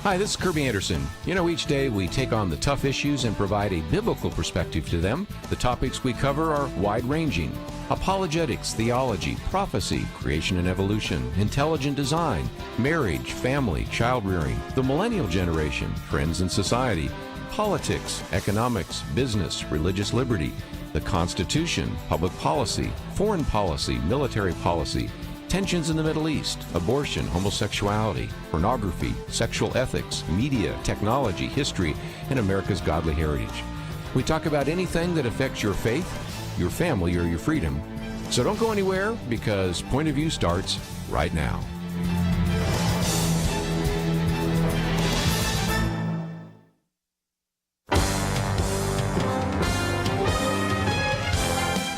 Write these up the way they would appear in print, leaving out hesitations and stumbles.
Hi, this is Kerby Anderson. Each day we take on the tough issues and provide a biblical perspective to them. The topics we cover are wide-ranging: apologetics, theology, prophecy, creation and evolution, intelligent design, marriage, family, child-rearing, the millennial generation, trends in society, politics, economics, business, religious liberty, the Constitution, public policy, foreign policy, military policy, tensions in the Middle East, abortion, homosexuality, pornography, sexual ethics, media, technology, history, and America's godly heritage. We talk about anything that affects your faith, your family, or your freedom. So don't go anywhere, because Point of View starts right now.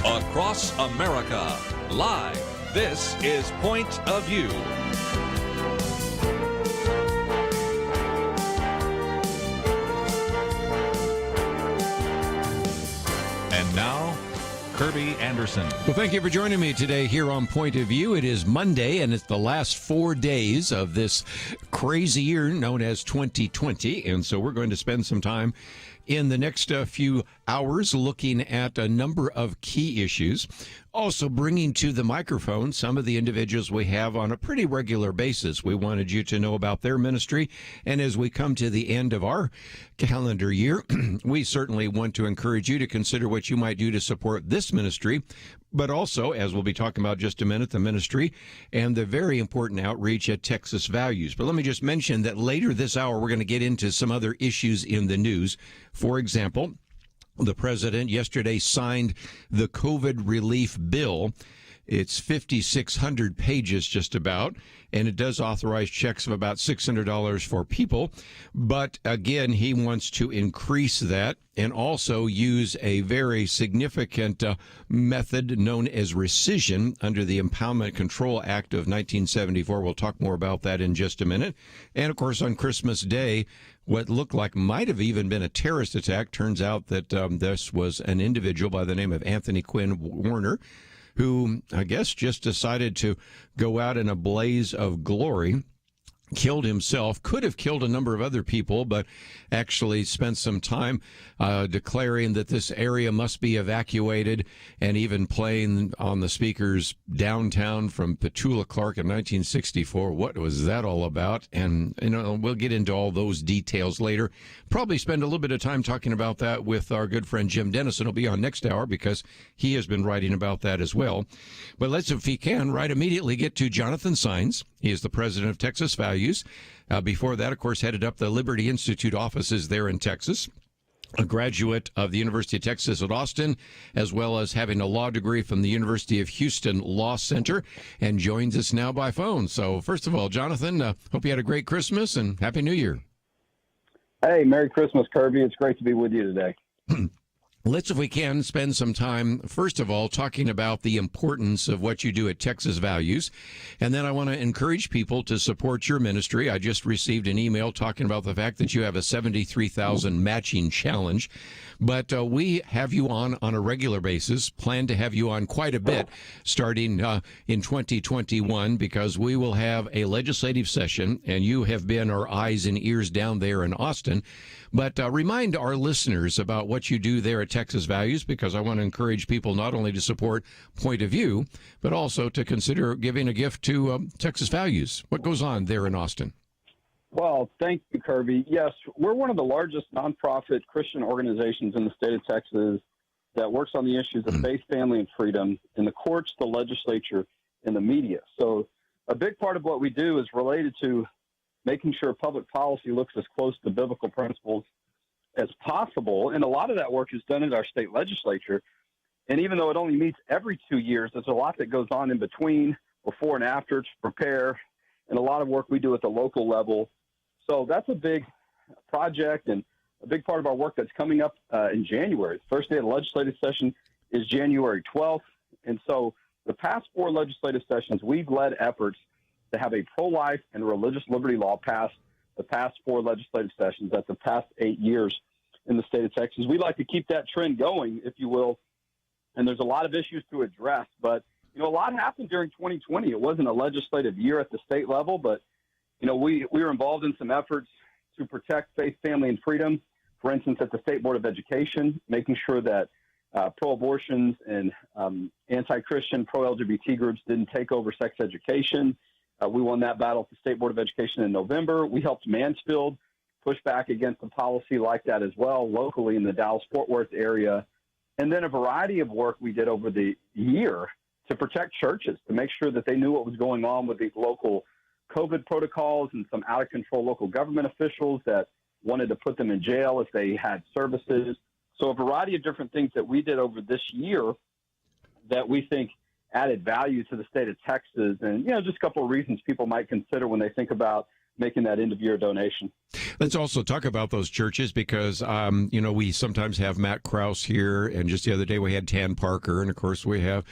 Across America, live. This is Point of View. And now, Kerby Anderson. Well, thank you for joining me today here on Point of View. It is Monday, and it's the last 4 days of this crazy year known as 2020. And so we're going to spend some time in the next few hours looking at a number of key issues. Also bringing to the microphone some of the individuals we have on a pretty regular basis. We wanted you to know about their ministry. And as we come to the end of our calendar year, we certainly want to encourage you to consider what you might do to support this ministry, but also, as we'll be talking about just a minute, the ministry and the very important outreach at Texas Values. But let me just mention that later this hour, we're going to get into some other issues in the news. For example, the president yesterday signed the COVID relief bill. It's 5,600 pages just about, and it does authorize checks of about $600 for people. But again, he wants to increase that and also use a very significant method known as rescission under the Impoundment Control Act of 1974. We'll talk more about that in just a minute. And of course, on Christmas Day, what looked like might have even been a terrorist attack. Turns out that this was an individual by the name of Anthony Quinn Warner, who I guess just decided to go out in a blaze of glory, killed himself, could have killed a number of other people, but actually spent some time declaring that this area must be evacuated, and even playing on the speakers downtown from Petula Clark in 1964. What was that all about? And, we'll get into all those details later. Probably spend a little bit of time talking about that with our good friend Jim Denison. He'll be on next hour because he has been writing about that as well. But let's, if he can, right immediately get to Jonathan Saenz. He is the president of Texas Values. Before that, of course, headed up the Liberty Institute offices there in Texas. A graduate of the University of Texas at Austin, as well as having a law degree from the University of Houston Law Center, and joins us now by phone. So first of all, Jonathan, hope you had a great Christmas and Happy New Year. Hey, Merry Christmas, Kerby. It's great to be with you today. Let's, if we can, spend some time, first of all, talking about the importance of what you do at Texas Values. And then I want to encourage people to support your ministry. I just received an email talking about the fact that you have a $73,000 matching challenge. But we have you on a regular basis, plan to have you on quite a bit starting in 2021, because we will have a legislative session, and you have been our eyes and ears down there in Austin. But remind our listeners about what you do there at Texas Values, because I want to encourage people not only to support Point of View, but also to consider giving a gift to Texas Values. What goes on there in Austin? Well, thank you, Kerby. Yes, we're one of the largest nonprofit Christian organizations in the state of Texas that works on the issues of faith, family, and freedom in the courts, the legislature, and the media. So a big part of what we do is related to making sure public policy looks as close to biblical principles as possible. And a lot of that work is done in our state legislature. And even though it only meets every 2 years, there's a lot that goes on in between, before and after, to prepare, and a lot of work we do at the local level. So that's a big project and a big part of our work that's coming up in January. The first day of the legislative session is January 12th. And so the past 4 legislative sessions, we've led efforts to have a pro-life and religious liberty law passed the past 4 legislative sessions. That's the past 8 years in the state of Texas. We'd like to keep that trend going, if you will. And there's a lot of issues to address. But, a lot happened during 2020. It wasn't a legislative year at the state level, but, we were involved in some efforts to protect faith, family, and freedom. For instance, at the State Board of Education, making sure that pro-abortions and anti-Christian, pro-LGBT groups didn't take over sex education. We won that battle at the State Board of Education in November. We helped Mansfield push back against a policy like that as well, locally in the Dallas-Fort Worth area. And then a variety of work we did over the year to protect churches, to make sure that they knew what was going on with these local COVID protocols and some out-of-control local government officials that wanted to put them in jail if they had services. So a variety of different things that we did over this year that we think added value to the state of Texas. And, just a couple of reasons people might consider when they think about making that end-of-year donation. Let's also talk about those churches because, we sometimes have Matt Krause here, and just the other day we had Tan Parker, and of course we have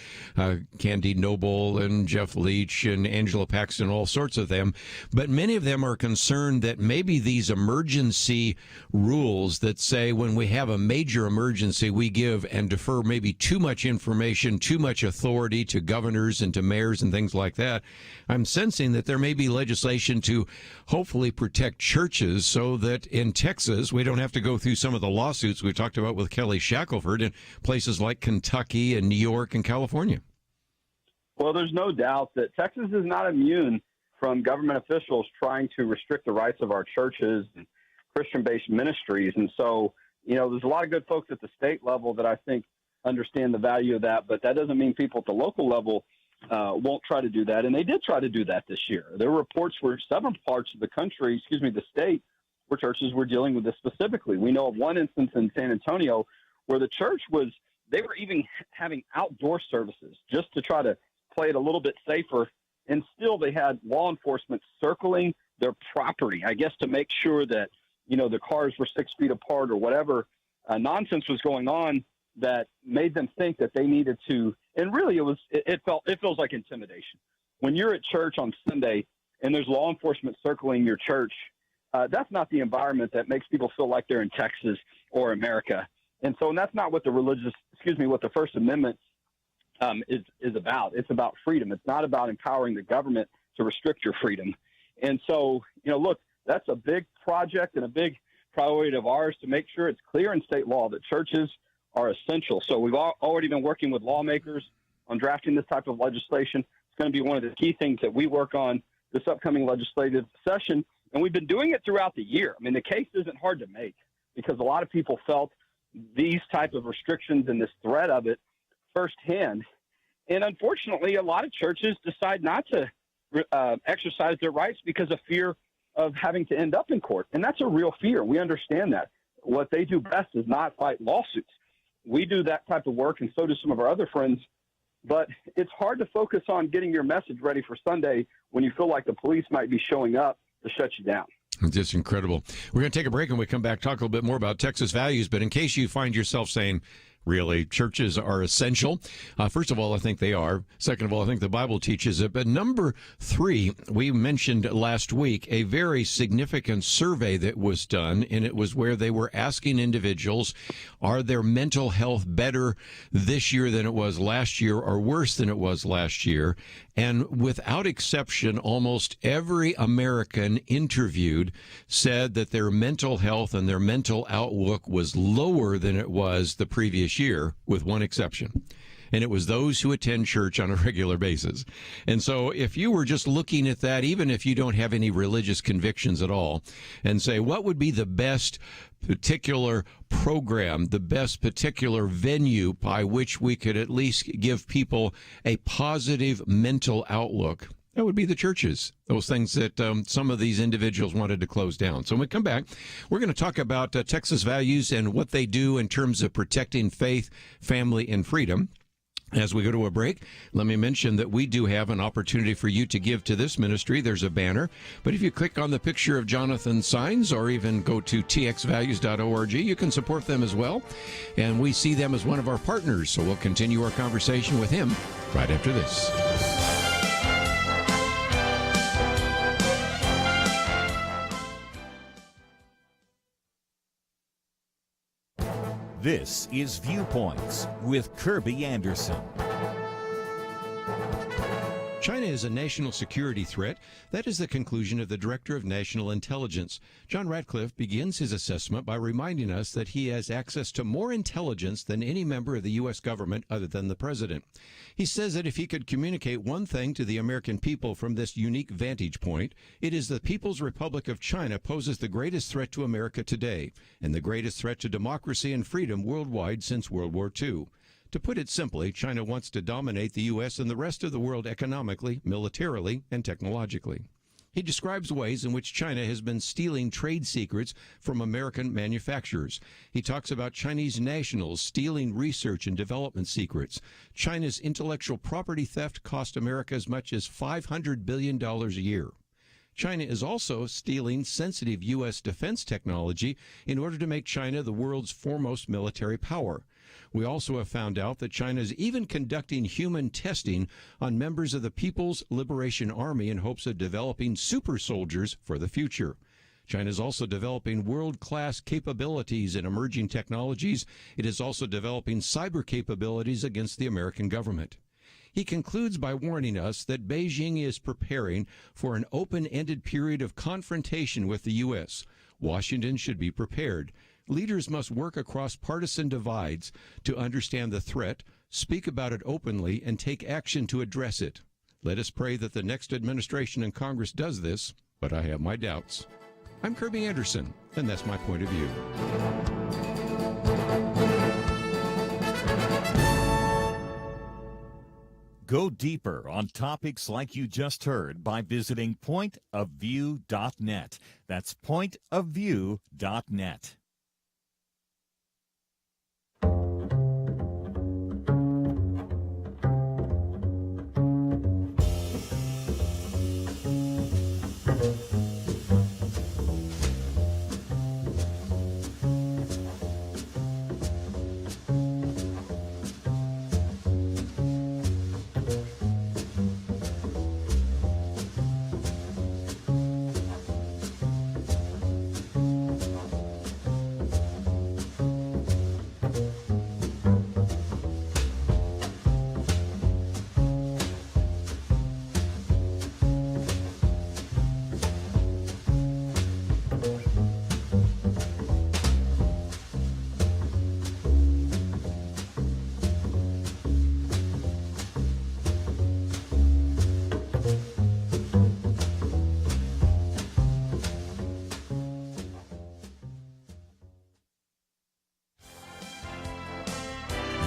Candy Noble and Jeff Leach and Angela Paxton, all sorts of them. But many of them are concerned that maybe these emergency rules that say when we have a major emergency, we give and defer maybe too much information, too much authority to governors and to mayors and things like that. I'm sensing that there may be legislation to hopefully protect churches so that in Texas we don't have to go through some of the lawsuits we talked about with Kelly Shackelford in places like Kentucky and New York and California. Well, there's no doubt that Texas is not immune from government officials trying to restrict the rights of our churches and Christian-based ministries. And so, there's a lot of good folks at the state level that I think understand the value of that, but that doesn't mean people at the local level won't try to do that. And they did try to do that this year. There were reports where several parts of the state, where churches were dealing with this specifically. We know of one instance in San Antonio where the church they were even having outdoor services just to try to play it a little bit safer. And still they had law enforcement circling their property, I guess, to make sure that, the cars were 6 feet apart or whatever nonsense was going on that made them think that they needed to. And really it feels like intimidation. When you're at church on Sunday and there's law enforcement circling your church, that's not the environment that makes people feel like they're in Texas or America. And that's not what what the First Amendment is about. It's about freedom. It's not about empowering the government to restrict your freedom. And so, look, that's a big project and a big priority of ours to make sure it's clear in state law that churches are essential. So we've already been working with lawmakers on drafting this type of legislation. It's going to be one of the key things that we work on this upcoming legislative session. And we've been doing it throughout the year. I mean, the case isn't hard to make because a lot of people felt these type of restrictions and this threat of it firsthand. And unfortunately, a lot of churches decide not to exercise their rights because of fear of having to end up in court. And that's a real fear. We understand that. What they do best is not fight lawsuits. We do that type of work, and so do some of our other friends. But it's hard to focus on getting your message ready for Sunday when you feel like the police might be showing up to shut you down. Just incredible. We're going to take a break and we come back, talk a little bit more about Texas values. But in case you find yourself saying, really, churches are essential. First of all, I think they are. Second of all, I think the Bible teaches it. But number 3, we mentioned last week a very significant survey that was done, and it was where they were asking individuals, are their mental health better this year than it was last year or worse than it was last year? And without exception, almost every American interviewed said that their mental health and their mental outlook was lower than it was the previous year, with one exception. And it was those who attend church on a regular basis. And so if you were just looking at that, even if you don't have any religious convictions at all, and say, what would be the best particular program, the best particular venue by which we could at least give people a positive mental outlook, that would be the churches, those things that some of these individuals wanted to close down. So when we come back, we're going to talk about Texas values and what they do in terms of protecting faith, family, and freedom. As we go to a break, let me mention that we do have an opportunity for you to give to this ministry. There's a banner. But if you click on the picture of Jonathan Saenz or even go to txvalues.org, you can support them as well. And we see them as one of our partners. So we'll continue our conversation with him right after this. This is Viewpoints with Kerby Anderson. China is a national security threat. That is the conclusion of the Director of National Intelligence. John Ratcliffe begins his assessment by reminding us that he has access to more intelligence than any member of the U.S. government other than the president. He says that if he could communicate one thing to the American people from this unique vantage point, it is the People's Republic of China poses the greatest threat to America today and the greatest threat to democracy and freedom worldwide since World War II. To put it simply, China wants to dominate the U.S. and the rest of the world economically, militarily, and technologically. He describes ways in which China has been stealing trade secrets from American manufacturers. He talks about Chinese nationals stealing research and development secrets. China's intellectual property theft cost America as much as $500 billion a year. China is also stealing sensitive U.S. defense technology in order to make China the world's foremost military power. We also have found out that China is even conducting human testing on members of the People's Liberation Army in hopes of developing super soldiers for the future. China is also developing world-class capabilities in emerging technologies. It is also developing cyber capabilities against the American government. He concludes by warning us that Beijing is preparing for an open-ended period of confrontation with the U.S. Washington should be prepared. Leaders must work across partisan divides to understand the threat, speak about it openly, and take action to address it. Let us pray that the next administration and Congress does this, but I have my doubts. I'm Kerby Anderson, and that's my point of view. Go deeper on topics like you just heard by visiting pointofview.net. That's pointofview.net.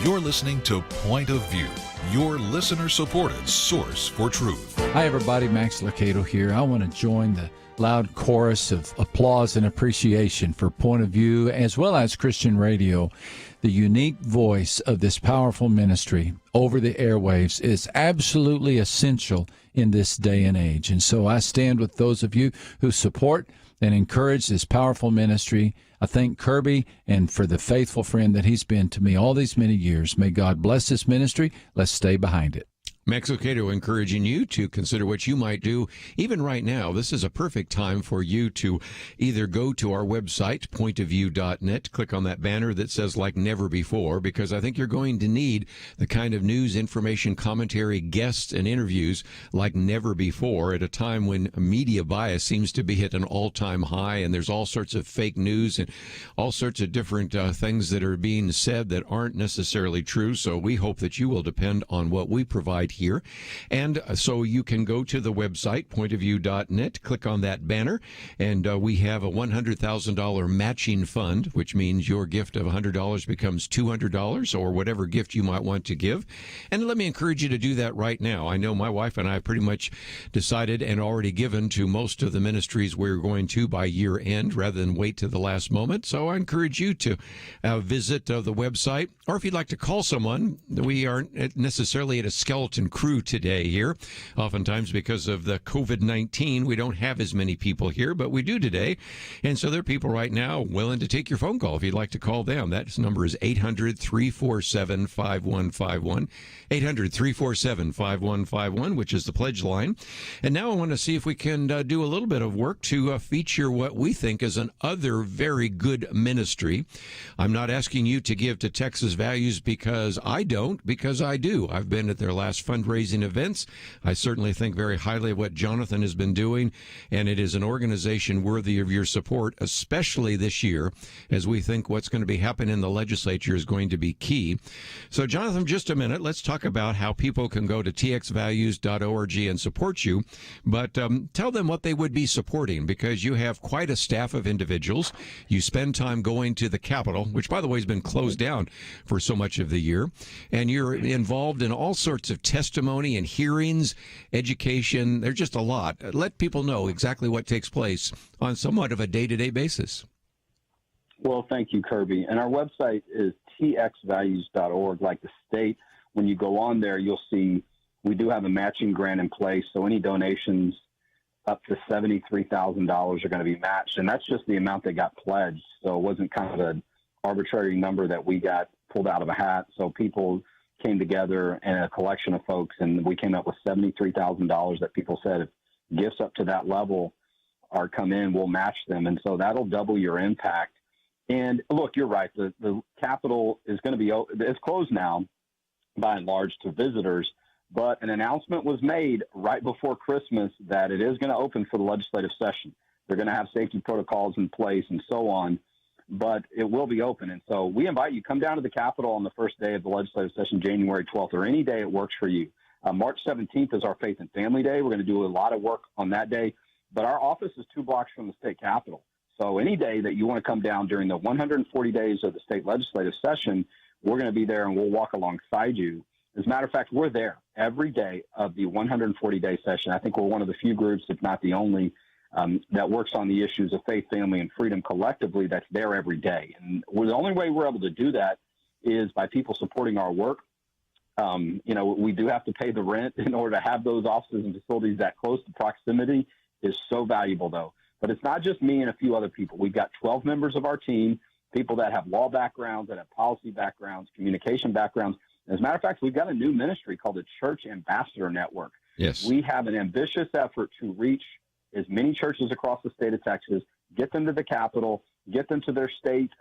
You're listening to Point of View, your listener-supported source for truth. Hi, everybody. Max Lucado here. I want to join the loud chorus of applause and appreciation for Point of View, as well as Christian Radio. The unique voice of this powerful ministry over the airwaves is absolutely essential in this day and age. And so I stand with those of you who support and encourage this powerful ministry. I thank Kerby and for the faithful friend that he's been to me all these many years. May God bless this ministry. Let's stay behind it. Max Lucado encouraging you to consider what you might do. Even right now, this is a perfect time for you to either go to our website, pointofview.net, click on that banner that says like never before, because I think you're going to need the kind of news, information, commentary, guests, and interviews like never before at a time when media bias seems to be at an all-time high, and there's all sorts of fake news and all sorts of different things that are being said that aren't necessarily true. So we hope that you will depend on what we provide here. And so you can go to the website, pointofview.net, click on that banner, and we have a $100,000 matching fund, which means your gift of $100 becomes $200 or whatever gift you might want to give. And let me encourage you to do that right now. I know my wife and I pretty much decided and already given to most of the ministries we're going to by year end rather than wait to the last moment. So I encourage you to visit the website, or if you'd like to call someone, we aren't necessarily at a skeleton crew today here. Oftentimes because of the COVID-19, we don't have as many people here, but we do today. And so there are people right now willing to take your phone call if you'd like to call them. That number is 800-347-5151, 800-347-5151, which is the pledge line. And now I want to see if we can do a little bit of work to feature what we think is an other very good ministry. I'm not asking you to give to Texas Values because I don't, because I do. I've been at their last fundraising events. I certainly think very highly of what Jonathan has been doing, and it is an organization worthy of your support, especially this year, as we think what's going to be happening in the legislature is going to be key. So, Jonathan, just a minute, let's talk about how people can go to txvalues.org and support you, but tell them what they would be supporting, because you have quite a staff of individuals. You spend time going to the Capitol, which, by the way, has been closed down for so much of the year, and you're involved in all sorts of testimony and hearings, education. There's just a lot. Let people know exactly what takes place on somewhat of a day-to-day basis. Well, thank you, Kerby. And our website is txvalues.org, like the state. When you go on there, you'll see we do have a matching grant in place, so any donations up to $73,000 are going to be matched, and that's just the amount that got pledged. So it wasn't kind of an arbitrary number that we got pulled out of a hat. So people came together and a collection of folks, and we came up with $73,000 that people said if gifts up to that level are come in, we'll match them. And so that'll double your impact. And look, you're right. The Capitol is going to be, it's closed now by and large to visitors, but an announcement was made right before Christmas that it is going to open for the legislative session. They're going to have safety protocols in place and so on, but it will be open. And so we invite you, come down to the Capitol on the first day of the legislative session, January 12th, or any day it works for you. March 17th is our Faith and Family Day. We're going to do a lot of work on that day, but our office is 2 blocks from the state Capitol. So any day that you want to come down during the 140 days of the state legislative session, we're going to be there and we'll walk alongside you. As a matter of fact, we're there every day of the 140-day session. I think we're one of the few groups, if not the only, that works on the issues of faith, family, and freedom collectively that's there every day. And the only way we're able to do that is by people supporting our work. We do have to pay the rent in order to have those offices and facilities that close. The proximity is so valuable, though. But it's not just me and a few other people. We've got 12 members of our team, people that have law backgrounds, that have policy backgrounds, communication backgrounds. As a matter of fact, we've got a new ministry called the Church Ambassador Network. Yes. We have an ambitious effort to reach as many churches across the state of Texas, get them to the Capitol, get them to their state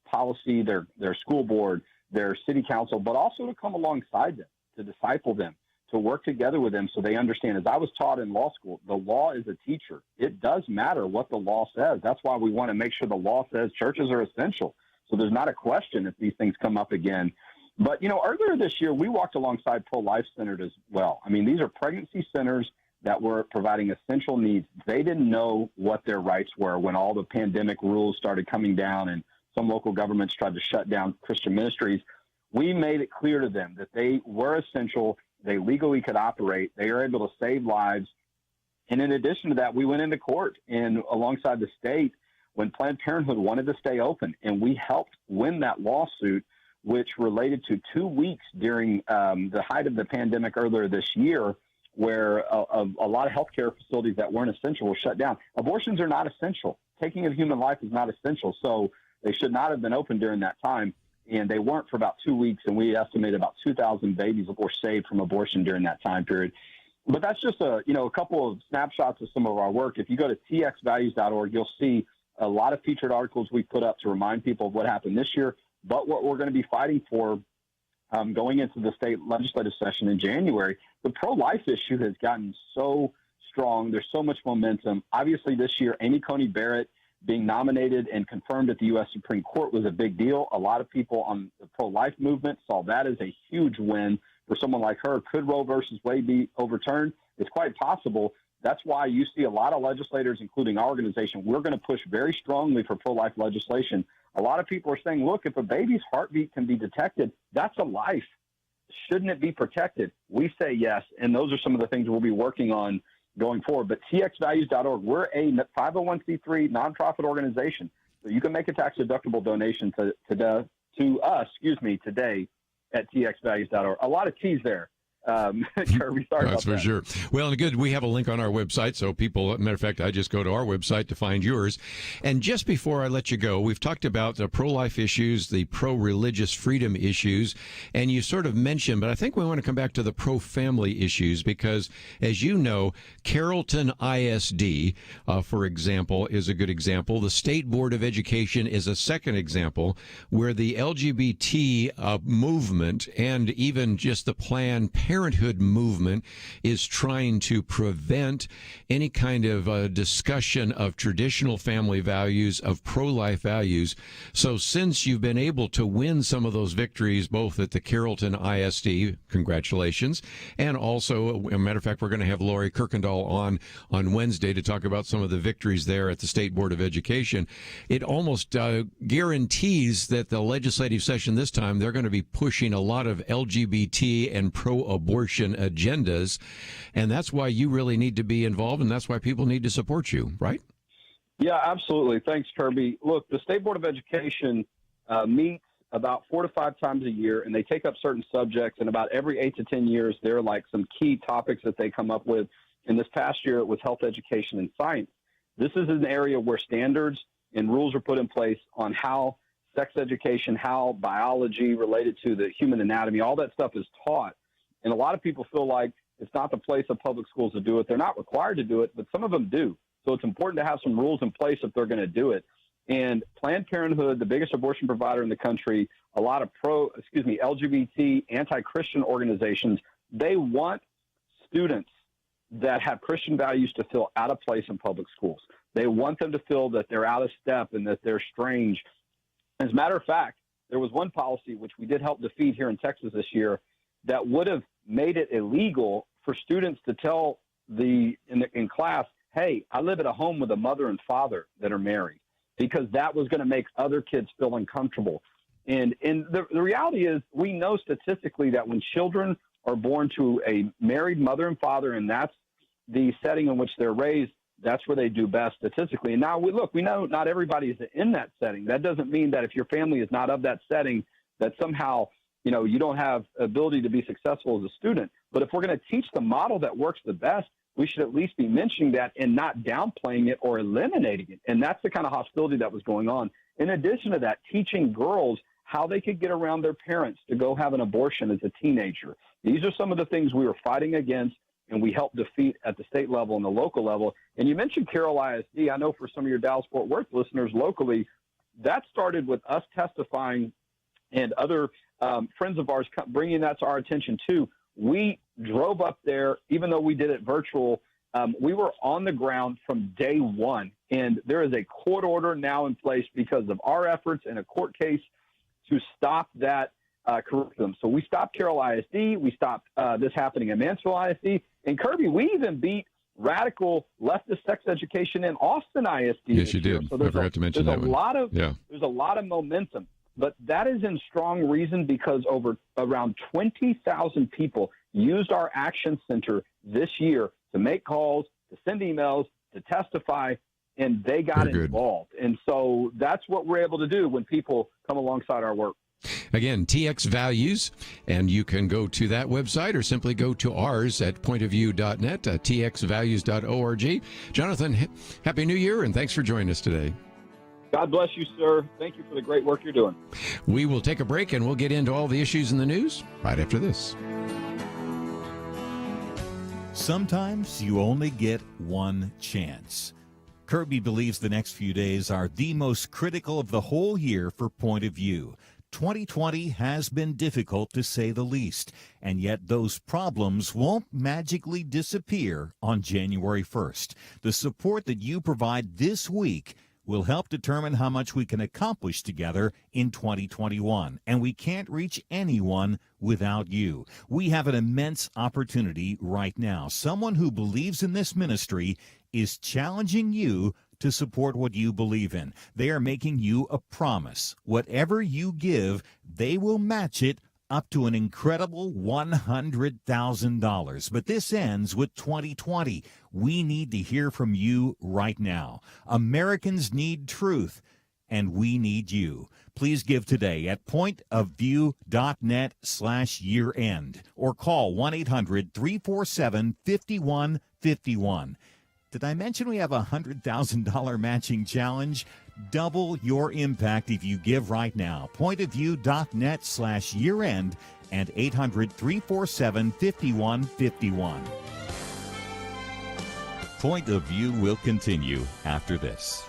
policy, their school board, their city council, but also to come alongside them, to disciple them, to work together with them so they understand. As I was taught in law school, the law is a teacher. It does matter what the law says. That's why we want to make sure the law says churches are essential. So there's not a question if these things come up again. But, earlier this year, we walked alongside pro-life centers as well. I mean, these are pregnancy centers that were providing essential needs. They didn't know what their rights were when all the pandemic rules started coming down and some local governments tried to shut down Christian ministries. We made it clear to them that they were essential. They legally could operate. They are able to save lives. And in addition to that, we went into court and alongside the state when Planned Parenthood wanted to stay open, and we helped win that lawsuit, which related to 2 weeks during the height of the pandemic earlier this year, where a lot of healthcare facilities that weren't essential were shut down. Abortions are not essential. Taking of human life is not essential. So they should not have been open during that time. And they weren't for about 2 weeks. And we estimate about 2,000 babies were saved from abortion during that time period. But that's just a couple of snapshots of some of our work. If you go to txvalues.org, you'll see a lot of featured articles we put up to remind people of what happened this year, but what we're going to be fighting for going into the state legislative session in January. The pro-life issue has gotten so strong. There's so much momentum. Obviously, this year, Amy Coney Barrett being nominated and confirmed at the U.S. Supreme Court was a big deal. A lot of people on the pro-life movement saw that as a huge win for someone like her. Could Roe versus Wade be overturned? It's quite possible. That's why you see a lot of legislators, including our organization, we're going to push very strongly for pro-life legislation. A lot of people are saying, look, if a baby's heartbeat can be detected, that's a life. Shouldn't it be protected? We say yes, and those are some of the things we'll be working on going forward. But txvalues.org, we're a 501c3 nonprofit organization, so you can make a tax-deductible donation to us today at txvalues.org. A lot of T's there. Kerby, sorry That's about for sure. Well, and good. We have a link on our website, so people, matter of fact, I just go to our website to find yours. And just before I let you go, we've talked about the pro-life issues, the pro-religious freedom issues, and you sort of mentioned, but I think we want to come back to the pro-family issues because, as you know, Carrollton ISD, for example, is a good example. The State Board of Education is a second example where the LGBT movement and even just the Planned Parenthood Parenthood movement is trying to prevent any kind of discussion of traditional family values, of pro-life values. So since you've been able to win some of those victories, both at the Carrollton ISD, congratulations, and also, a matter of fact, we're going to have Lori Kirkendall on Wednesday to talk about some of the victories there at the State Board of Education. It almost guarantees that the legislative session this time, they're going to be pushing a lot of LGBT and pro-abortion agendas, and that's why you really need to be involved, and that's why people need to support you, right? Yeah, absolutely. Thanks, Kerby. Look, the State Board of Education meets about 4 to 5 times a year, and they take up certain subjects, and about every 8 to 10 years, there are like some key topics that they come up with. In this past year, it was health education and science. This is an area where standards and rules are put in place on how sex education, how biology related to the human anatomy, all that stuff is taught. And a lot of people feel like it's not the place of public schools to do it. They're not required to do it, but some of them do. So it's important to have some rules in place if they're going to do it. And Planned Parenthood, the biggest abortion provider in the country, a lot of LGBT, anti-Christian organizations, they want students that have Christian values to feel out of place in public schools. They want them to feel that they're out of step and that they're strange. As a matter of fact, there was one policy which we did help defeat here in Texas this year that would have made it illegal for students to tell in class, hey, I live at a home with a mother and father that are married, because that was going to make other kids feel uncomfortable. And the reality is, we know statistically that when children are born to a married mother and father, and that's the setting in which they're raised, that's where they do best statistically. And now, we know not everybody is in that setting. That doesn't mean that if your family is not of that setting, that somehow, you don't have ability to be successful as a student. But if we're going to teach the model that works the best, we should at least be mentioning that and not downplaying it or eliminating it. And that's the kind of hostility that was going on. In addition to that, teaching girls how they could get around their parents to go have an abortion as a teenager. These are some of the things we were fighting against, and we helped defeat at the state level and the local level. And you mentioned Carroll ISD. I know for some of your Dallas-Fort Worth listeners locally, that started with us testifying and other friends of ours bringing that to our attention too. We drove up there, even though we did it virtual. We were on the ground from day one, and there is a court order now in place because of our efforts in a court case to stop that curriculum. So we stopped Carroll ISD. We stopped this happening at Mansfield ISD. And Kerby, we even beat radical leftist sex education in Austin ISD. Yes, you did. So I forgot to mention that one. There's a lot of momentum. But that is in strong reason because around 20,000 people used our Action Center this year to make calls, to send emails, to testify, and they got involved. And so that's what we're able to do when people come alongside our work. Again, TX Values, and you can go to that website or simply go to ours at pointofview.net, txvalues.org. Jonathan, Happy New Year, and thanks for joining us today. God bless you, sir. Thank you for the great work you're doing. We will take a break, and we'll get into all the issues in the news right after this. Sometimes you only get one chance. Kerby believes the next few days are the most critical of the whole year for Point of View. 2020 has been difficult, to say the least, and yet those problems won't magically disappear on January 1st. The support that you provide this week will help determine how much we can accomplish together in 2021, and we can't reach anyone without you. We have an immense opportunity right now. Someone who believes in this ministry is challenging you to support what you believe in. They are making you a promise. Whatever you give, they will match it up to an incredible $100,000. But this ends with 2020. We need to hear from you right now. Americans need truth, and we need you. Please give today at pointofview.net/year-end or call 1-800-347-5151. Did I mention we have a $100,000 matching challenge? Double your impact if you give right now. Pointofview.net/year-end and 800-347-5151. Point of View will continue after this.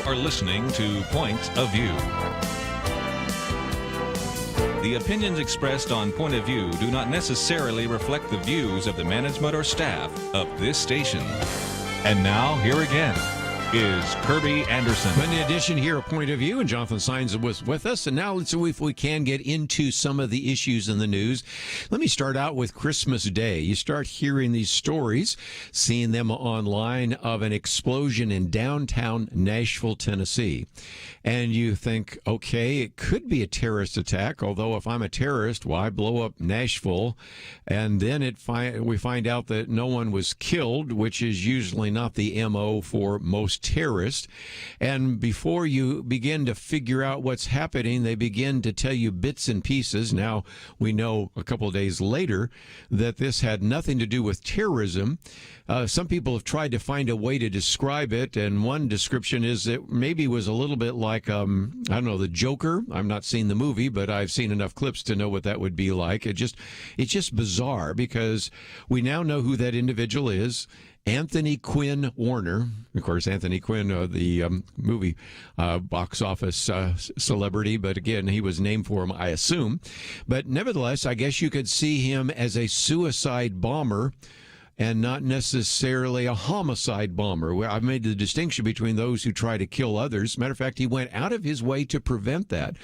are listening to Point of View. The opinions expressed on Point of View do not necessarily reflect the views of the management or staff of this station. And now, here again is Kerby Anderson. In the edition here, A Point of View, and Jonathan Saenz was with us. And now let's see if we can get into some of the issues in the news. Let me start out with Christmas Day. You start hearing these stories, seeing them online, of an explosion in downtown Nashville, Tennessee. And you think, okay, it could be a terrorist attack, although if I'm a terrorist, why blow up Nashville? And then we find out that no one was killed, which is usually not the MO for most terrorists. And before you begin to figure out what's happening, they begin to tell you bits and pieces. Now, we know a couple of days later that this had nothing to do with terrorism. Some people have tried to find a way to describe it, and one description is it maybe was a little bit like, I don't know, the Joker. I've not seen the movie, but I've seen enough clips to know what that would be like. It's just bizarre, because we now know who that individual is. Anthony Quinn Warner, of course, Anthony Quinn, the movie box office celebrity, but again, he was named for him, I assume. But nevertheless, I guess you could see him as a suicide bomber and not necessarily a homicide bomber. I've made the distinction between those who try to kill others. Matter of fact, he went out of his way to prevent that,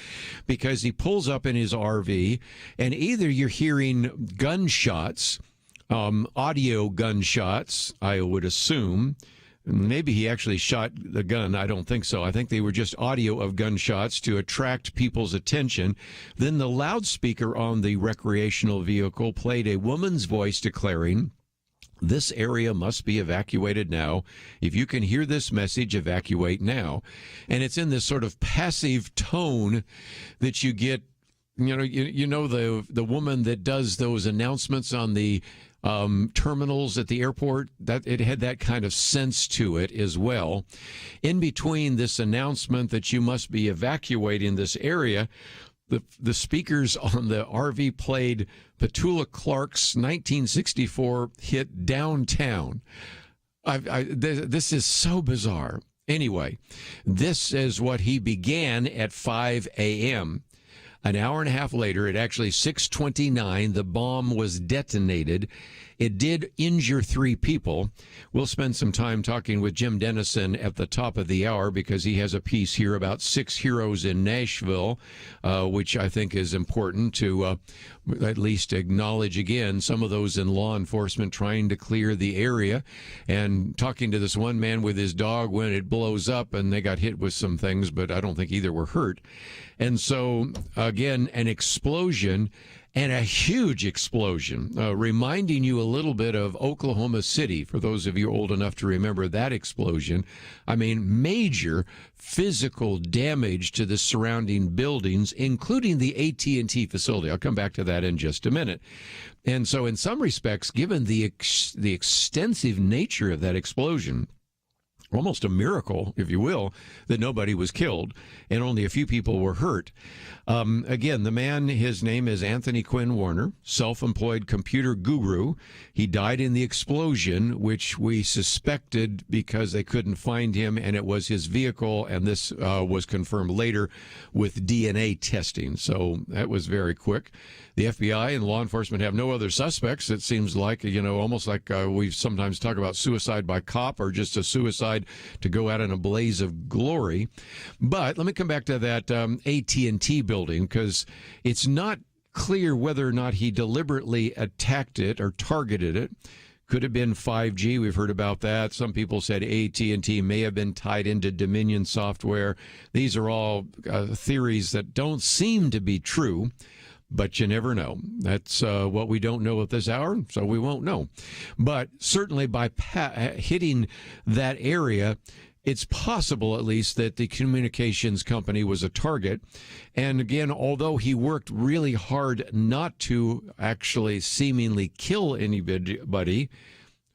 because he pulls up in his RV, and either you're hearing gunshots, audio gunshots, I would assume. Maybe he actually shot the gun. I don't think so. I think they were just audio of gunshots to attract people's attention. Then the loudspeaker on the recreational vehicle played a woman's voice declaring, "This area must be evacuated now. If you can hear this message, evacuate now." And it's in this sort of passive tone that you get, the woman that does those announcements on the terminals at the airport, that it had that kind of sense to it as well. In between this announcement that you must be evacuating this area, the speakers on the RV played Petula Clark's 1964 hit Downtown. This is so bizarre. Anyway, this is what he began at 5 a.m. An hour and a half later, at actually 6:29, the bomb was detonated. It did injure 3 people. We'll spend some time talking with Jim Denison at the top of the hour, because he has a piece here about 6 heroes in Nashville, which I think is important to at least acknowledge again some of those in law enforcement trying to clear the area, and talking to this one man with his dog when it blows up, and they got hit with some things, but I don't think either were hurt. And so, again, an explosion, and a huge explosion, reminding you a little bit of Oklahoma City, for those of you old enough to remember that explosion. I mean, major physical damage to the surrounding buildings, including the AT&T facility. I'll come back to that in just a minute. And so in some respects, given the extensive nature of that explosion, almost a miracle, if you will, that nobody was killed and only a few people were hurt. Again, the man, his name is Anthony Quinn Warner, self-employed computer guru. He died in the explosion, which we suspected because they couldn't find him, and it was his vehicle, and this was confirmed later with DNA testing. So that was very quick. The FBI and law enforcement have no other suspects. It seems like, almost like we sometimes talk about suicide by cop, or just a suicide to go out in a blaze of glory. But let me come back to that AT&T building, because it's not clear whether or not he deliberately attacked it or targeted it. Could have been 5G. We've heard about that. Some people said AT&T may have been tied into Dominion software. These are all theories that don't seem to be true, but you never know. That's what we don't know at this hour, so we won't know. But certainly by hitting that area, it's possible, at least, that the communications company was a target. And again, although he worked really hard not to actually seemingly kill anybody,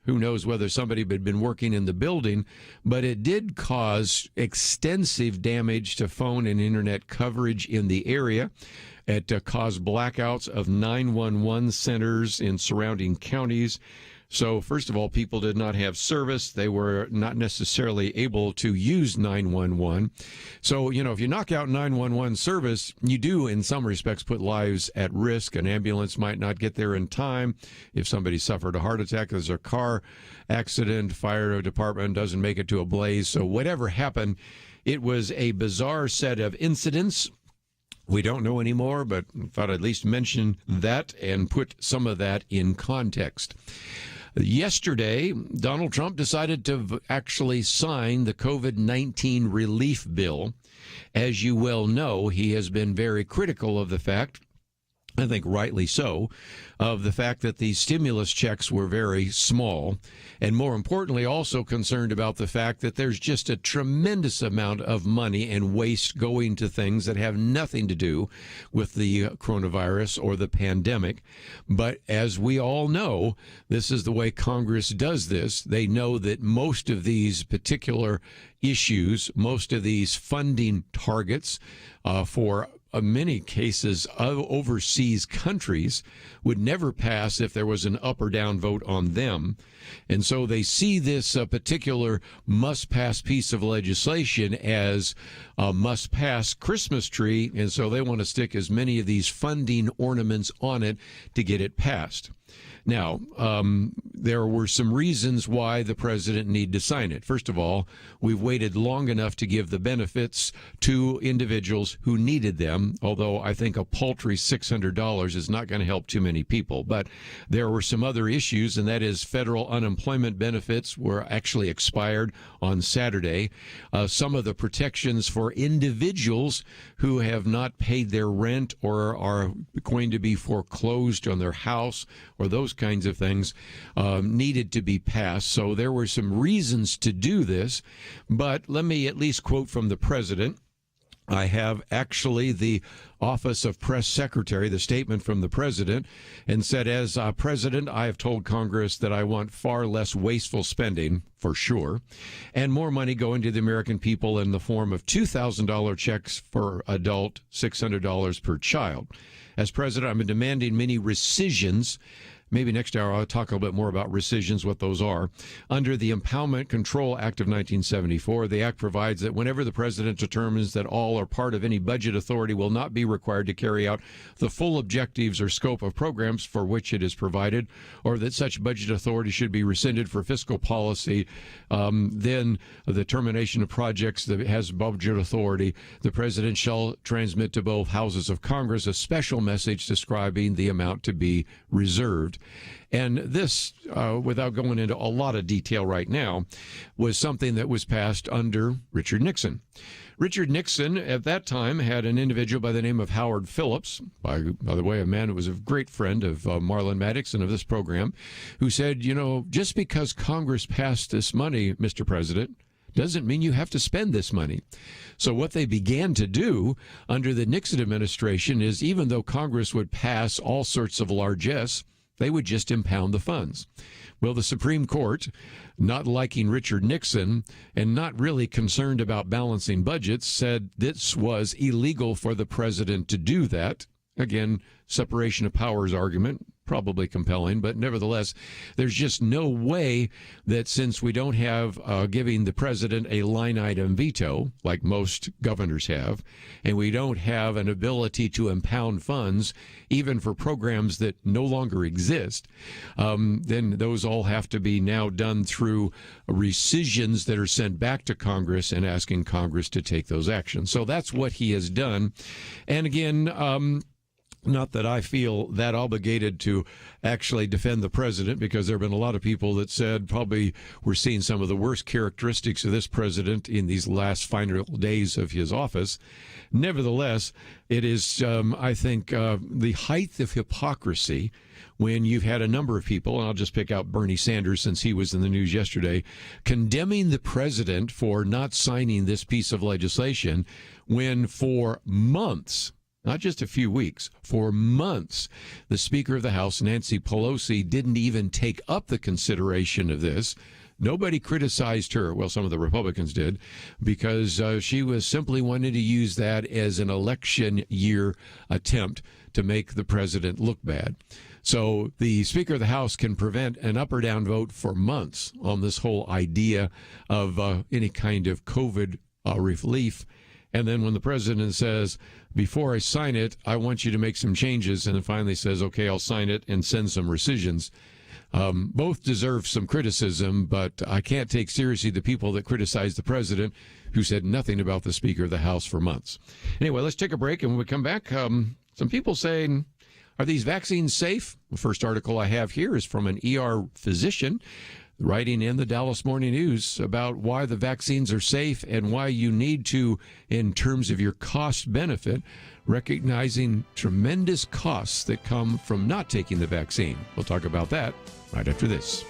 who knows whether somebody had been working in the building, but it did cause extensive damage to phone and internet coverage in the area. It caused blackouts of 911 centers in surrounding counties. So, first of all, people did not have service. They were not necessarily able to use 911. So, if you knock out 911 service, you do, in some respects, put lives at risk. An ambulance might not get there in time. If somebody suffered a heart attack, there's a car accident, fire department doesn't make it to a blaze. So, whatever happened, it was a bizarre set of incidents. We don't know anymore, but I thought I'd at least mention that and put some of that in context. Yesterday, Donald Trump decided to actually sign the COVID-19 relief bill. As you well know, he has been very critical of the fact, I think rightly so, of the fact that these stimulus checks were very small, and more importantly, also concerned about the fact that there's just a tremendous amount of money and waste going to things that have nothing to do with the coronavirus or the pandemic. But as we all know, this is the way Congress does this. They know that most of these particular issues, most of these funding targets for many cases of overseas countries would never pass if there was an up or down vote on them. And so they see this particular must-pass piece of legislation as a must-pass Christmas tree, and so they want to stick as many of these funding ornaments on it to get it passed. Now, there were some reasons why the president needed to sign it. First of all, we've waited long enough to give the benefits to individuals who needed them, although I think a paltry $600 is not going to help too many people. But there were some other issues, and that is federal unemployment benefits were actually expired on Saturday. Some of the protections for individuals who have not paid their rent or are going to be foreclosed on their house or those kinds of things needed to be passed. So there were some reasons to do this, but let me at least quote from the president. I have actually the Office of Press Secretary, the statement from the president, and said, as president, I have told Congress that I want far less wasteful spending, for sure, and more money going to the American people in the form of $2,000 checks for adult, $600 per child. As president, I'm demanding many rescissions. Maybe next hour I'll talk a little bit more about rescissions, what those are. Under the Impoundment Control Act of 1974, the act provides that whenever the president determines that all or part of any budget authority will not be required to carry out the full objectives or scope of programs for which it is provided, or that such budget authority should be rescinded for fiscal policy, then the termination of projects that has budget authority, the president shall transmit to both houses of Congress a special message describing the amount to be reserved. And this, without going into a lot of detail right now, was something that was passed under Richard Nixon. Richard Nixon, at that time, had an individual by the name of Howard Phillips, by the way, a man who was a great friend of Marlon Maddox and of this program, who said, just because Congress passed this money, Mr. President, doesn't mean you have to spend this money. So what they began to do under the Nixon administration is, even though Congress would pass all sorts of largesse, they would just impound the funds. Well, the Supreme Court, not liking Richard Nixon and not really concerned about balancing budgets, said this was illegal for the president to do that. Again, separation of powers argument, probably compelling, but nevertheless, there's just no way that since we don't have giving the president a line item veto, like most governors have, and we don't have an ability to impound funds, even for programs that no longer exist, then those all have to be now done through rescissions that are sent back to Congress and asking Congress to take those actions. So that's what he has done. And again, not that I feel that obligated to actually defend the president, because there have been a lot of people that said probably we're seeing some of the worst characteristics of this president in these last final days of his office. Nevertheless, it is, I think, the height of hypocrisy when you've had a number of people, and I'll just pick out Bernie Sanders since he was in the news yesterday, condemning the president for not signing this piece of legislation when for months, not just a few weeks, for months, the Speaker of the House, Nancy Pelosi, didn't even take up the consideration of this. Nobody criticized her. Well, some of the Republicans did, because she was simply wanting to use that as an election year attempt to make the president look bad. So the Speaker of the House can prevent an up or down vote for months on this whole idea of any kind of COVID relief. And then when the president says, before I sign it, I want you to make some changes, and then finally says, okay, I'll sign it and send some rescissions. Both deserve some criticism, but I can't take seriously the people that criticize the president who said nothing about the Speaker of the House for months. Anyway, let's take a break, and when we come back, some people saying, are these vaccines safe? The first article I have here is from an ER physician writing in the Dallas Morning News about why the vaccines are safe and why you need to, in terms of your cost benefit, recognizing tremendous costs that come from not taking the vaccine. We'll talk about that right after this.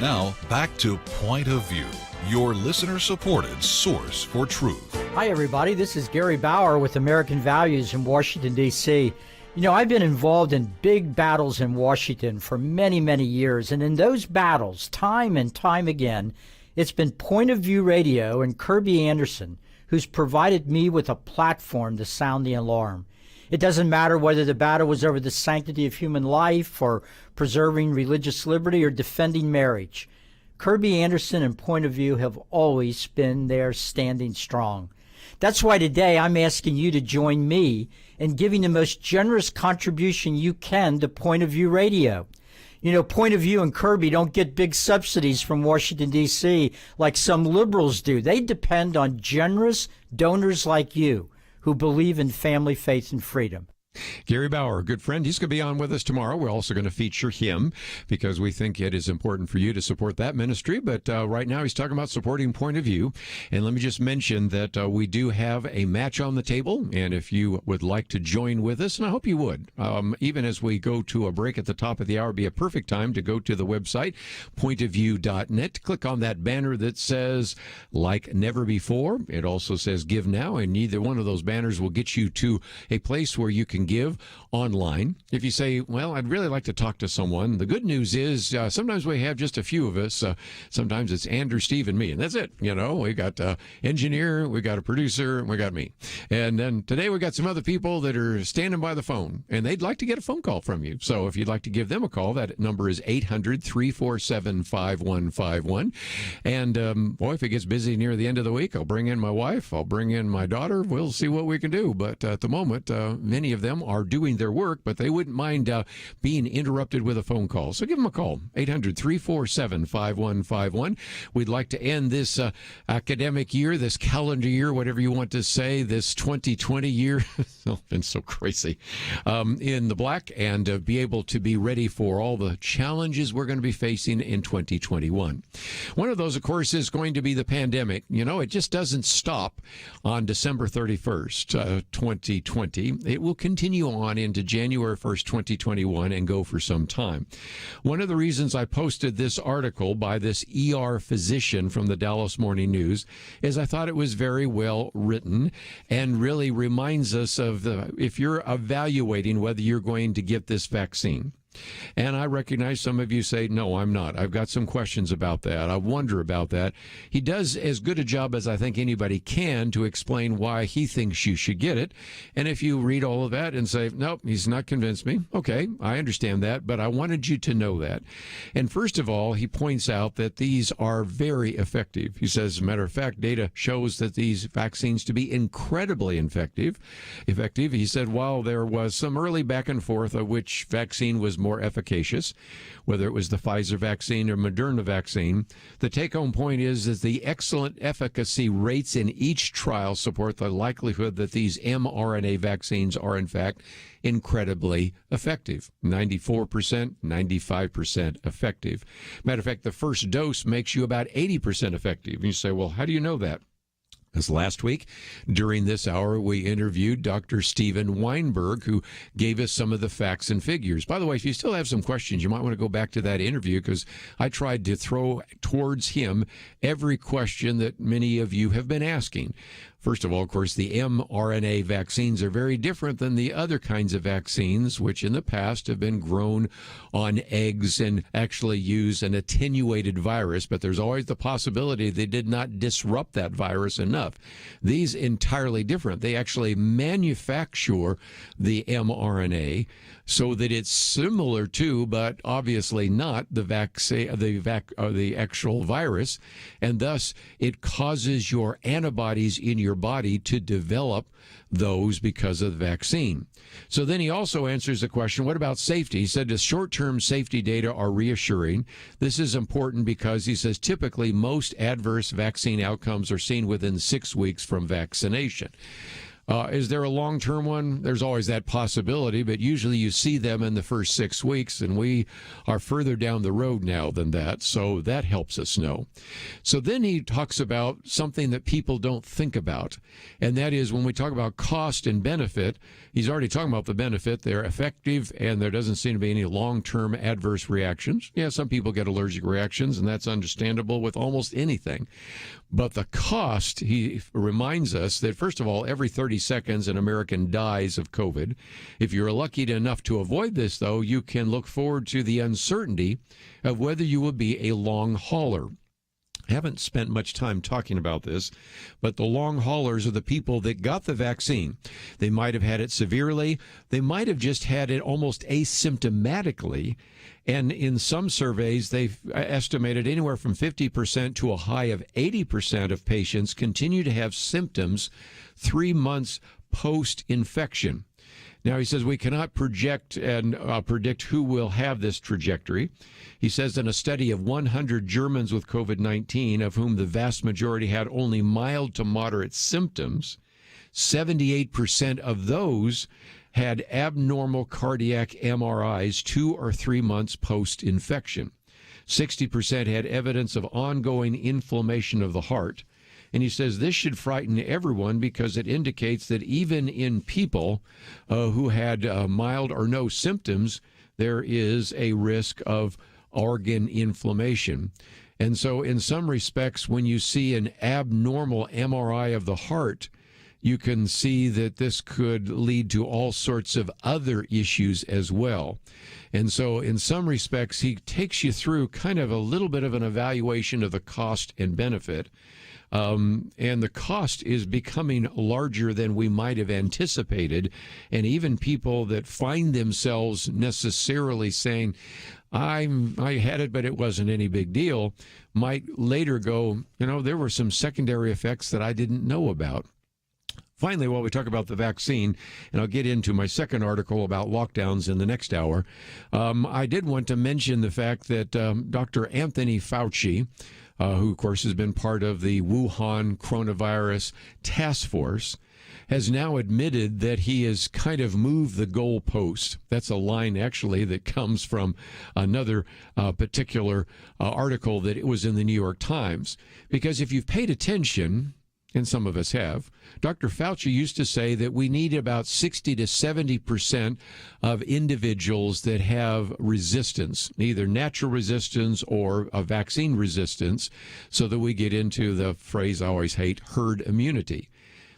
Now, back to Point of View, your listener-supported source for truth. Hi, everybody. This is Gary Bauer with American Values in Washington, D.C. You know, I've been involved in big battles in Washington for many, many years. And in those battles, time and time again, it's been Point of View Radio and Kerby Anderson who's provided me with a platform to sound the alarm. It doesn't matter whether the battle was over the sanctity of human life or preserving religious liberty or defending marriage. Kerby Anderson and Point of View have always been there standing strong. That's why today I'm asking you to join me in giving the most generous contribution you can to Point of View Radio. You know, Point of View and Kerby don't get big subsidies from Washington, D.C. like some liberals do. They depend on generous donors like you. who believe in family, faith, and freedom. Gary Bauer, a good friend. He's going to be on with us tomorrow. We're also going to feature him because we think it is important for you to support that ministry. But right now he's talking about supporting Point of View. And let me just mention that we do have a match on the table. And if you would like to join with us, and I hope you would, even as we go to a break at the top of the hour, be a perfect time to go to the website, pointofview.net. Click on that banner that says like never before. It also says give now. And neither one of those banners will get you to a place where you can give online. If you say, well, I'd really like to talk to someone, the good news is sometimes we have just a few of us. Sometimes it's Andrew, Steve, and me, and that's it. You know, we got an engineer, we got a producer, and we got me. And then today we got some other people that are standing by the phone, and they'd like to get a phone call from you. So if you'd like to give them a call, that number is 800-347-5151. And boy, if it gets busy near the end of the week, I'll bring in my wife, I'll bring in my daughter. We'll see what we can do. But at the moment, many of them are doing their work, but they wouldn't mind being interrupted with a phone call. So give them a call, 800-347-5151. We'd like to end this academic year, this calendar year, whatever you want to say, this 2020 year. It's been so crazy, in the black, and be able to be ready for all the challenges we're going to be facing in 2021. One of those, of course, is going to be the pandemic. You know, it just doesn't stop on December 31st, 2020. It will continue on into January 1st, 2021, and go for some time. One of the reasons I posted this article by this ER physician from the Dallas Morning News is I thought it was very well written and really reminds us of if you're evaluating whether you're going to get this vaccine. And I recognize some of you say, no, I'm not. I've got some questions about that. I wonder about that. He does as good a job as I think anybody can to explain why he thinks you should get it. And if you read all of that and say, nope, he's not convinced me. Okay, I understand that, but I wanted you to know that. And first of all, he points out that these are very effective. He says, as a matter of fact, data shows that these vaccines to be incredibly effective. He said, while there was some early back and forth of which vaccine was more efficacious, whether it was the Pfizer vaccine or Moderna vaccine, the take-home point is that the excellent efficacy rates in each trial support the likelihood that these mRNA vaccines are, in fact, incredibly effective. 94%, 95% effective. Matter of fact, the first dose makes you about 80% effective. And you say, well, how do you know that? As last week, during this hour, we interviewed Dr. Steven Weinberg, who gave us some of the facts and figures. By the way, if you still have some questions, you might want to go back to that interview because I tried to throw towards him every question that many of you have been asking. First of all, of course, the mRNA vaccines are very different than the other kinds of vaccines, which in the past have been grown on eggs and actually use an attenuated virus, but there's always the possibility they did not disrupt that virus enough. These entirely different. They actually manufacture the mRNA so that it's similar to, but obviously not, the actual virus, and thus it causes your antibodies in your body to develop those because of the vaccine. So then he also answers the question, what about safety? He said the short-term safety data are reassuring. This is important because he says typically most adverse vaccine outcomes are seen within 6 weeks from vaccination. Is there a long-term one? There's always that possibility, but usually you see them in the first 6 weeks, and we are further down the road now than that, so that helps us know. So then he talks about something that people don't think about, and that is when we talk about cost and benefit, he's already talking about the benefit. They're effective, and there doesn't seem to be any long-term adverse reactions. Yeah, some people get allergic reactions, and that's understandable with almost anything. But the cost, he reminds us that, first of all, every 30 seconds an American dies of COVID. If you're lucky enough to avoid this, though, you can look forward to the uncertainty of whether you will be a long hauler. I haven't spent much time talking about this, but the long haulers are the people that got the vaccine. They might have had it severely. They might have just had it almost asymptomatically. And in some surveys, they've estimated anywhere from 50% to a high of 80% of patients continue to have symptoms 3 months post-infection. Now, he says we cannot project and predict who will have this trajectory. He says in a study of 100 Germans with COVID-19, of whom the vast majority had only mild to moderate symptoms, 78% of those had abnormal cardiac MRIs 2 or 3 months post-infection. 60% had evidence of ongoing inflammation of the heart. And he says this should frighten everyone because it indicates that even in people who had mild or no symptoms, there is a risk of organ inflammation. And so in some respects, when you see an abnormal MRI of the heart, you can see that this could lead to all sorts of other issues as well. And so in some respects, he takes you through kind of a little bit of an evaluation of the cost and benefit. And the cost is becoming larger than we might have anticipated. And even people that find themselves necessarily saying, I had it, but it wasn't any big deal, might later go, there were some secondary effects that I didn't know about. Finally, while we talk about the vaccine, and I'll get into my second article about lockdowns in the next hour, I did want to mention the fact that Dr. Anthony Fauci, who, of course, has been part of the Wuhan coronavirus task force, has now admitted that he has kind of moved the goalpost. That's a line, actually, that comes from another particular article that it was in the New York Times. Because if you've paid attention, and some of us have, Dr. Fauci used to say that we need about 60 to 70% of individuals that have resistance, either natural resistance or a vaccine resistance, so that we get into the phrase I always hate, herd immunity.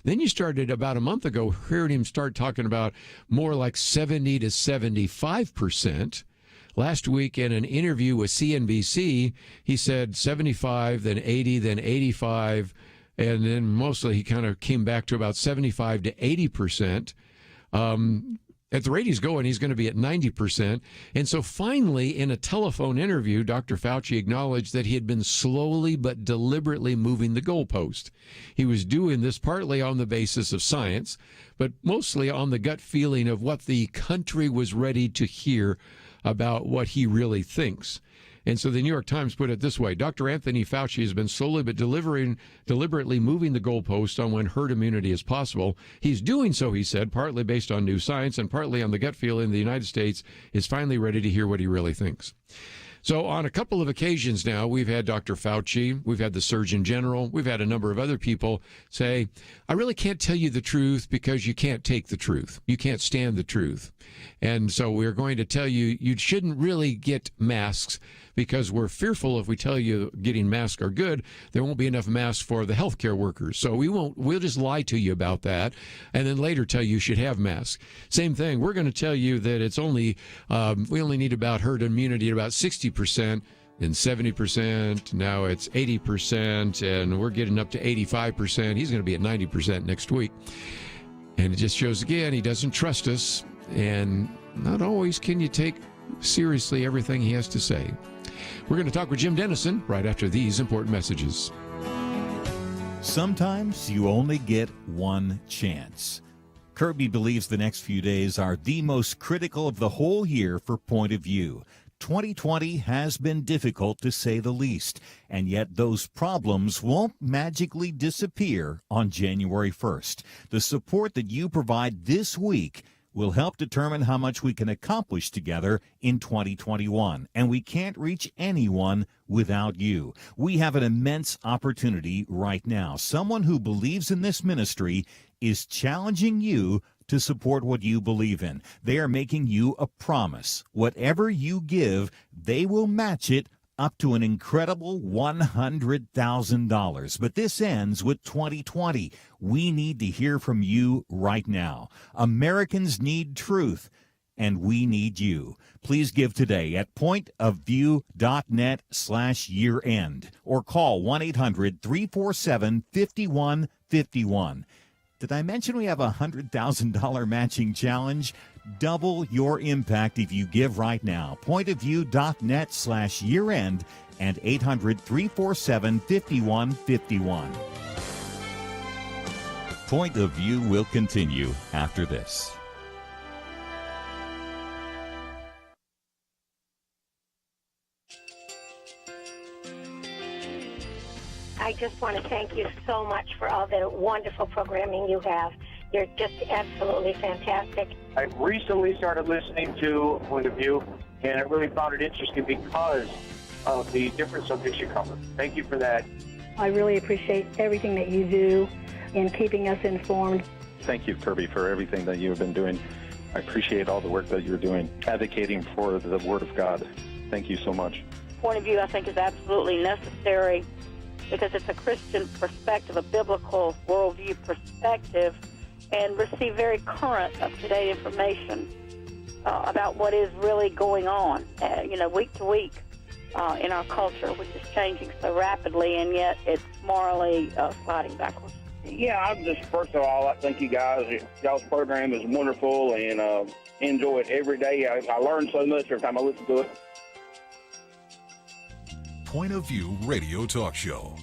Then you started about a month ago hearing him start talking about more like 70 to 75%. Last week in an interview with CNBC, he said 75, then 80, then 85, and then mostly he kind of came back to about 75 to 80%. At the rate he's going, he's going to be at 90%. And so finally, in a telephone interview, Dr. Fauci acknowledged that he had been slowly but deliberately moving the goalpost. He was doing this partly on the basis of science, but mostly on the gut feeling of what the country was ready to hear about what he really thinks. And so the New York Times put it this way: Dr. Anthony Fauci has been slowly but deliberately moving the goalpost on when herd immunity is possible. He's doing so, he said, partly based on new science and partly on the gut feeling the United States is finally ready to hear what he really thinks. So on a couple of occasions now, we've had Dr. Fauci, we've had the Surgeon General, we've had a number of other people say, I really can't tell you the truth because you can't take the truth. You can't stand the truth. And so we're going to tell you, you shouldn't really get masks because we're fearful if we tell you getting masks are good, there won't be enough masks for the healthcare workers. So we'll just lie to you about that and then later tell you should have masks. Same thing, we're going to tell you that it's only, we only need about herd immunity at about 60%. Then 70%, now it's 80%, and we're getting up to 85%. He's going to be at 90% next week. And it just shows again, he doesn't trust us, and not always can you take seriously everything he has to say. We're going to talk with Jim Denison right after these important messages. Sometimes you only get one chance. Kerby believes the next few days are the most critical of the whole year for Point of View. 2020 has been difficult to say the least, and yet those problems won't magically disappear on January 1st. The support that you provide this week will help determine how much we can accomplish together in 2021, and we can't reach anyone without you. We have an immense opportunity right now. Someone who believes in this ministry is challenging you to support what you believe in. They are making you a promise. Whatever you give, they will match it up to an incredible $100,000. But this ends with 2020. We need to hear from you right now. Americans need truth, and we need you. Please give today at pointofview.net/year-end or call 1-800-347-5151. Did I mention we have a $100,000 matching challenge? Double your impact if you give right now. Pointofview.net/year-end and 800-347-5151. Point of View will continue after this. I I just want to thank you so much for all the wonderful programming you have. You're just absolutely fantastic. I recently started listening to Point of View, and I really found it interesting because of the different subjects you cover. Thank you for that. I really appreciate everything that you do in keeping us informed. Thank you, Kerby, for everything that you have been doing. I appreciate all the work that you're doing, advocating for the Word of God. Thank you so much. Point of view, I think, is absolutely necessary because it's a Christian perspective, a biblical worldview perspective, and receive very current, up-to-date information about what is really going on, week to week in our culture, which is changing so rapidly, and yet it's morally sliding backwards. Yeah, I'm just, first of all, I thank you guys. Y'all's program is wonderful, and enjoy it every day. I learn so much every time I listen to it. Point of View Radio Talk Show.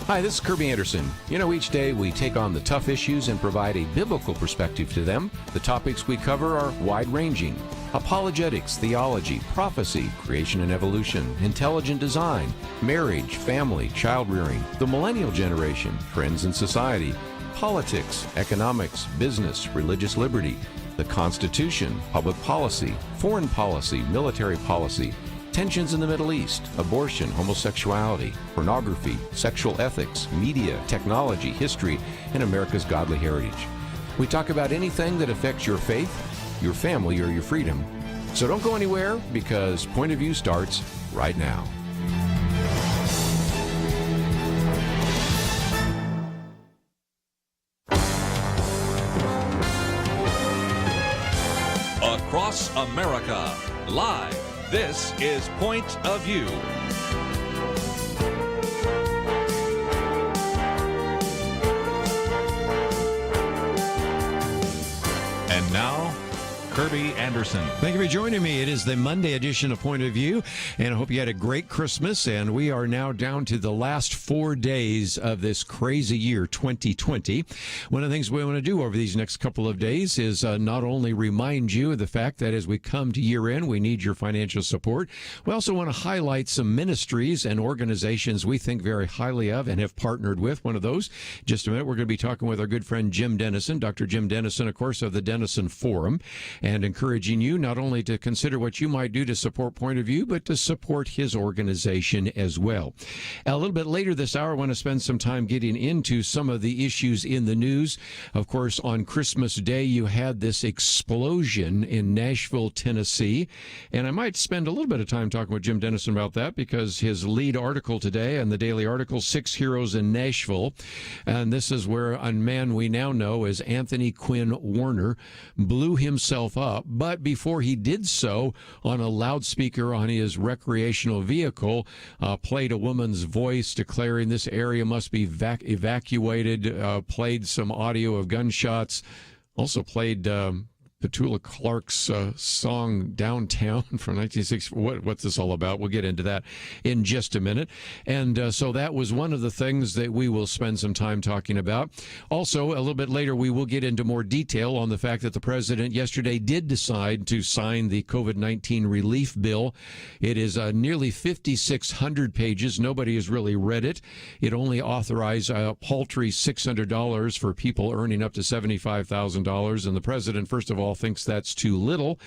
Hi, this is Kerby Anderson. You know, each day we take on the tough issues and provide a biblical perspective to them. The topics we cover are wide-ranging: apologetics, theology, prophecy, creation and evolution, intelligent design, marriage, family, child-rearing, the millennial generation, trends in society, politics, economics, business, religious liberty, the Constitution, public policy, foreign policy, military policy, tensions in the Middle East, abortion, homosexuality, pornography, sexual ethics, media, technology, history, and America's godly heritage. We talk about anything that affects your faith, your family, or your freedom. So don't go anywhere, because Point of View starts right now. Across America, live. This is Point of View. And now, Kerby Anderson. Thank you for joining me. It is the Monday edition of Point of View, and I hope you had a great Christmas. And we are now down to the last 4 days of this crazy year, 2020. One of the things we want to do over these next couple of days is not only remind you of the fact that as we come to year end, we need your financial support. We also want to highlight some ministries and organizations we think very highly of and have partnered with. One of those, in just a minute, we're going to be talking with our good friend Jim Denison, Dr. Jim Denison, of course, of the Denison Forum, and encouraging you not only to consider what you might do to support Point of View, but to support his organization as well. A little bit later this hour, I want to spend some time getting into some of the issues in the news. Of course, on Christmas Day, you had this explosion in Nashville, Tennessee, and I might spend a little bit of time talking with Jim Denison about that, because his lead article today and the daily article, 6 Heroes in Nashville, and this is where a man we now know as Anthony Quinn Warner blew himself up, but before he did so, on a loudspeaker on his recreational vehicle, played a woman's voice declaring this area must be evacuated, played some audio of gunshots, also played Petula Clark's song Downtown from 1960. What's this all about? We'll get into that in just a minute. And so that was one of the things that we will spend some time talking about. Also, a little bit later, we will get into more detail on the fact that the president yesterday did decide to sign the COVID-19 relief bill. It is nearly 5,600 pages. Nobody has really read it. It only authorized a paltry $600 for people earning up to $75,000. And the president, first of all, thinks that's too little.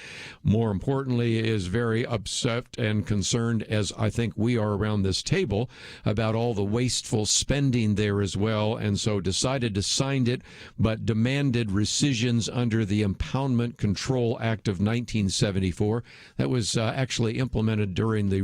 More importantly, is very upset and concerned, as I think we are around this table, about all the wasteful spending there as well, and so decided to sign it, but demanded rescissions under the Impoundment Control Act of 1974. That was actually implemented during the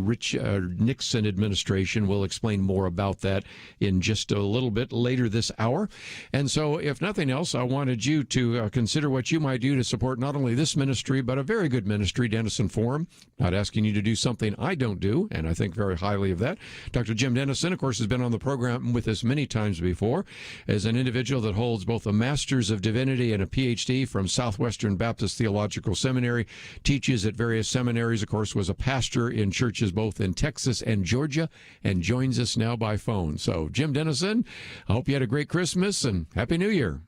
Nixon administration. We'll explain more about that in just a little bit later this hour. And so, if nothing else, I wanted you to consider what you might do to support not only this ministry, but a very good ministry, Denison Forum. Not asking you to do something I don't do, and I think very highly of that. Dr. Jim Denison, of course, has been on the program with us many times before as an individual that holds both a Master's of Divinity and a PhD from Southwestern Baptist Theological Seminary, teaches at various seminaries, of course, was a pastor in churches both in Texas and Georgia, and joins us now by phone. So, Jim Denison, I hope you had a great Christmas and Happy New Year.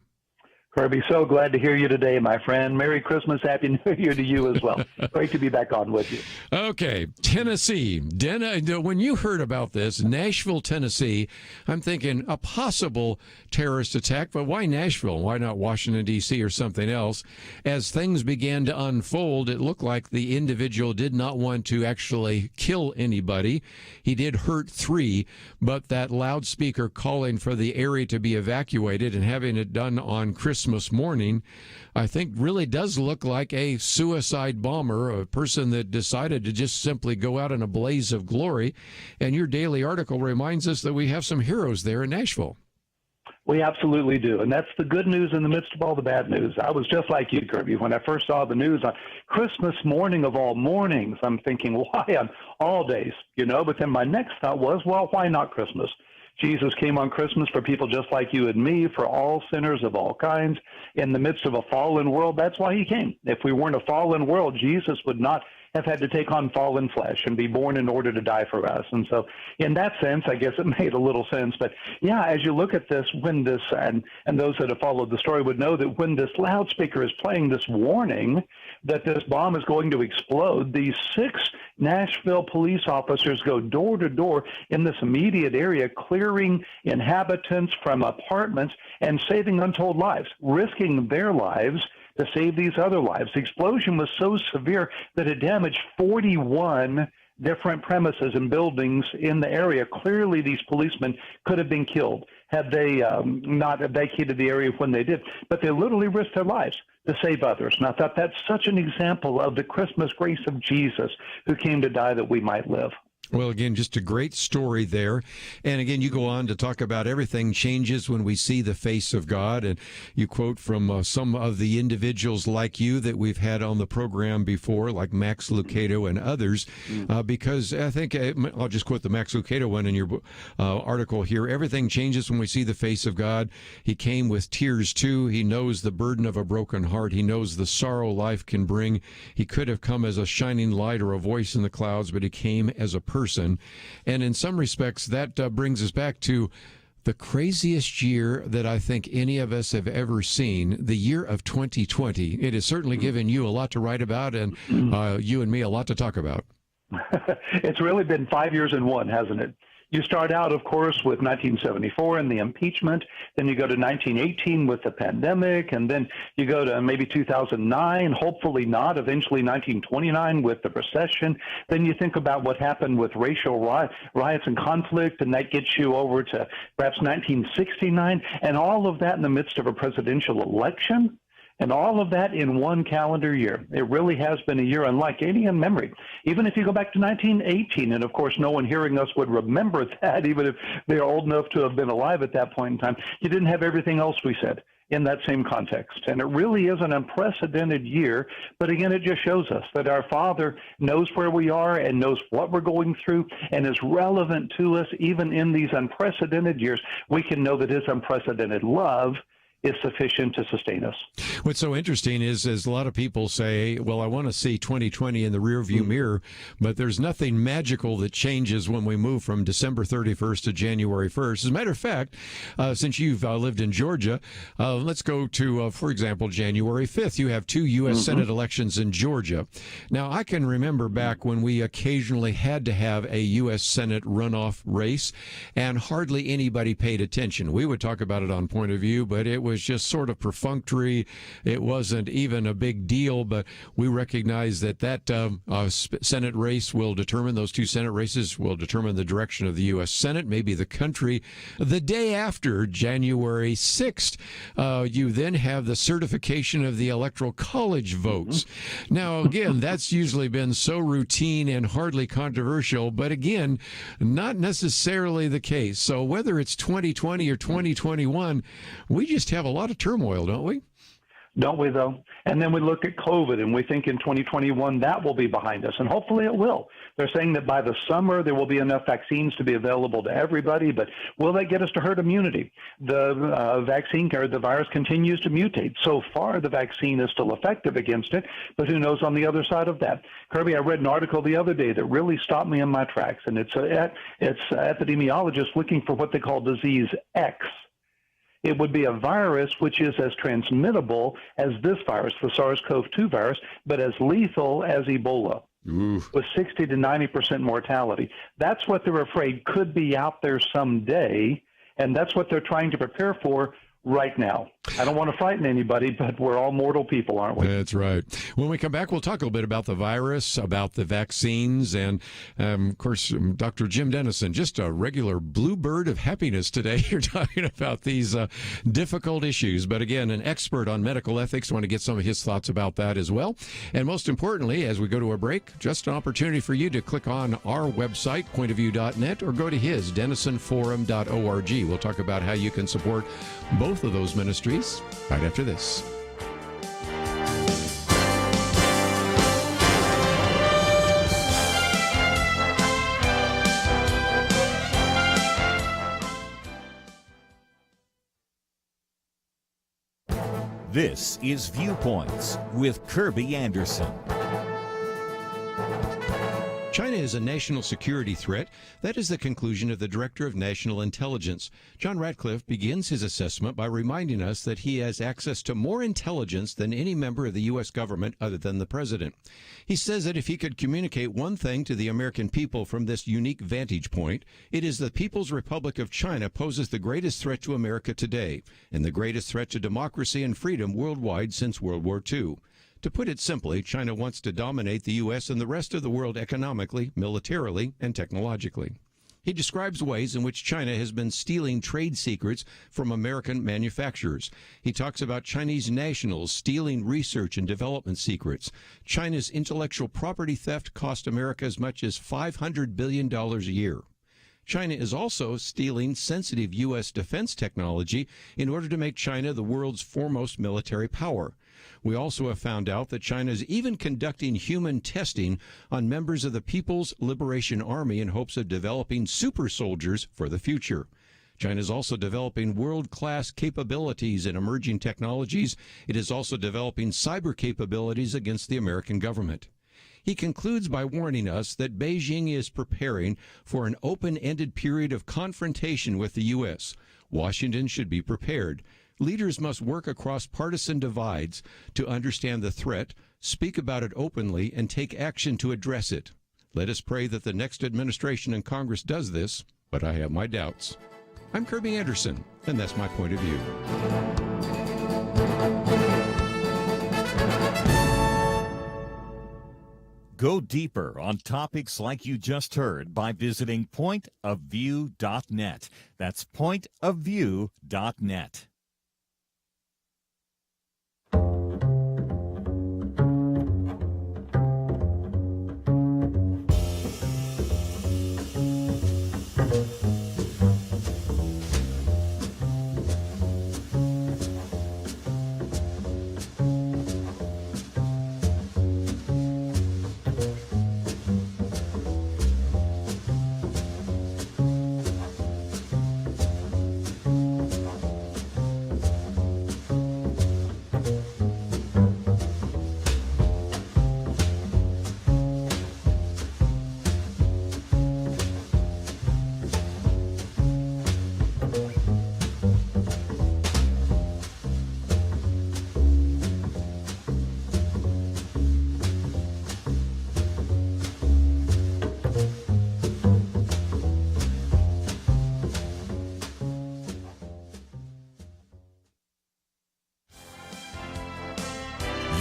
Kerby, so glad to hear you today, my friend. Merry Christmas, Happy New Year to you as well. Great to be back on with you. Okay, Tennessee. When you heard about this, Nashville, Tennessee, I'm thinking a possible terrorist attack, but why Nashville? Why not Washington, D.C. or something else? As things began to unfold, it looked like the individual did not want to actually kill anybody. He did hurt 3, but that loudspeaker calling for the area to be evacuated and having it done on Christmas morning, I think really does look like a suicide bomber, a person that decided to just simply go out in a blaze of glory. And your daily article reminds us that we have some heroes there in Nashville. We absolutely do. And that's the good news in the midst of all the bad news. I was just like you, Kerby. When I first saw the news on Christmas morning of all mornings, I'm thinking, why on all days? But then my next thought was, well, why not Christmas? Jesus came on Christmas for people just like you and me, for all sinners of all kinds, in the midst of a fallen world. That's why he came. If we weren't a fallen world, Jesus would not have had to take on fallen flesh and be born in order to die for us. And so in that sense, I guess it made a little sense. But yeah, as you look at this, when this, and those that have followed the story would know that when this loudspeaker is playing this warning that this bomb is going to explode, these 6 Nashville police officers go door to door in this immediate area, clearing inhabitants from apartments and saving untold lives, risking their lives to save these other lives. The explosion was so severe that it damaged 41 different premises and buildings in the area. Clearly, these policemen could have been killed had they not vacated the area when they did. But they literally risked their lives to save others. And I thought that's such an example of the Christmas grace of Jesus, who came to die that we might live. Well, again, just a great story there. And again, you go on to talk about everything changes when we see the face of God. And you quote from some of the individuals like you that we've had on the program before, like Max Lucado and others, because I think I'll just quote the Max Lucado one in your article here. Everything changes when we see the face of God. He came with tears too. He knows the burden of a broken heart. He knows the sorrow life can bring. He could have come as a shining light or a voice in the clouds, but he came as a person. And in some respects, that brings us back to the craziest year that I think any of us have ever seen, the year of 2020. It has certainly given you a lot to write about, and you and me a lot to talk about. It's really been 5 years in one, hasn't it? You start out, of course, with 1974 and the impeachment. Then you go to 1918 with the pandemic. And then you go to maybe 2009, hopefully not, eventually 1929 with the recession. Then you think about what happened with racial riots and conflict, and that gets you over to perhaps 1969. And all of that in the midst of a presidential election. And all of that in one calendar year. It really has been a year unlike any in memory. Even if you go back to 1918, and of course no one hearing us would remember that, even if they're old enough to have been alive at that point in time, you didn't have everything else we said in that same context. And it really is an unprecedented year. But again, it just shows us that our Father knows where we are and knows what we're going through and is relevant to us even in these unprecedented years. We can know that his unprecedented love is sufficient to sustain us. What's so interesting is a lot of people say, well, I want to see 2020 in the rearview mirror, but there's nothing magical that changes when we move from December 31st to January 1st. As a matter of fact, since you've lived in Georgia, let's go to, for example, January 5th. You have 2 U.S. Senate elections in Georgia. Now, I can remember back when we occasionally had to have a U.S. Senate runoff race, and hardly anybody paid attention. We would talk about it on Point of View, but it was just sort of perfunctory. It wasn't even a big deal, but we recognize that Senate race will determine, those 2 Senate races will determine the direction of the U.S. Senate, maybe the country. The day after, January 6th, you then have the certification of the Electoral College votes. Now, again, that's usually been so routine and hardly controversial, but again, not necessarily the case. So whether it's 2020 or 2021, we just have a lot of turmoil, don't we? Don't we, though? And then we look at COVID, and we think in 2021 that will be behind us, and hopefully it will. They're saying that by the summer there will be enough vaccines to be available to everybody, but will that get us to herd immunity? The vaccine or the virus continues to mutate. So far, the vaccine is still effective against it, but who knows on the other side of that? Kirby, I read an article the other day that really stopped me in my tracks, and it's epidemiologists looking for what they call disease X. It would be a virus which is as transmittable as this virus, the SARS-CoV-2 virus, but as lethal as Ebola, with 60 to 90% mortality. That's what they're afraid could be out there someday, and that's what they're trying to prepare for right now. I don't want to frighten anybody, but we're all mortal people, aren't we? That's right. When we come back, we'll talk a little bit about the virus, about the vaccines, and, of course, Dr. Jim Denison, just a regular bluebird of happiness today. You're talking about these difficult issues, but again, an expert on medical ethics. Want to get some of his thoughts about that as well. And most importantly, as we go to a break, just an opportunity for you to click on our website, pointofview.net, or go to his, denisonforum.org. We'll talk about how you can support both of those ministries right after this. This is Viewpoints with Kerby Anderson. China is a national security threat. That is the conclusion of the Director of National Intelligence. John Ratcliffe begins his assessment by reminding us that he has access to more intelligence than any member of the U.S. government other than the president. He says that if he could communicate one thing to the American people from this unique vantage point, it is the People's Republic of China poses the greatest threat to America today and the greatest threat to democracy and freedom worldwide since World War II. To put it simply, China wants to dominate the U.S. and the rest of the world economically, militarily, and technologically. He describes ways in which China has been stealing trade secrets from American manufacturers. He talks about Chinese nationals stealing research and development secrets. China's intellectual property theft cost America as much as $500 billion a year. China is also stealing sensitive U.S. defense technology in order to make China the world's foremost military power. We also have found out that China is even conducting human testing on members of the People's Liberation Army in hopes of developing super soldiers for the future. China is also developing world-class capabilities in emerging technologies. It is also developing cyber capabilities against the American government. He concludes by warning us that Beijing is preparing for an open-ended period of confrontation with the U.S. Washington should be prepared. Leaders must work across partisan divides to understand the threat, speak about it openly, and take action to address it. Let us pray that the next administration and Congress does this, but I have my doubts. I'm Kerby Anderson, and that's my point of view. Go deeper on topics like you just heard by visiting pointofview.net. That's pointofview.net.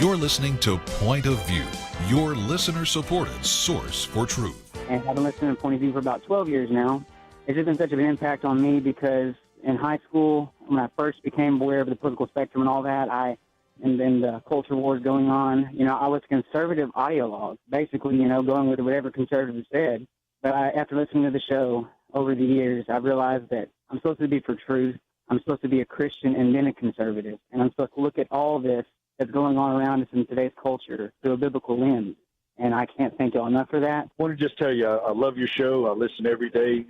You're listening to Point of View, your listener-supported source for truth. And I've been listening to Point of View for about 12 years now. It's just been such an impact on me because in high school, when I first became aware of the political spectrum and all that, and then the culture wars going on, I was a conservative ideologue, basically, going with whatever conservatives said. But after listening to the show over the years, I realized that I'm supposed to be for truth. I'm supposed to be a Christian and then a conservative. And I'm supposed to look at all this that's going on around us in today's culture through a biblical lens. And I can't thank y'all enough for that. I want to just tell you, I love your show. I listen every day.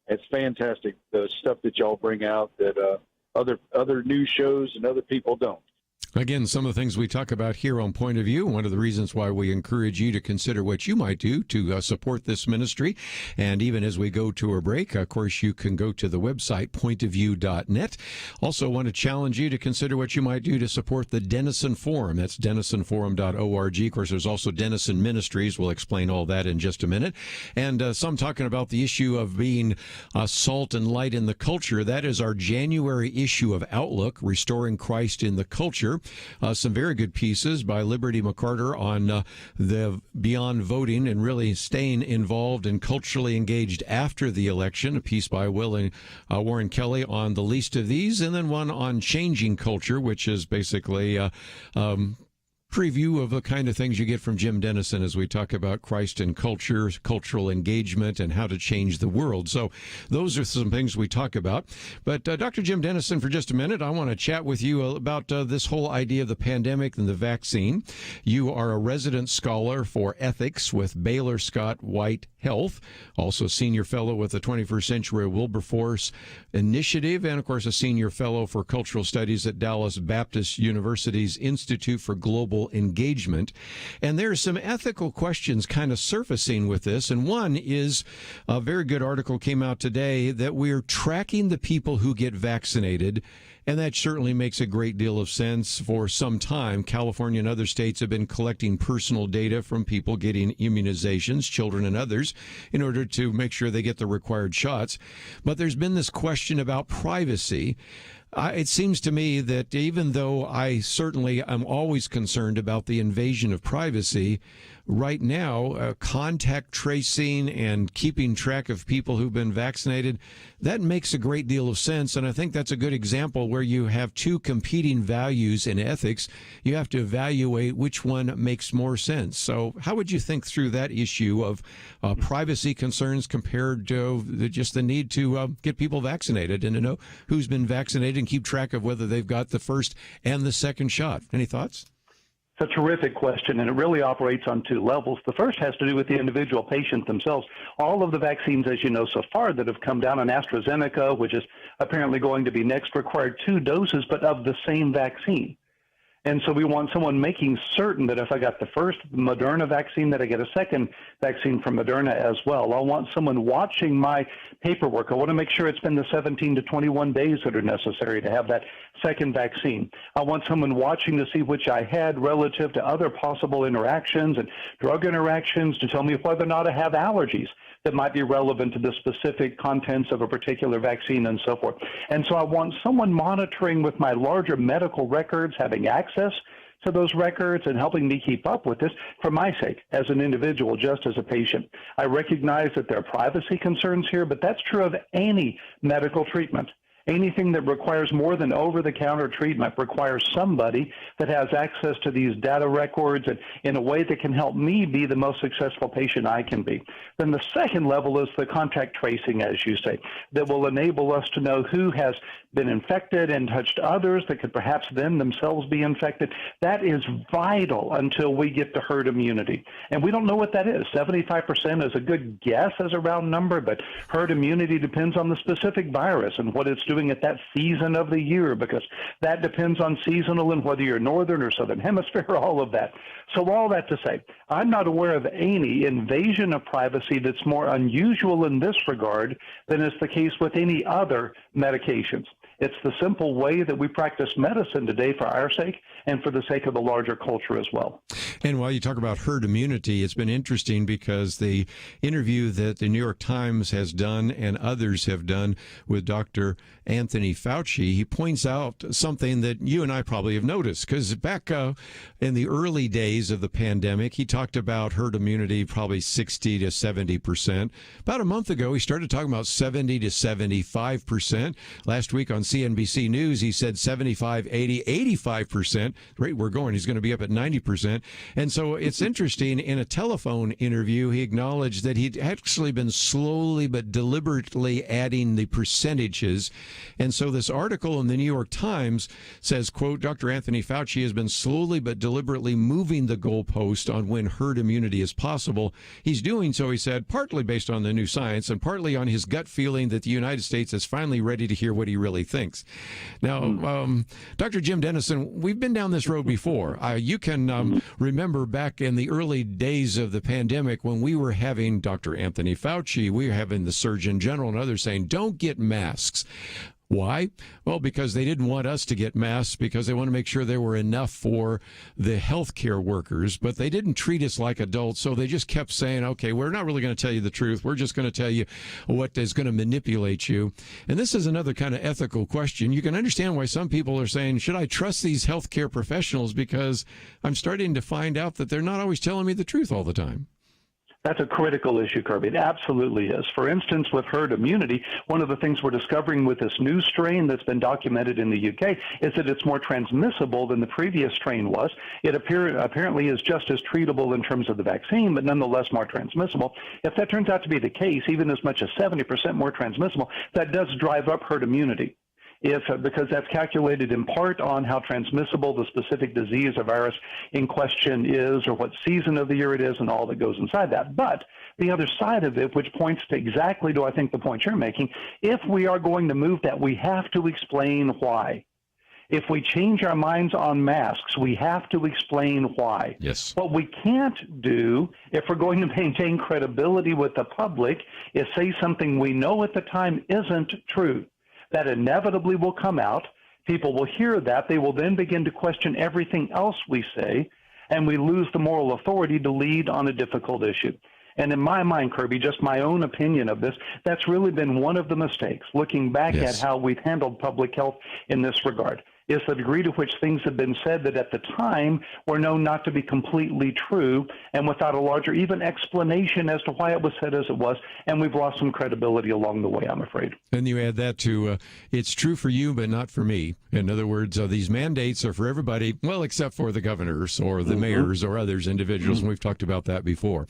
It's fantastic, the stuff that y'all bring out that other news shows and other people don't. Again, some of the things we talk about here on Point of View, one of the reasons why we encourage you to consider what you might do to support this ministry. And even as we go to a break, of course, you can go to the website, pointofview.net. Also want to challenge you to consider what you might do to support the Denison Forum. That's denisonforum.org. Of course, there's also Denison Ministries. We'll explain all that in just a minute. And some talking about the issue of being salt and light in the culture. That is our January issue of Outlook, Restoring Christ in the Culture. Some very good pieces by Liberty McCarter on the beyond voting and really staying involved and culturally engaged after the election. A piece by Will and Warren Kelly on the least of these, and then one on changing culture, which is basically preview of the kind of things you get from Jim Denison as we talk about Christ and culture, cultural engagement, and how to change the world. So those are some things we talk about. But Dr. Jim Denison, for just a minute, I want to chat with you about this whole idea of the pandemic and the vaccine. You are a resident scholar for ethics with Baylor Scott White Health, also senior fellow with the 21st Century Wilberforce Initiative, and of course a senior fellow for cultural studies at Dallas Baptist University's Institute for Global Engagement. And there are some ethical questions kind of surfacing with this, and one is a very good article came out today that we're tracking the people who get vaccinated. And that certainly makes a great deal of sense. For some time, California and other states have been collecting personal data from people getting immunizations, children and others, in order to make sure they get the required shots. But there's been this question about privacy. It seems to me that even though I certainly am always concerned about the invasion of privacy, right now, contact tracing and keeping track of people who've been vaccinated, that makes a great deal of sense. And I think that's a good example where you have two competing values in ethics. You have to evaluate which one makes more sense. So how would you think through that issue of privacy concerns compared to just the need to get people vaccinated and to know who's been vaccinated and keep track of whether they've got the first and the second shot? Any thoughts? It's a terrific question, and it really operates on two levels. The first has to do with the individual patient themselves. All of the vaccines, as you know, so far that have come down on AstraZeneca, which is apparently going to be next, required 2 doses, but of the same vaccine. And so we want someone making certain that if I got the first Moderna vaccine, that I get a second vaccine from Moderna as well. I want someone watching my paperwork. I want to make sure it's been the 17 to 21 days that are necessary to have that second vaccine. I want someone watching to see which I had relative to other possible interactions and drug interactions to tell me whether or not I have allergies that might be relevant to the specific contents of a particular vaccine and so forth. And so I want someone monitoring with my larger medical records, having access to those records and helping me keep up with this for my sake as an individual, just as a patient. I recognize that there are privacy concerns here, but that's true of any medical treatment. Anything that requires more than over-the-counter treatment requires somebody that has access to these data records and in a way that can help me be the most successful patient I can be. Then the second level is the contact tracing, as you say, that will enable us to know who has been infected and touched others that could perhaps then themselves be infected. That is vital until we get to herd immunity. And we don't know what that is. 75% is a good guess as a round number, but herd immunity depends on the specific virus and what it's doing at that season of the year, because that depends on seasonal and whether you're northern or southern hemisphere, all of that. So all that to say, I'm not aware of any invasion of privacy that's more unusual in this regard than is the case with any other medications. It's the simple way that we practice medicine today for our sake and for the sake of the larger culture as well. And while you talk about herd immunity, it's been interesting because the interview that the New York Times has done and others have done with Dr. Anthony Fauci, he points out something that you and I probably have noticed, because back in the early days of the pandemic, he talked about herd immunity probably 60 to 70%. About a month ago, he started talking about 70 to 75%. Last week on CNBC News, he said 75, 80, 85%. Right, we're going. He's going to be up at 90%. And so it's interesting. In a telephone interview, he acknowledged that he'd actually been slowly but deliberately adding the percentages. And so this article in the New York Times says, quote, Dr. Anthony Fauci has been slowly but deliberately moving the goalpost on when herd immunity is possible. He's doing so, he said, partly based on the new science and partly on his gut feeling that the United States is finally ready to hear what he really thinks. Now, Dr. Jim Denison, we've been down this road before. You can remember back in the early days of the pandemic when we were having Dr. Anthony Fauci, we were having the Surgeon General and others saying, don't get masks. Why? Well, because they didn't want us to get masks because they want to make sure there were enough for the healthcare workers, but they didn't treat us like adults, so they just kept saying, okay, we're not really going to tell you the truth. We're just going to tell you what is going to manipulate you. And this is another kind of ethical question. You can understand why some people are saying, should I trust these healthcare professionals? Because I'm starting to find out that they're not always telling me the truth all the time. That's a critical issue, Kerby. It absolutely is. For instance, with herd immunity, one of the things we're discovering with this new strain that's been documented in the UK is that it's more transmissible than the previous strain was. It apparently is just as treatable in terms of the vaccine, but nonetheless more transmissible. If that turns out to be the case, even as much as 70% more transmissible, that does drive up herd immunity. because that's calculated in part on how transmissible the specific disease or virus in question is, or what season of the year it is, and all that goes inside that. But the other side of it, which points to exactly to, I think, the point you're making, if we are going to move that, we have to explain why. If we change our minds on masks, we have to explain why. Yes. What we can't do, if we're going to maintain credibility with the public, is say something we know at the time isn't true. That inevitably will come out. People will hear that. They will then begin to question everything else we say, and we lose the moral authority to lead on a difficult issue. And in my mind, Kerby, just my own opinion of this, that's really been one of the mistakes, looking back at how we've handled public health in this regard, is the degree to which things have been said that at the time were known not to be completely true, and without a larger even explanation as to why it was said as it was, and we've lost some credibility along the way, I'm afraid. And you add that to, it's true for you, but not for me. In other words, these mandates are for everybody, well, except for the governors or the mayors or others, individuals, and we've talked about that before.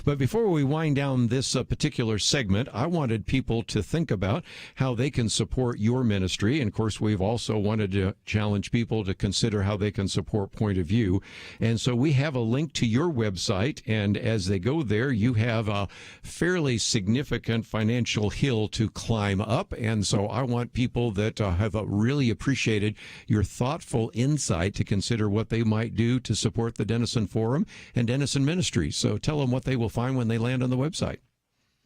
But before we wind down this particular segment, I wanted people to think about how they can support your ministry. And, of course, we've also wanted to challenge people to consider how they can support Point of View. And so we have a link to your website, and as they go there, you have a fairly significant financial hill to climb up. And so I want people that have really appreciated your thoughtful insight to consider what they might do to support the Denison Forum and Denison Ministries. So tell them what they will find when they land on the website.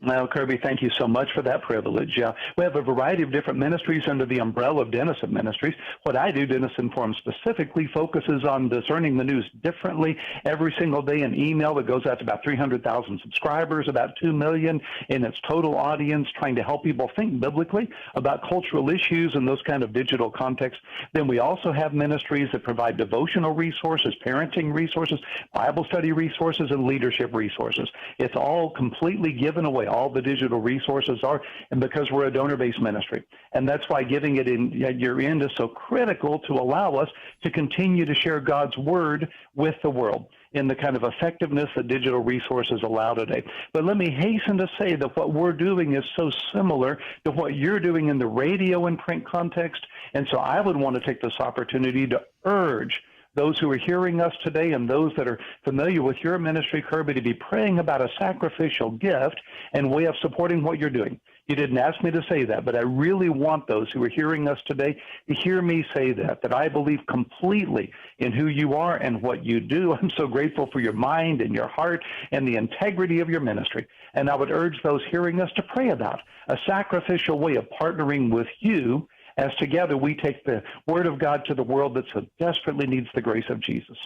Well, Kerby, thank you so much for that privilege. We have a variety of different ministries under the umbrella of Denison Ministries. What I do, Denison Forum specifically, focuses on discerning the news differently. Every single day, an email that goes out to about 300,000 subscribers, about 2 million in its total audience, trying to help people think biblically about cultural issues in those kind of digital contexts. Then we also have ministries that provide devotional resources, parenting resources, Bible study resources, and leadership resources. It's all completely given away. All the digital resources are, and because we're a donor-based ministry. And that's why giving it in your end is so critical to allow us to continue to share God's word with the world in the kind of effectiveness that digital resources allow today. But let me hasten to say that what we're doing is so similar to what you're doing in the radio and print context. And so I would want to take this opportunity to urge those who are hearing us today and those that are familiar with your ministry, Kerby, to be praying about a sacrificial gift and way of supporting what you're doing. You didn't ask me to say that, but I really want those who are hearing us today to hear me say that I believe completely in who you are and what you do. I'm so grateful for your mind and your heart and the integrity of your ministry. And I would urge those hearing us to pray about a sacrificial way of partnering with you as together we take the word of God to the world that so desperately needs the grace of Jesus.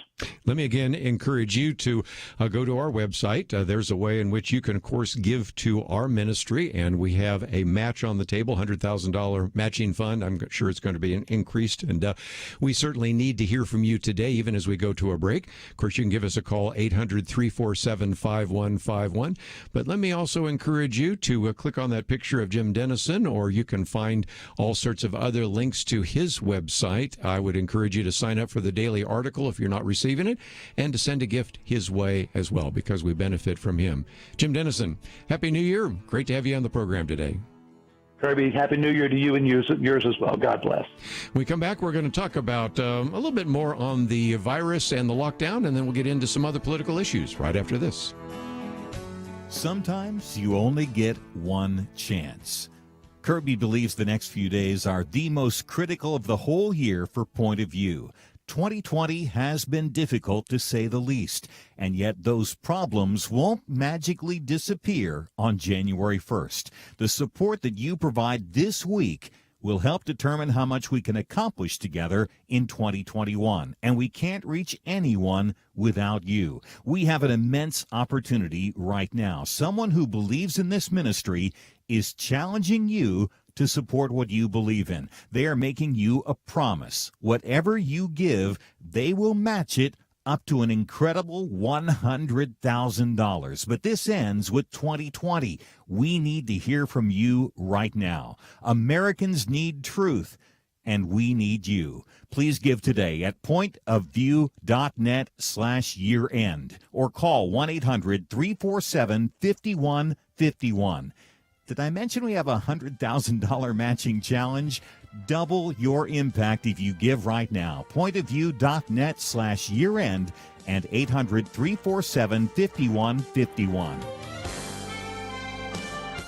Let me again encourage you to go to our website. There's a way in which you can, of course, give to our ministry, and we have a match on the table, $100,000 matching fund. I'm sure it's going to be increased, and we certainly need to hear from you today, even as we go to a break. Of course, you can give us a call, 800-347-5151. But let me also encourage you to click on that picture of Jim Denison, or you can find all sorts of other links to his website. I would encourage you to sign up for the daily article if you're not receiving it, and to send a gift his way as well, because we benefit from him. Jim Denison, Happy New Year. Great to have you on the program today. Kerby, Happy New Year to you and yours as well. God bless. When we come back, we're going to talk about a little bit more on the virus and the lockdown, and then we'll get into some other political issues right after this. Sometimes you only get one chance. Kerby believes the next few days are the most critical of the whole year for Point of View. 2020 has been difficult, to say the least, and yet those problems won't magically disappear on January 1st. The support that you provide this week will help determine how much we can accomplish together in 2021, and we can't reach anyone without you. We have an immense opportunity right now. Someone who believes in this ministry is challenging you to support what you believe in. They are making you a promise. Whatever you give, they will match it up to an incredible $100,000. But this ends with 2020. We need to hear from you right now. Americans need truth, and we need you. Please give today at pointofview.net/year-end or call 1-800-347-5151. Did I mention we have a $100,000 matching challenge? Double your impact if you give right now. pointofview.net/year-end and 800-347-5151.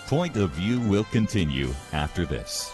Point of View will continue after this.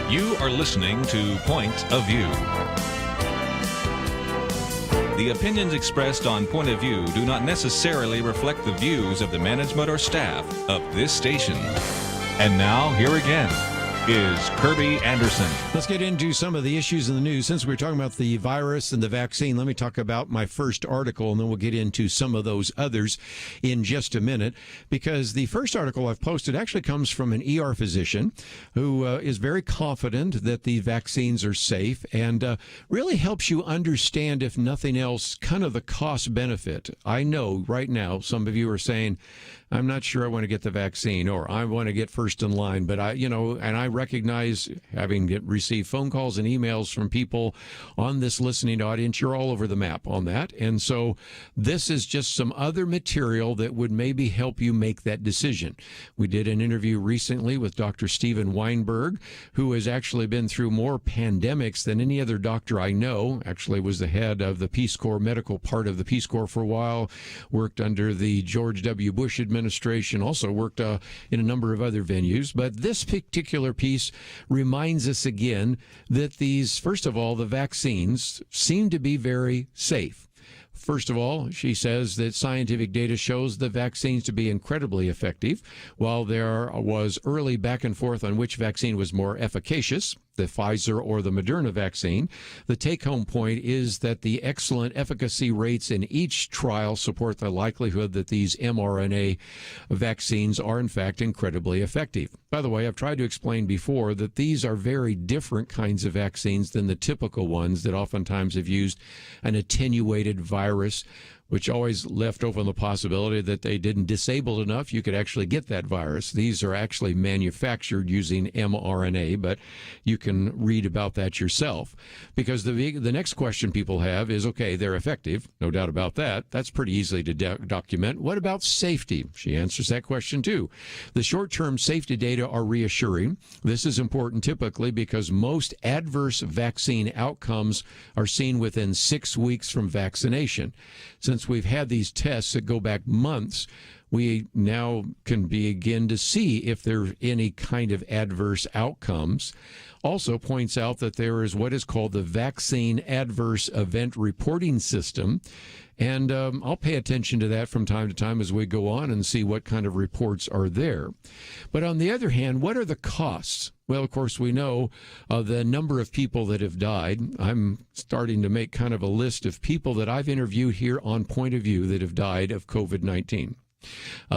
You are listening to Point of View. The opinions expressed on Point of View do not necessarily reflect the views of the management or staff of this station. And now, here again is Kerby Anderson. Let's get into some of the issues in the news. Since we're talking about the virus and the vaccine, let me talk about my first article, and then we'll get into some of those others in just a minute, because the first article I've posted actually comes from an ER physician who is very confident that the vaccines are safe and really helps you understand, if nothing else, kind of the cost benefit. I know right now some of you are saying, I'm not sure I want to get the vaccine, or I want to get first in line. But I recognize, having received phone calls and emails from people on this listening audience, you're all over the map on that. And so this is just some other material that would maybe help you make that decision. We did an interview recently with Dr. Stephen Weinberg, who has actually been through more pandemics than any other doctor I know. Actually was the head of the Peace Corps medical part of the Peace Corps for a while, worked under the George W. Bush administration, also worked in a number of other venues. But this particular piece reminds us again that these, first of all, the vaccines seem to be very safe. First of all, she says that scientific data shows the vaccines to be incredibly effective. While there was early back and forth on which vaccine was more efficacious, the Pfizer or the Moderna vaccine, the take-home point is that the excellent efficacy rates in each trial support the likelihood that these mRNA vaccines are, in fact, incredibly effective. By the way, I've tried to explain before that these are very different kinds of vaccines than the typical ones that oftentimes have used an attenuated virus, which always left open the possibility that they didn't disable enough, you could actually get that virus. These are actually manufactured using mRNA, but you can read about that yourself. Because the next question people have is, okay, they're effective, no doubt about that. That's pretty easily to document. What about safety? She answers that question too. The short-term safety data are reassuring. This is important typically because most adverse vaccine outcomes are seen within 6 weeks from vaccination. Since we've had these tests that go back months, we now can begin to see if there are any kind of adverse outcomes. Also points out that there is what is called the Vaccine Adverse Event Reporting System. And I'll pay attention to that from time to time as we go on and see what kind of reports are there. But on the other hand, what are the costs? Well, of course, we know the number of people that have died. I'm starting to make kind of a list of people that I've interviewed here on Point of View that have died of COVID-19.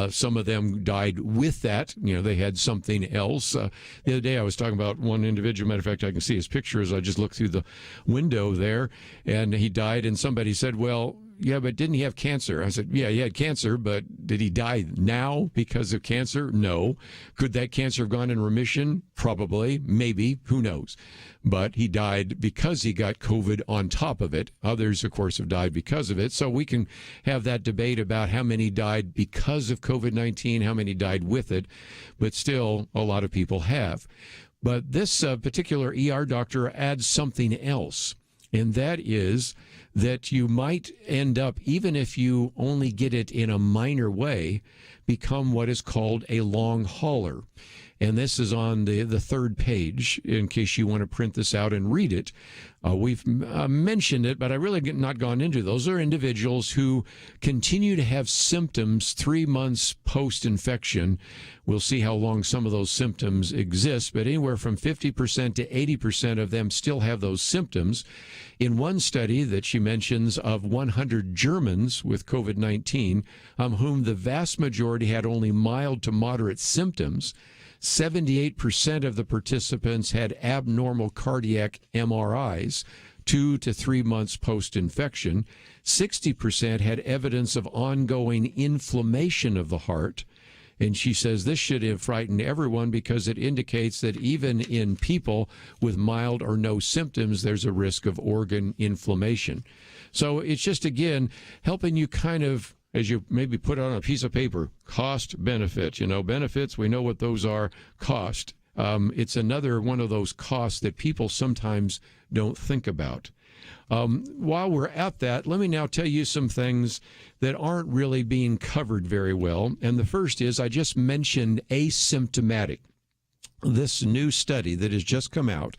Some of them died with that. They had something else. The other day I was talking about one individual. Matter of fact, I can see his picture as I just look through the window there. And he died, and somebody said, well, yeah, but didn't he have cancer? I said, yeah, he had cancer, but did he die now because of cancer? No. Could that cancer have gone in remission? Probably, maybe, who knows? But he died because he got COVID on top of it. Others, of course, have died because of it. So we can have that debate about how many died because of COVID-19, how many died with it, but still a lot of people have. But this particular ER doctor adds something else, and that is that you might end up, even if you only get it in a minor way, become what is called a long hauler. And this is on the third page, in case you want to print this out and read it. We've mentioned it, but I really not gone into those. Those are individuals who continue to have symptoms 3 months post-infection. We'll see how long some of those symptoms exist, but anywhere from 50% to 80% of them still have those symptoms. In one study that she mentions of 100 Germans with COVID-19, whom the vast majority had only mild to moderate symptoms, 78% of the participants had abnormal cardiac MRIs 2 to 3 months post-infection. 60% had evidence of ongoing inflammation of the heart. And she says this should have frightened everyone because it indicates that even in people with mild or no symptoms, there's a risk of organ inflammation. So it's just, again, helping you kind of, as you maybe put on a piece of paper, cost, benefit. Benefits, we know what those are. Cost. It's another one of those costs that people sometimes don't think about. While we're at that, let me now tell you some things that aren't really being covered very well. And the first is, I just mentioned asymptomatic. This new study that has just come out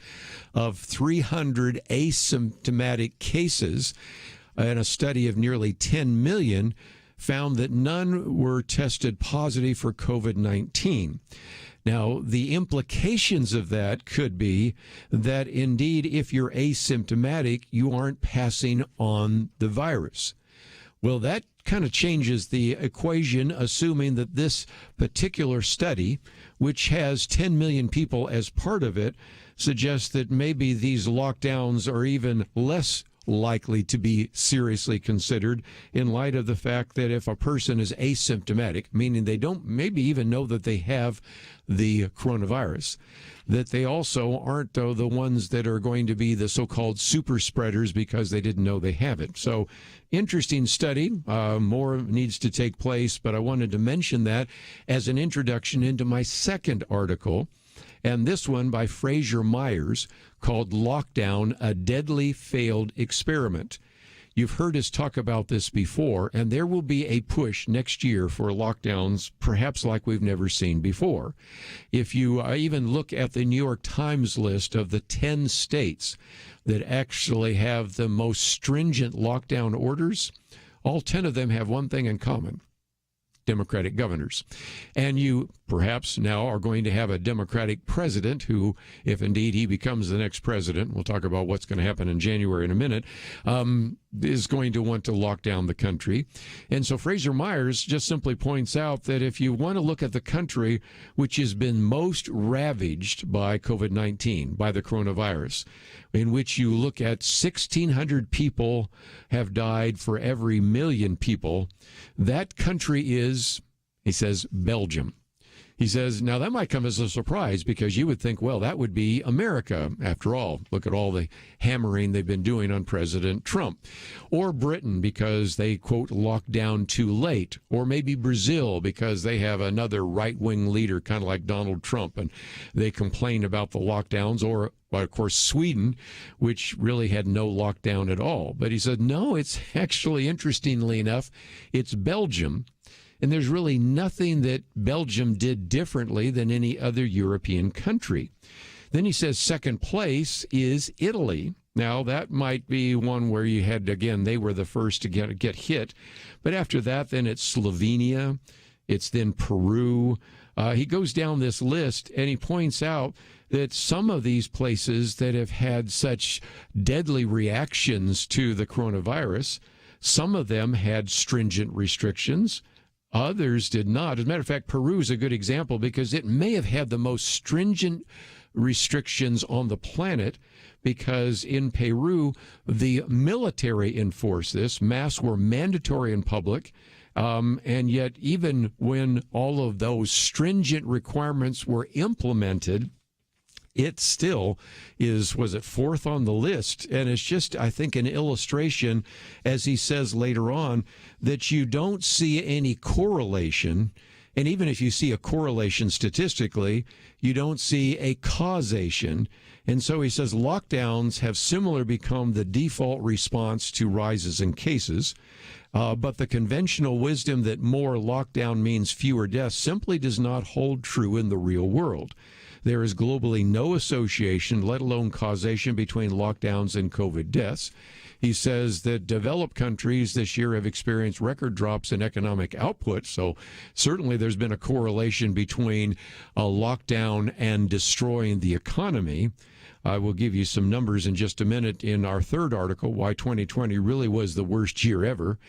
of 300 asymptomatic cases in a study of nearly 10 million found that none were tested positive for COVID-19. Now, the implications of that could be that indeed, if you're asymptomatic, you aren't passing on the virus. Well, that kind of changes the equation, assuming that this particular study, which has 10 million people as part of it, suggests that maybe these lockdowns are even less likely to be seriously considered in light of the fact that if a person is asymptomatic, meaning they don't maybe even know that they have the coronavirus, that they also aren't, though, the ones that are going to be the so-called super spreaders because they didn't know they have it. So interesting study. More needs to take place, but I wanted to mention that as an introduction into my second article, and this one by Fraser Myers, called Lockdown, a Deadly Failed Experiment. You've heard us talk about this before, and there will be a push next year for lockdowns, perhaps like we've never seen before. If you even look at the New York Times list of the 10 states that actually have the most stringent lockdown orders, all 10 of them have one thing in common: Democratic governors. And you perhaps now are going to have a Democratic president who, if indeed he becomes the next president, we'll talk about what's going to happen in January in a minute, is going to want to lock down the country. And so Fraser Myers just simply points out that if you want to look at the country which has been most ravaged by COVID-19, by the coronavirus, in which you look at 1,600 people have died for every million people, that country is, he says, Belgium. He says, now that might come as a surprise because you would think, well, that would be America. After all, look at all the hammering they've been doing on President Trump. Or Britain because they, quote, locked down too late. Or maybe Brazil because they have another right-wing leader, kind of like Donald Trump, and they complain about the lockdowns. Or, well, of course, Sweden, which really had no lockdown at all. But he said, no, it's actually, interestingly enough, it's Belgium. And there's really nothing that Belgium did differently than any other European country. Then he says second place is Italy. Now, that might be one where you had, again, they were the first to get hit. But after that, then it's Slovenia. It's then Peru. He goes down this list, and he points out that some of these places that have had such deadly reactions to the coronavirus, some of them had stringent restrictions. Others did not. As a matter of fact, Peru is a good example because it may have had the most stringent restrictions on the planet because in Peru, the military enforced this. Masks were mandatory in public. And yet, even when all of those stringent requirements were implemented, it still was it fourth on the list. And it's just, I think, an illustration, as he says later on, that you don't see any correlation. And even if you see a correlation statistically, you don't see a causation. And so he says lockdowns have similarly become the default response to rises in cases. But the conventional wisdom that more lockdown means fewer deaths simply does not hold true in the real world. There is globally no association, let alone causation, between lockdowns and COVID deaths. He says that developed countries this year have experienced record drops in economic output. So certainly there's been a correlation between a lockdown and destroying the economy. I will give you some numbers in just a minute in our third article, why 2020 really was the worst year ever.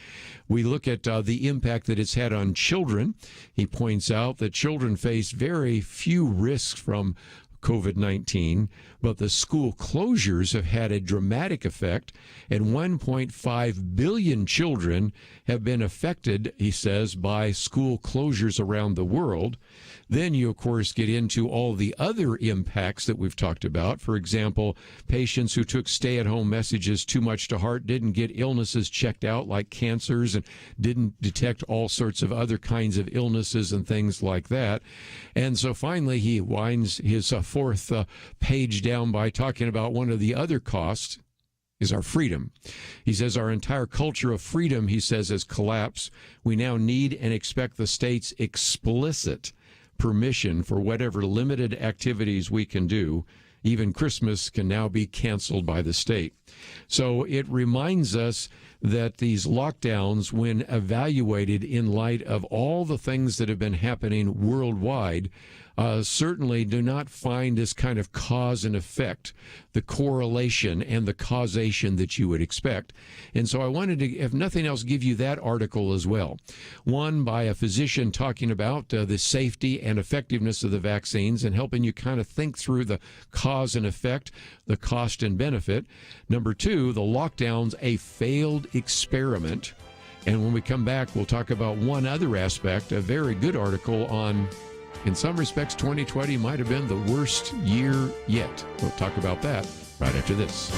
We look at the impact that it's had on children. He points out that children face very few risks from COVID-19, but the school closures have had a dramatic effect, and 1.5 billion children have been affected, he says, by school closures around the world. Then you, of course, get into all the other impacts that we've talked about. For example, patients who took stay-at-home messages too much to heart didn't get illnesses checked out like cancers and didn't detect all sorts of other kinds of illnesses and things like that. And so finally, he winds his fourth page down by talking about one of the other costs is our freedom. He says our entire culture of freedom, he says, has collapsed. We now need and expect the state's explicit permission for whatever limited activities we can do. Even Christmas can now be canceled by the state. So it reminds us that these lockdowns, when evaluated in light of all the things that have been happening worldwide, certainly do not find this kind of cause and effect, the correlation and the causation that you would expect. And so I wanted to, if nothing else, give you that article as well. One by a physician talking about the safety and effectiveness of the vaccines and helping you kind of think through the cause and effect, the cost and benefit. Number two, the lockdowns, a failed experiment. And when we come back, we'll talk about one other aspect, a very good article on, in some respects, 2020 might have been the worst year yet. We'll talk about that right after this.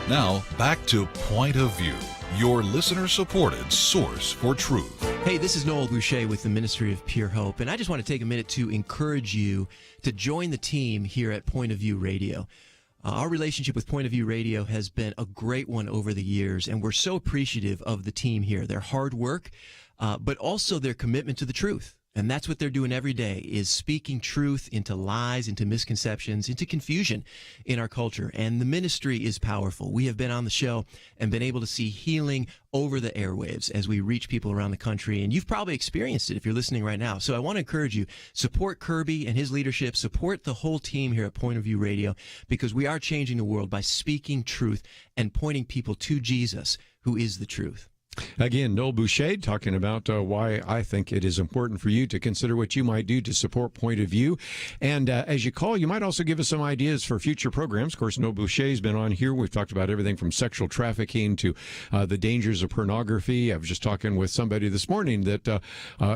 Now, back to Point of View, your listener-supported source for truth. Hey, this is Noel Boucher with the Ministry of Pure Hope, and I just want to take a minute to encourage you to join the team here at Point of View Radio. Our relationship with Point of View Radio has been a great one over the years, and we're so appreciative of the team here, their hard work, but also their commitment to the truth. And that's what they're doing every day, is speaking truth into lies, into misconceptions, into confusion in our culture. And the ministry is powerful. We have been on the show and been able to see healing over the airwaves as we reach people around the country. And you've probably experienced it if you're listening right now. So I want to encourage you, support Kerby and his leadership, support the whole team here at Point of View Radio, because we are changing the world by speaking truth and pointing people to Jesus, who is the truth. Again, Noel Boucher talking about why I think it is important for you to consider what you might do to support Point of View. And as you call, you might also give us some ideas for future programs. Of course, Noel Boucher's been on here. We've talked about everything from sexual trafficking to the dangers of pornography. I was just talking with somebody this morning that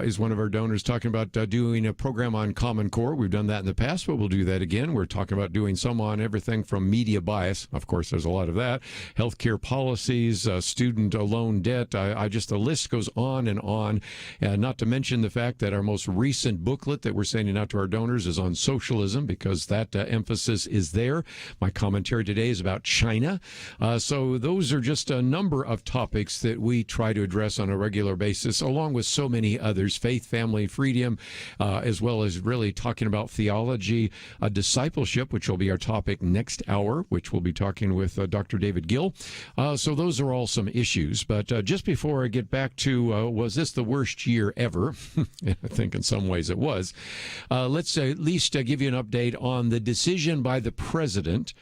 is one of our donors talking about doing a program on Common Core. We've done that in the past, but we'll do that again. We're talking about doing some on everything from media bias. Of course, there's a lot of that. Healthcare policies, student loan debt. I just, the list goes on and on. Not to mention the fact that our most recent booklet that we're sending out to our donors is on socialism, because that emphasis is there. My commentary today is about China. So those are just a number of topics that we try to address on a regular basis, along with so many others: faith, family, freedom, as well as really talking about theology, discipleship, which will be our topic next hour, which we'll be talking with Dr. David Gill. So those are all some issues. But just before I get back to was this the worst year ever? I think in some ways it was. Let's at least give you an update on the decision by the president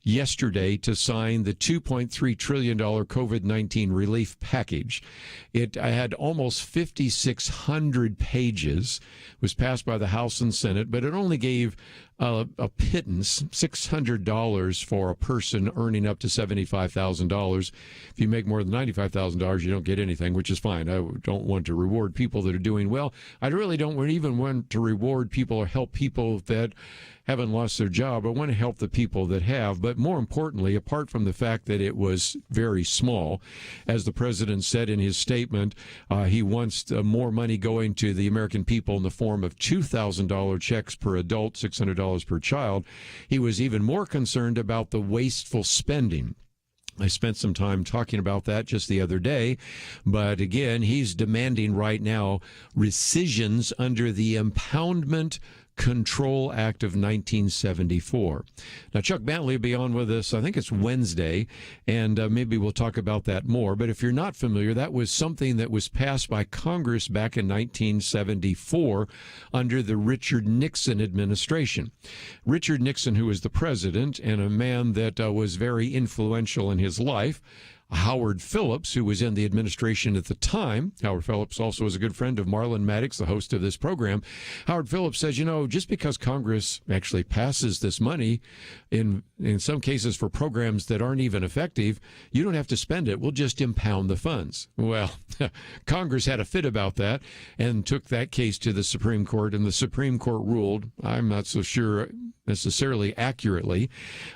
yesterday to sign the $2.3 trillion COVID-19 relief package. It had almost 5,600 pages, was passed by the House and Senate, but it only gave a pittance, $600 for a person earning up to $75,000. If you make more than $95,000, you don't get anything, which is fine. I don't want to reward people that are doing well. I really don't even want to reward people or help people that haven't lost their job. I want to help the people that have. But more importantly, apart from the fact that it was very small, as the president said in his statement, he wants more money going to the American people in the form of $2,000 checks per adult, $600 per child. He was even more concerned about the wasteful spending. I spent some time talking about that just the other day. But again, he's demanding right now rescissions under the Impoundment Control Act of 1974. Now, Chuck Bentley will be on with us, I think it's Wednesday, and maybe we'll talk about that more. But if you're not familiar, that was something that was passed by Congress back in 1974 under the Richard Nixon administration. Richard Nixon, who was the president and a man that was very influential in his life, Howard Phillips, who was in the administration at the time. Howard Phillips also is a good friend of Marlon Maddox, the host of this program. Howard Phillips says, just because Congress actually passes this money, in some cases for programs that aren't even effective, you don't have to spend it. We'll just impound the funds. Well, Congress had a fit about that and took that case to the Supreme Court, and the Supreme Court ruled, I'm not so sure necessarily accurately,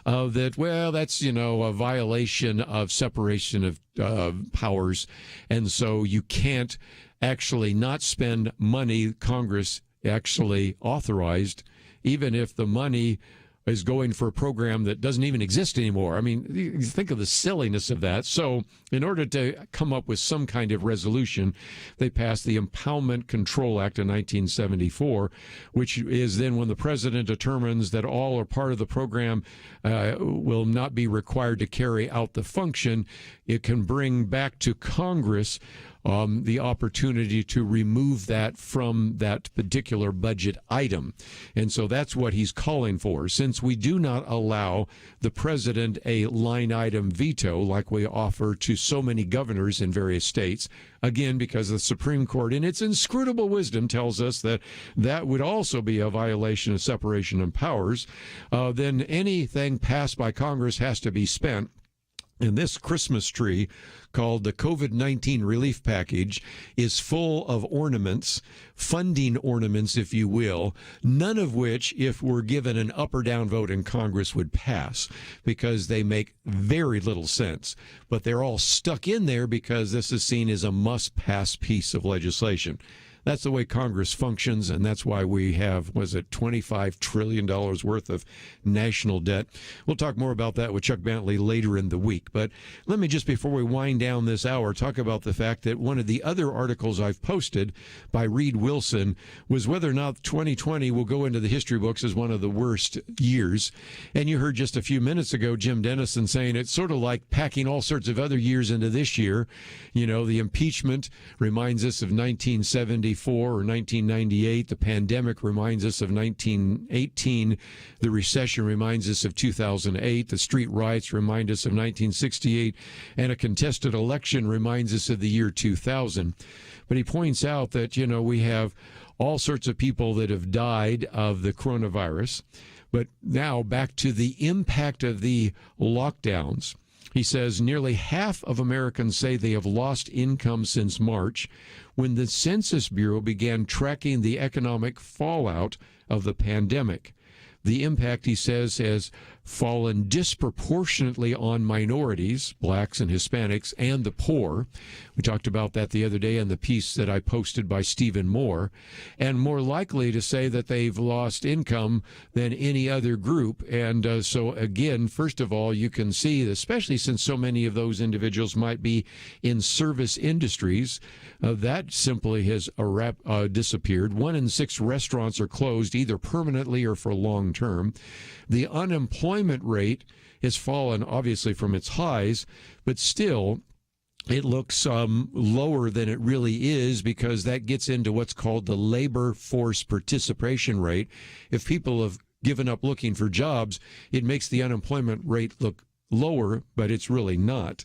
that's, a violation of separation of powers. And so you can't actually not spend money Congress actually authorized, even if the money is going for a program that doesn't even exist anymore. I mean, you think of the silliness of that. So in order to come up with some kind of resolution, they passed the Impoundment Control Act of 1974, which is then when the president determines that all or part of the program will not be required to carry out the function, it can bring back to Congress the opportunity to remove that from that particular budget item. And so that's what he's calling for. Since we do not allow the president a line item veto like we offer to so many governors in various states, again, because the Supreme Court, in its inscrutable wisdom, tells us that that would also be a violation of separation of powers, then anything passed by Congress has to be spent. And this Christmas tree, called the COVID-19 relief package, is full of ornaments, funding ornaments, if you will, none of which, if we're given an up or down vote in Congress, would pass, because they make very little sense. But they're all stuck in there because this is seen as a must-pass piece of legislation. That's the way Congress functions, and that's why we have, $25 trillion worth of national debt. We'll talk more about that with Chuck Bentley later in the week. But let me just, before we wind down this hour, talk about the fact that one of the other articles I've posted by Reed Wilson was whether or not 2020 will go into the history books as one of the worst years. And you heard just a few minutes ago Jim Denison saying it's sort of like packing all sorts of other years into this year. The impeachment reminds us of 1974. 1944 or 1998. The pandemic reminds us of 1918. The recession reminds us of 2008. The street riots remind us of 1968. And a contested election reminds us of the year 2000. But he points out that, we have all sorts of people that have died of the coronavirus. But now back to the impact of the lockdowns. He says nearly half of Americans say they have lost income since March, when the Census Bureau began tracking the economic fallout of the pandemic. The impact, he says, has fallen disproportionately on minorities, blacks and Hispanics, and the poor. We talked about that the other day in the piece that I posted by Stephen Moore, and more likely to say that they've lost income than any other group. And so, again, first of all, you can see, especially since so many of those individuals might be in service industries, that simply has disappeared. 1 in 6 restaurants are closed, either permanently or for long term. The unemployment rate has fallen, obviously, from its highs, but still it looks lower than it really is, because that gets into what's called the labor force participation rate. If people have given up looking for jobs, it makes the unemployment rate look lower, but it's really not.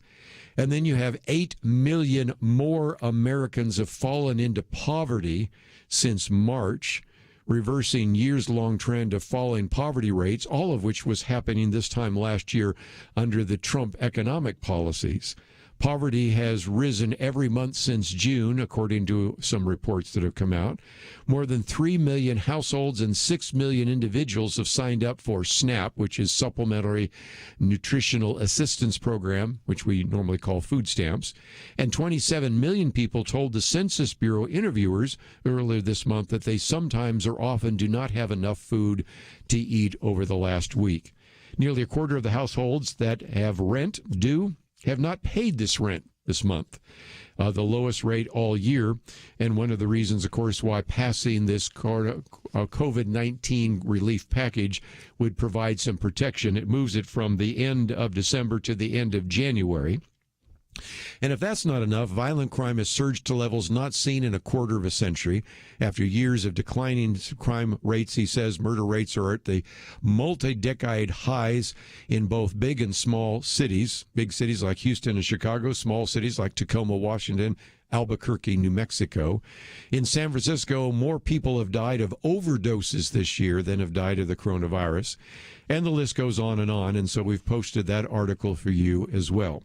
And then you have 8 million more Americans have fallen into poverty since March, reversing years-long trend of falling poverty rates, all of which was happening this time last year under the Trump economic policies. Poverty has risen every month since June, according to some reports that have come out. More than 3 million households and 6 million individuals have signed up for SNAP, which is Supplementary Nutritional Assistance Program, which we normally call food stamps. And 27 million people told the Census Bureau interviewers earlier this month that they sometimes or often do not have enough food to eat over the last week. Nearly a quarter of the households that have rent due have not paid this rent this month, the lowest rate all year. And one of the reasons, of course, why passing this COVID-19 relief package would provide some protection. It moves it from the end of December to the end of January. And if that's not enough, violent crime has surged to levels not seen in a quarter of a century. After years of declining crime rates, he says murder rates are at the multi-decade highs in both big and small cities. Big cities like Houston and Chicago, small cities like Tacoma, Washington, Albuquerque, New Mexico. In San Francisco, more people have died of overdoses this year than have died of the coronavirus. And the list goes on, and so we've posted that article for you as well.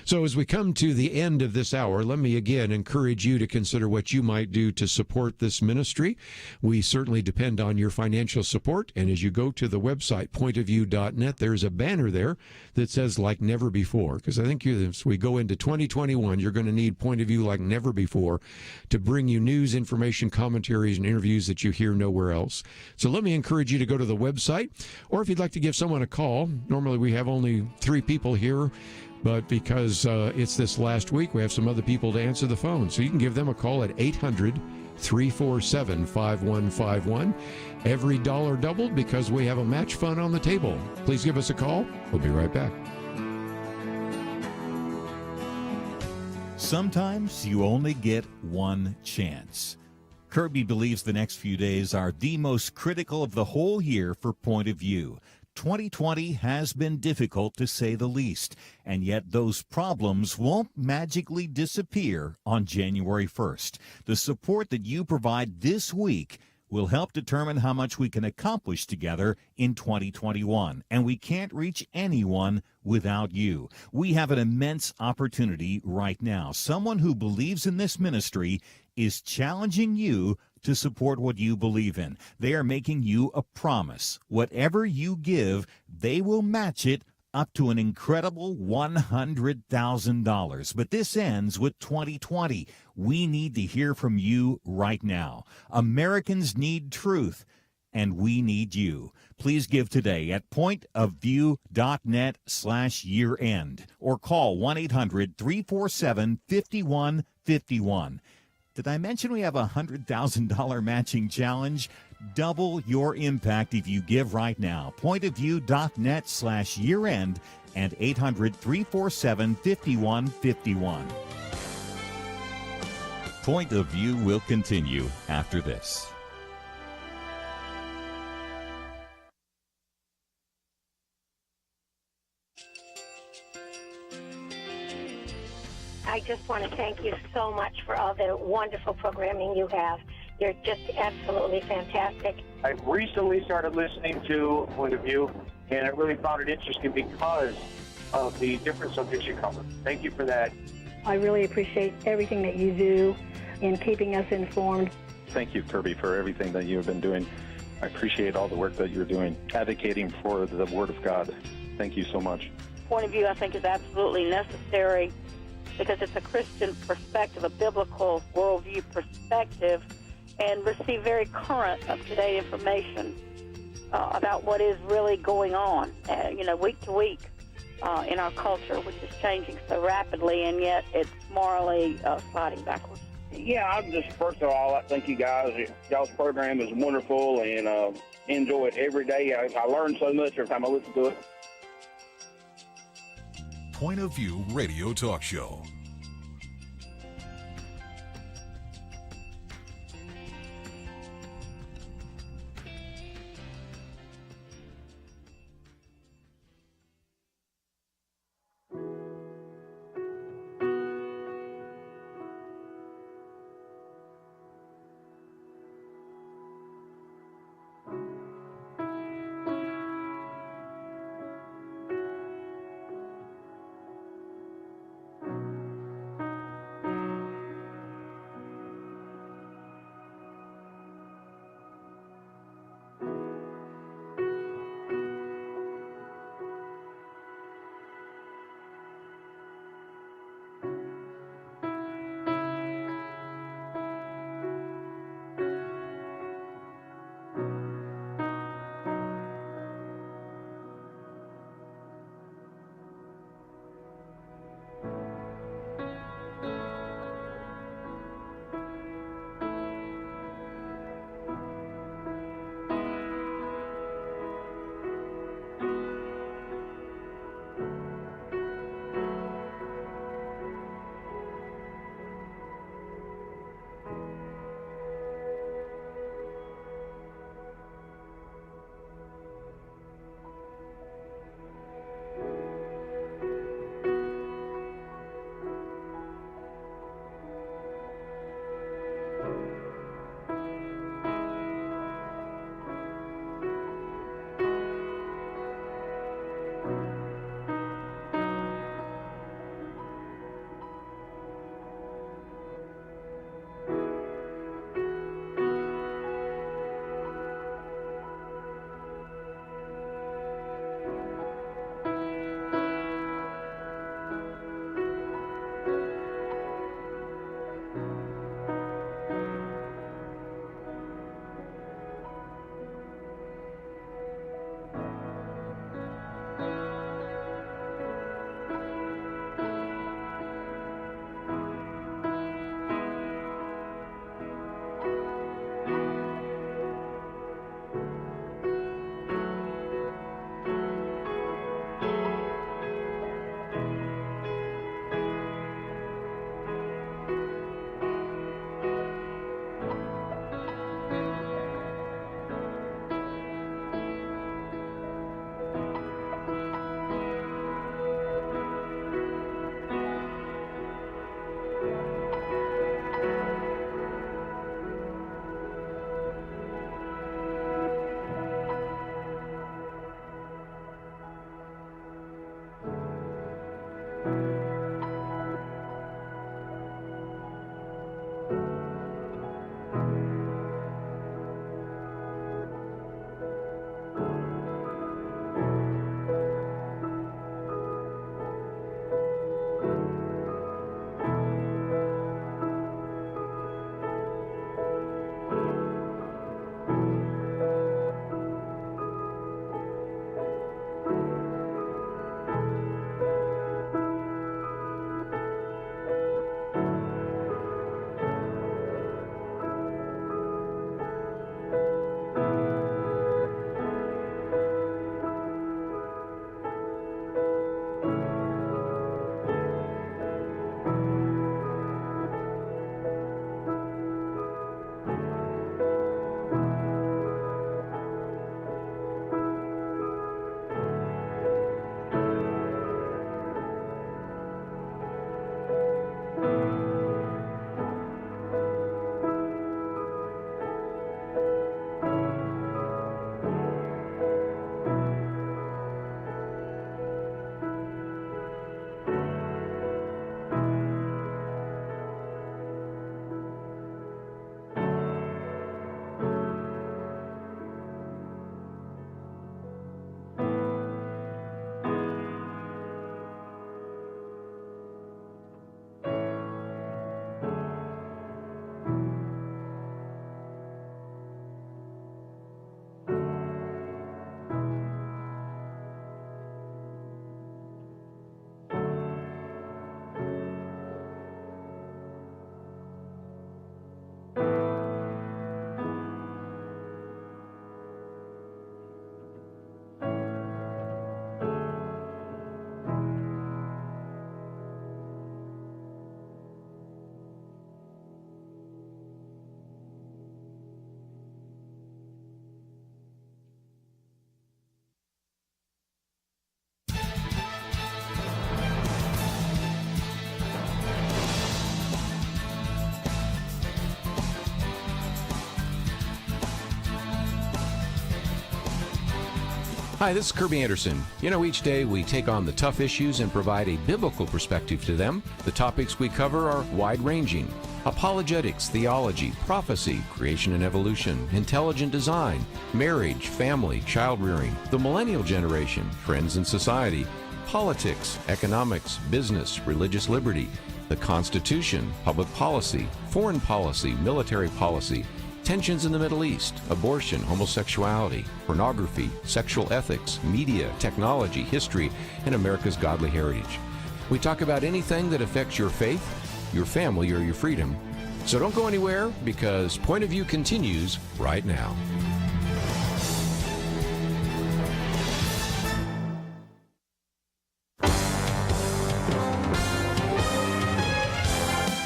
So as we come to the end of this hour, let me again encourage you to consider what you might do to support this ministry. We certainly depend on your financial support, and as you go to the website, pointofview.net, there's a banner there that says like never before, because I think as we go into 2021, you're going to need Point of View like never before to bring you news, information, commentaries, and interviews that you hear nowhere else. So let me encourage you to go to the website, or if you'd like to give someone a call. Normally we have only 3 people here, but because it's this last week, we have some other people to answer the phone. So you can give them a call at 800-347-5151. Every dollar doubled because we have a match fund on the table. Please give us a call. We'll be right back. Sometimes you only get one chance. Kerby believes the next few days are the most critical of the whole year for Point of View. 2020 has been difficult, to say the least, and yet those problems won't magically disappear on January 1st. The support that you provide this week will help determine how much we can accomplish together in 2021, and we can't reach anyone without you. We have an immense opportunity right now. Someone who believes in this ministry is challenging you to support what you believe in. They are making you a promise. Whatever you give, they will match it up to an incredible $100,000. But this ends with 2020. We need to hear from you right now. Americans need truth, and we need you. Please give today at pointofview.net/year-end or call 1-800-347-5151. Did I mention we have a $100,000 matching challenge? Double your impact if you give right now. Pointofview.net/year-end and 800-347-5151. Point of View will continue after this. I just want to thank you so much for all the wonderful programming you have. You're just absolutely fantastic. I recently started listening to Point of View, and I really found it interesting because of the different subjects you cover. Thank you for that. I really appreciate everything that you do in keeping us informed. Thank you, Kerby, for everything that you have been doing. I appreciate all the work that you're doing, advocating for the Word of God. Thank you so much. Point of View, I think, is absolutely necessary because it's a Christian perspective, a biblical worldview perspective, and receive very current, up-to-date information about what is really going on, week to week in our culture, which is changing so rapidly, and yet it's morally sliding backwards. Yeah, I'm just, first of all, I thank you guys. Y'all's program is wonderful, and enjoy it every day. I learn so much every time I listen to it. Point of View Radio Talk Show. Hi, this is Kerby Anderson. You know, each day we take on the tough issues and provide a biblical perspective to them. The topics we cover are wide-ranging. Apologetics, theology, prophecy, creation and evolution, intelligent design, marriage, family, child-rearing, the millennial generation, trends in society, politics, economics, business, religious liberty, the Constitution, public policy, foreign policy, military policy, tensions in the Middle East, abortion, homosexuality, pornography, sexual ethics, media, technology, history, and America's godly heritage. We talk about anything that affects your faith, your family, or your freedom. So don't go anywhere, because Point of View continues right now.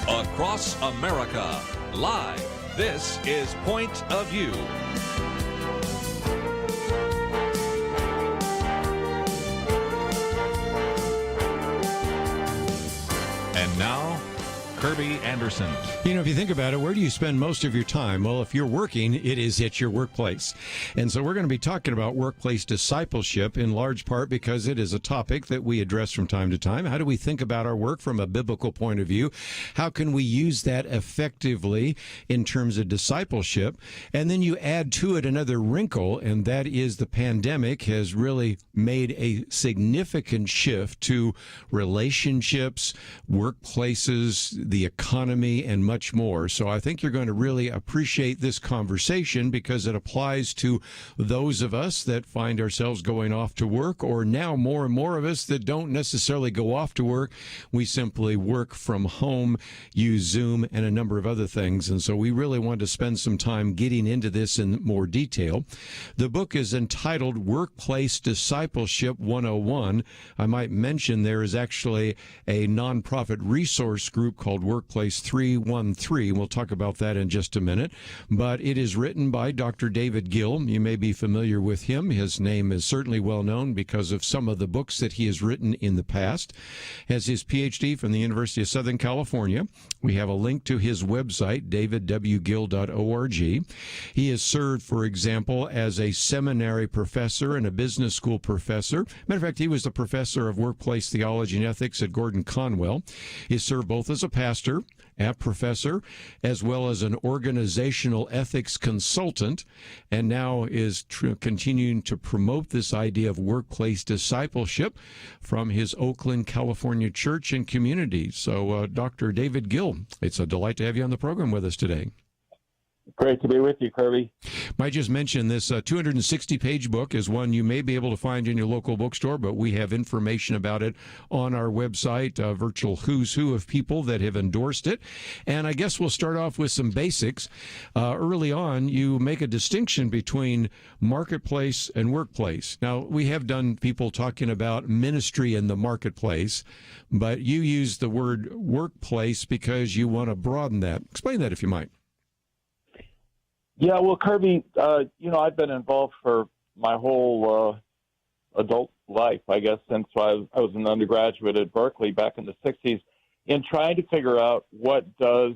Across America, live. This is Point of View. And now, Kerby Anderson. You know, if you think about it, where do you spend most of your time? Well, if you're working, it is at your workplace. And so we're going to be talking about workplace discipleship in large part because it is a topic that we address from time to time. How do we think about our work from a biblical point of view? How can we use that effectively in terms of discipleship? And then you add to it another wrinkle, and that is the pandemic has really made a significant shift to relationships, workplaces, the economy, and much more. So I think you're going to really appreciate this conversation because it applies to those of us that find ourselves going off to work, or now more and more of us that don't necessarily go off to work. We simply work from home, use Zoom, and a number of other things. And so we really want to spend some time getting into this in more detail. The book is entitled Workplace Discipleship 101. I might mention there is actually a nonprofit resource group called Workplace 313. We'll talk about that in just a minute. But it is written by Dr. David Gill. You may be familiar with him. His name is certainly well known because of some of the books that he has written in the past. Has his PhD from the University of Southern California. We have a link to his website, davidwgill.org. He has served, for example, as a seminary professor and a business school professor. Matter of fact, he was the professor of workplace theology and ethics at Gordon Conwell. He served both as a pastor, a professor, as well as an organizational ethics consultant, and now is continuing to promote this idea of workplace discipleship from his Oakland, California church and community. So, Dr. David Gill, it's a delight to have you on the program with us today. Great to be with you, Kerby. Might just mention this 260-page book is one you may be able to find in your local bookstore, but we have information about it on our website, virtual who's who of people that have endorsed it. And I guess we'll start off with some basics. Early on, you make a distinction between marketplace and workplace. Now, we have done people talking about ministry in the marketplace, but you use the word workplace because you want to broaden that. Explain that if you might. Yeah, well, Kerby, I've been involved for my whole adult life, I guess, since I was an undergraduate at Berkeley back in the 60s, in trying to figure out what does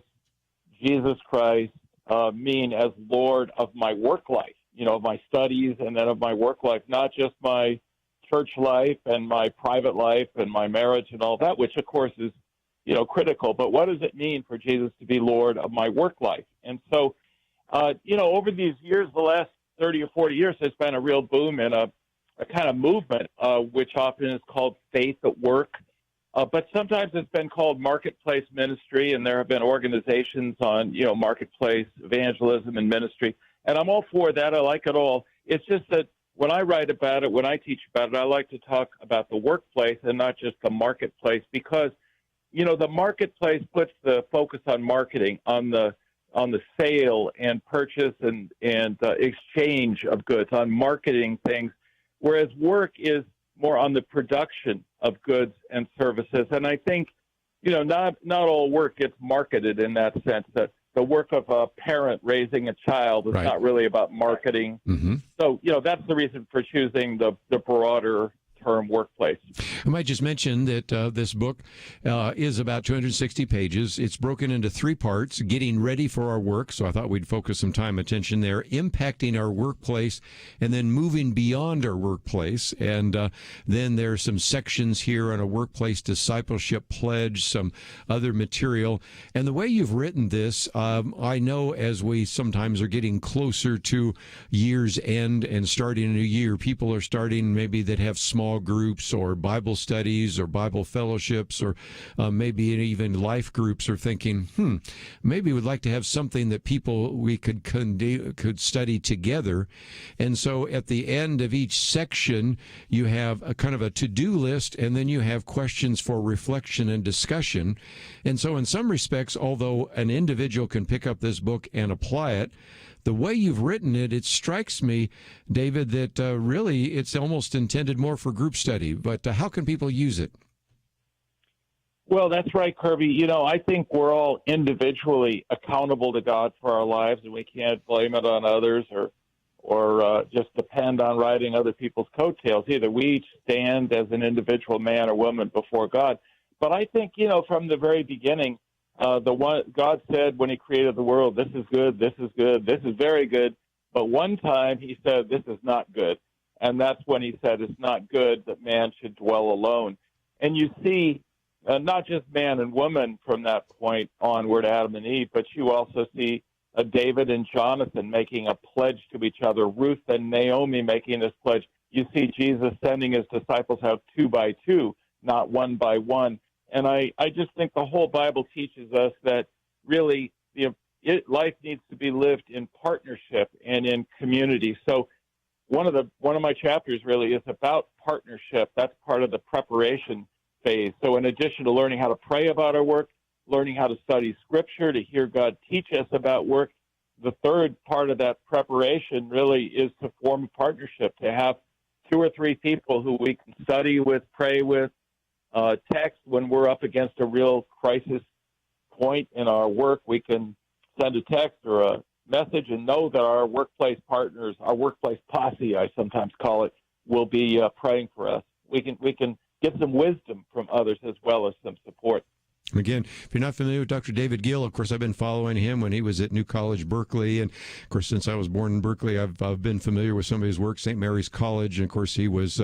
Jesus Christ mean as Lord of my work life, of my studies and then of my work life, not just my church life and my private life and my marriage and all that, which, of course, is, critical. But what does it mean for Jesus to be Lord of my work life? And so, over these years, the last 30 or 40 years, there's been a real boom in a kind of movement, which often is called faith at work. But sometimes it's been called marketplace ministry, and there have been organizations on, marketplace evangelism and ministry. And I'm all for that. I like it all. It's just that when I write about it, when I teach about it, I like to talk about the workplace and not just the marketplace because, the marketplace puts the focus on marketing, on the sale and purchase and exchange of goods, on marketing things, whereas work is more on the production of goods and services. And I think, not all work gets marketed in that sense, that the work of a parent raising a child is not really about marketing. Mm-hmm. So, that's the reason for choosing the broader term workplace. I might just mention that this book is about 260 pages. It's broken into 3 parts: getting ready for our work, so I thought we'd focus some time and attention there; impacting our workplace, and then moving beyond our workplace. And then there are some sections here on a workplace discipleship pledge, some other material. And the way you've written this, I know as we sometimes are getting closer to year's end and starting a new year, people are starting maybe that have small groups or Bible studies or Bible fellowships or maybe even life groups are thinking, maybe we'd like to have something that we could study together. And so at the end of each section, you have a kind of a to-do list, and then you have questions for reflection and discussion. And so in some respects, although an individual can pick up this book and apply it, the way you've written it, it strikes me, David, that really it's almost intended more for group study. But how can people use it? Well, that's right, Kerby. You know, I think we're all individually accountable to God for our lives, and we can't blame it on others or just depend on riding other people's coattails either. We each stand as an individual man or woman before God. But I think, you know, from the very beginning, God said when he created the world, this is good, this is good, this is very good. But one time he said, this is not good. And that's when he said it's not good that man should dwell alone. And you see not just man and woman from that point onward, Adam and Eve, but you also see David and Jonathan making a pledge to each other, Ruth and Naomi making this pledge. You see Jesus sending his disciples out 2 by 2, not 1 by 1. And I just think the whole Bible teaches us that really life needs to be lived in partnership and in community. So one of my chapters really is about partnership. That's part of the preparation phase. So in addition to learning how to pray about our work, learning how to study Scripture, to hear God teach us about work, the third part of that preparation really is to form a partnership, to have 2 or 3 people who we can study with, pray with, text when we're up against a real crisis point in our work. We can send a text or a message and know that our workplace partners, our workplace posse, I sometimes call it, will be praying for us. We can get some wisdom from others as well as some support. Again, if you're not familiar with Dr. David Gill, of course, I've been following him when he was at New College, Berkeley. And, of course, since I was born in Berkeley, I've been familiar with some of his work, St. Mary's College. And, of course, he was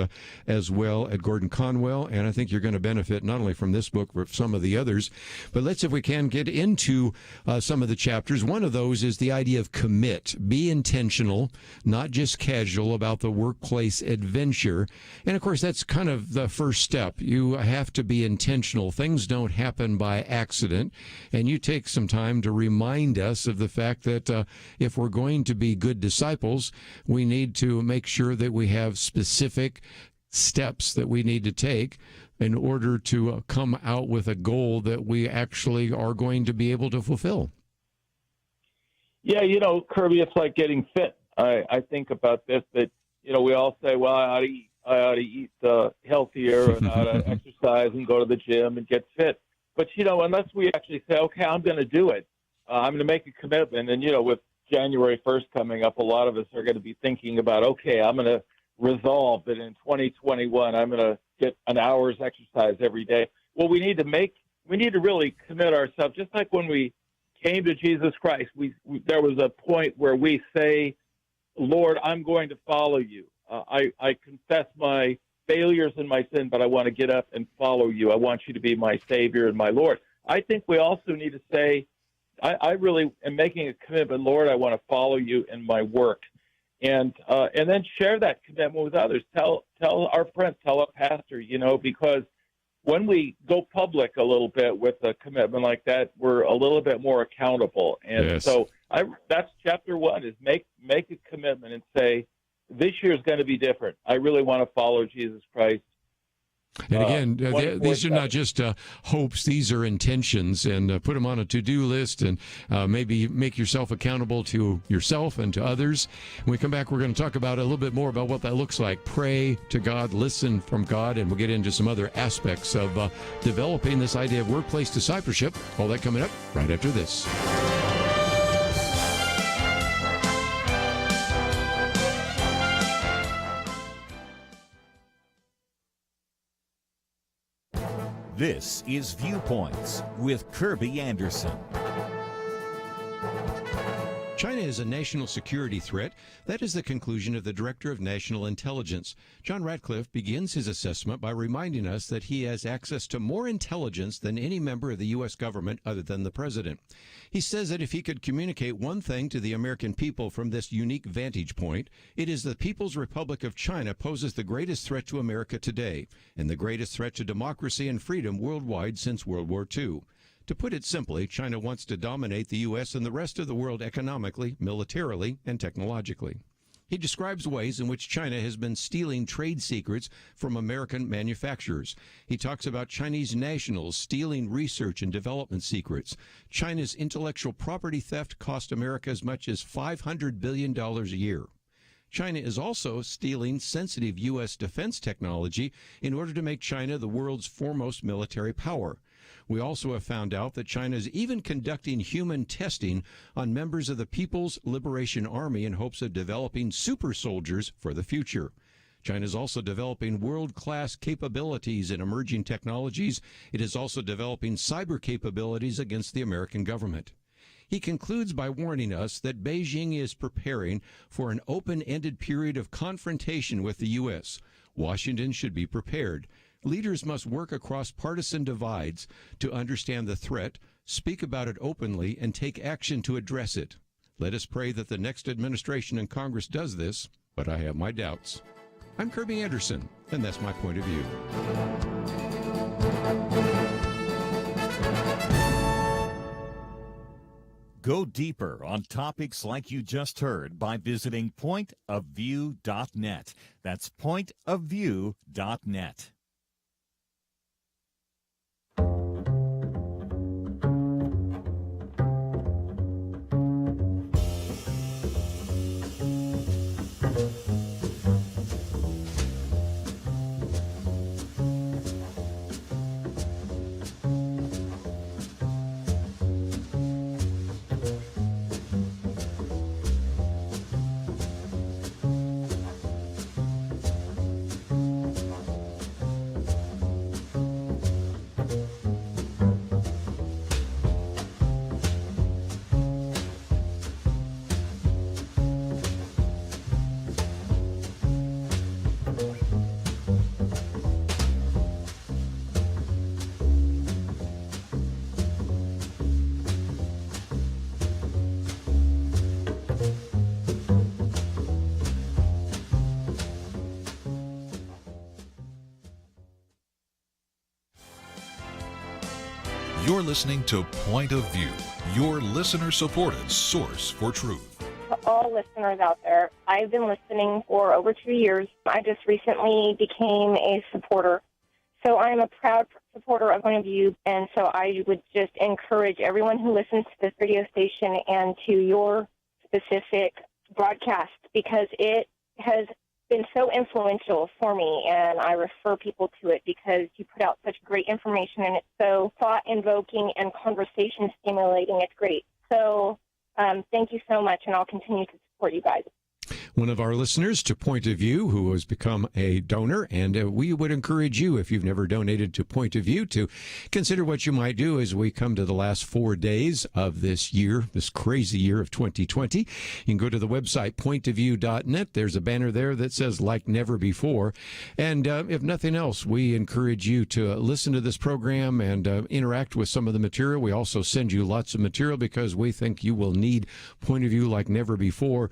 as well at Gordon Conwell. And I think you're going to benefit not only from this book, but some of the others. But let's, if we can, get into some of the chapters. One of those is the idea of commit. Be intentional, not just casual, about the workplace adventure. And, of course, that's kind of the first step. You have to be intentional. Things don't happen by accident, and you take some time to remind us of the fact that if we're going to be good disciples, we need to make sure that we have specific steps that we need to take in order to come out with a goal that we actually are going to be able to fulfill. Yeah, you know, Kerby, it's like getting fit. I think about this, that, you know, we all say, well, I ought to eat healthier and I ought to exercise and go to the gym and get fit. But, you know, unless we actually say, okay, I'm going to do it, I'm going to make a commitment. And, you know, with January 1st coming up, a lot of us are going to be thinking about, okay, I'm going to resolve that in 2021, I'm going to get an hour's exercise every day. Well, we need to really commit ourselves. Just like when we came to Jesus Christ, there was a point where we say, Lord, I'm going to follow you. I confess my failures and my sin, but I want to get up and follow you. I want you to be my Savior and my Lord. I think we also need to say, I really am making a commitment, Lord, I want to follow you in my work. And then share that commitment with others. Tell our friends, tell our pastor, you know, because when we go public a little bit with a commitment like that, we're a little bit more accountable. And yes. So that's chapter 1, is make a commitment and say, this year is going to be different. I really want to follow Jesus Christ. And again, these are not just hopes. These are intentions, and put them on a to-do list, and maybe make yourself accountable to yourself and to others. When we come back, we're going to talk about a little bit more about what that looks like. Pray to God, listen from God, and we'll get into some other aspects of developing this idea of workplace discipleship. All that coming up right after this. This is Viewpoints with Kerby Anderson. China is a national security threat. That is the conclusion of the Director of National Intelligence. John Ratcliffe begins his assessment by reminding us that he has access to more intelligence than any member of the U.S. government other than the president. He says that if he could communicate one thing to the American people from this unique vantage point, it is the People's Republic of China poses the greatest threat to America today and the greatest threat to democracy and freedom worldwide since World War II. To put it simply, China wants to dominate the U.S. and the rest of the world economically, militarily, and technologically. He describes ways in which China has been stealing trade secrets from American manufacturers. He talks about Chinese nationals stealing research and development secrets. China's intellectual property theft cost America as much as $500 billion a year. China is also stealing sensitive U.S. defense technology in order to make China the world's foremost military power. We also have found out that China is even conducting human testing on members of the People's Liberation Army in hopes of developing super soldiers for the future. China is also developing world-class capabilities in emerging technologies. It is also developing cyber capabilities against the American government. He concludes by warning us that Beijing is preparing for an open-ended period of confrontation with the U.S. Washington should be prepared. Leaders must work across partisan divides to understand the threat, speak about it openly, and take action to address it. Let us pray that the next administration and Congress does this, but I have my doubts. I'm Kerby Anderson, and that's my point of view. Go deeper on topics like you just heard by visiting pointofview.net. That's pointofview.net. You're listening to Point of View, your listener-supported source for truth. To all listeners out there, I've been listening for over 2 years. I just recently became a supporter. So I'm a proud supporter of Point of View, and so I would just encourage everyone who listens to this radio station and to your specific broadcast, because it has been so influential for me, and I refer people to it because you put out such great information, and it's so thought-invoking and conversation-stimulating. It's great. So thank you so much, and I'll continue to support you guys. One of our listeners to Point of View who has become a donor, and we would encourage you, if you've never donated to Point of View, to consider what you might do as we come to the last 4 days of this year, this crazy year of 2020. You can go to the website, pointofview.net. There's a banner there that says like never before. And if nothing else, we encourage you to listen to this program and interact with some of the material. We also send you lots of material because we think you will need Point of View like never before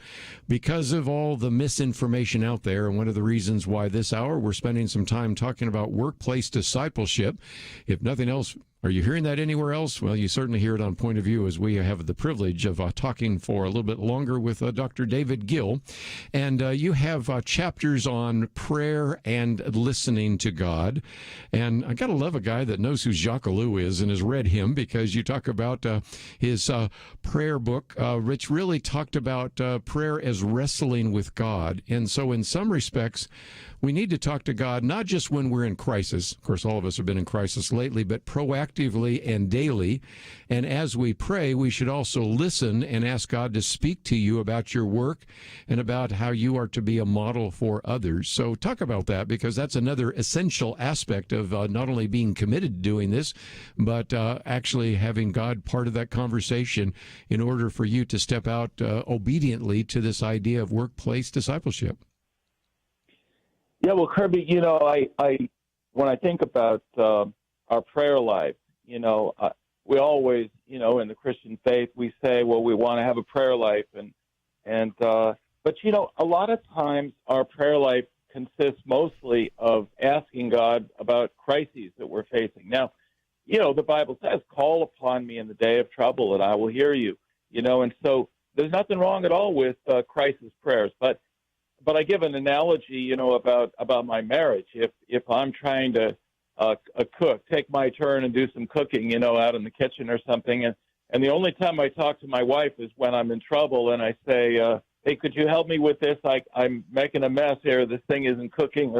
because of all the misinformation out there. And one of the reasons why this hour we're spending some time talking about workplace discipleship. If nothing else, are you hearing that anywhere else? Well, you certainly hear it on Point of View, as we have the privilege of talking for a little bit longer with Dr. David Gill. And you have chapters on prayer and listening to God. And I got to love a guy that knows who Jacques Ellul is and has read him, because you talk about his prayer book, which really talked about prayer as wrestling with God. And so in some respects, we need to talk to God, not just when we're in crisis. Of course, all of us have been in crisis lately, but proactively actively and daily. And as we pray, we should also listen and ask God to speak to you about your work and about how you are to be a model for others. So talk about that, because that's another essential aspect of not only being committed to doing this, but actually having God part of that conversation in order for you to step out obediently to this idea of workplace discipleship. Yeah, well, Kerby, I when I think about our prayer life, we always, in the Christian faith, we say, well, we want to have a prayer life, but a lot of times our prayer life consists mostly of asking God about crises that we're facing. Now, the Bible says, call upon me in the day of trouble and I will hear you, and so there's nothing wrong at all with crisis prayers. But I give an analogy, about my marriage. If I'm trying to cook, take my turn and do some cooking, out in the kitchen or something, and the only time I talk to my wife is when I'm in trouble and I say, hey, could you help me with this? I'm making a mess here. This thing isn't cooking,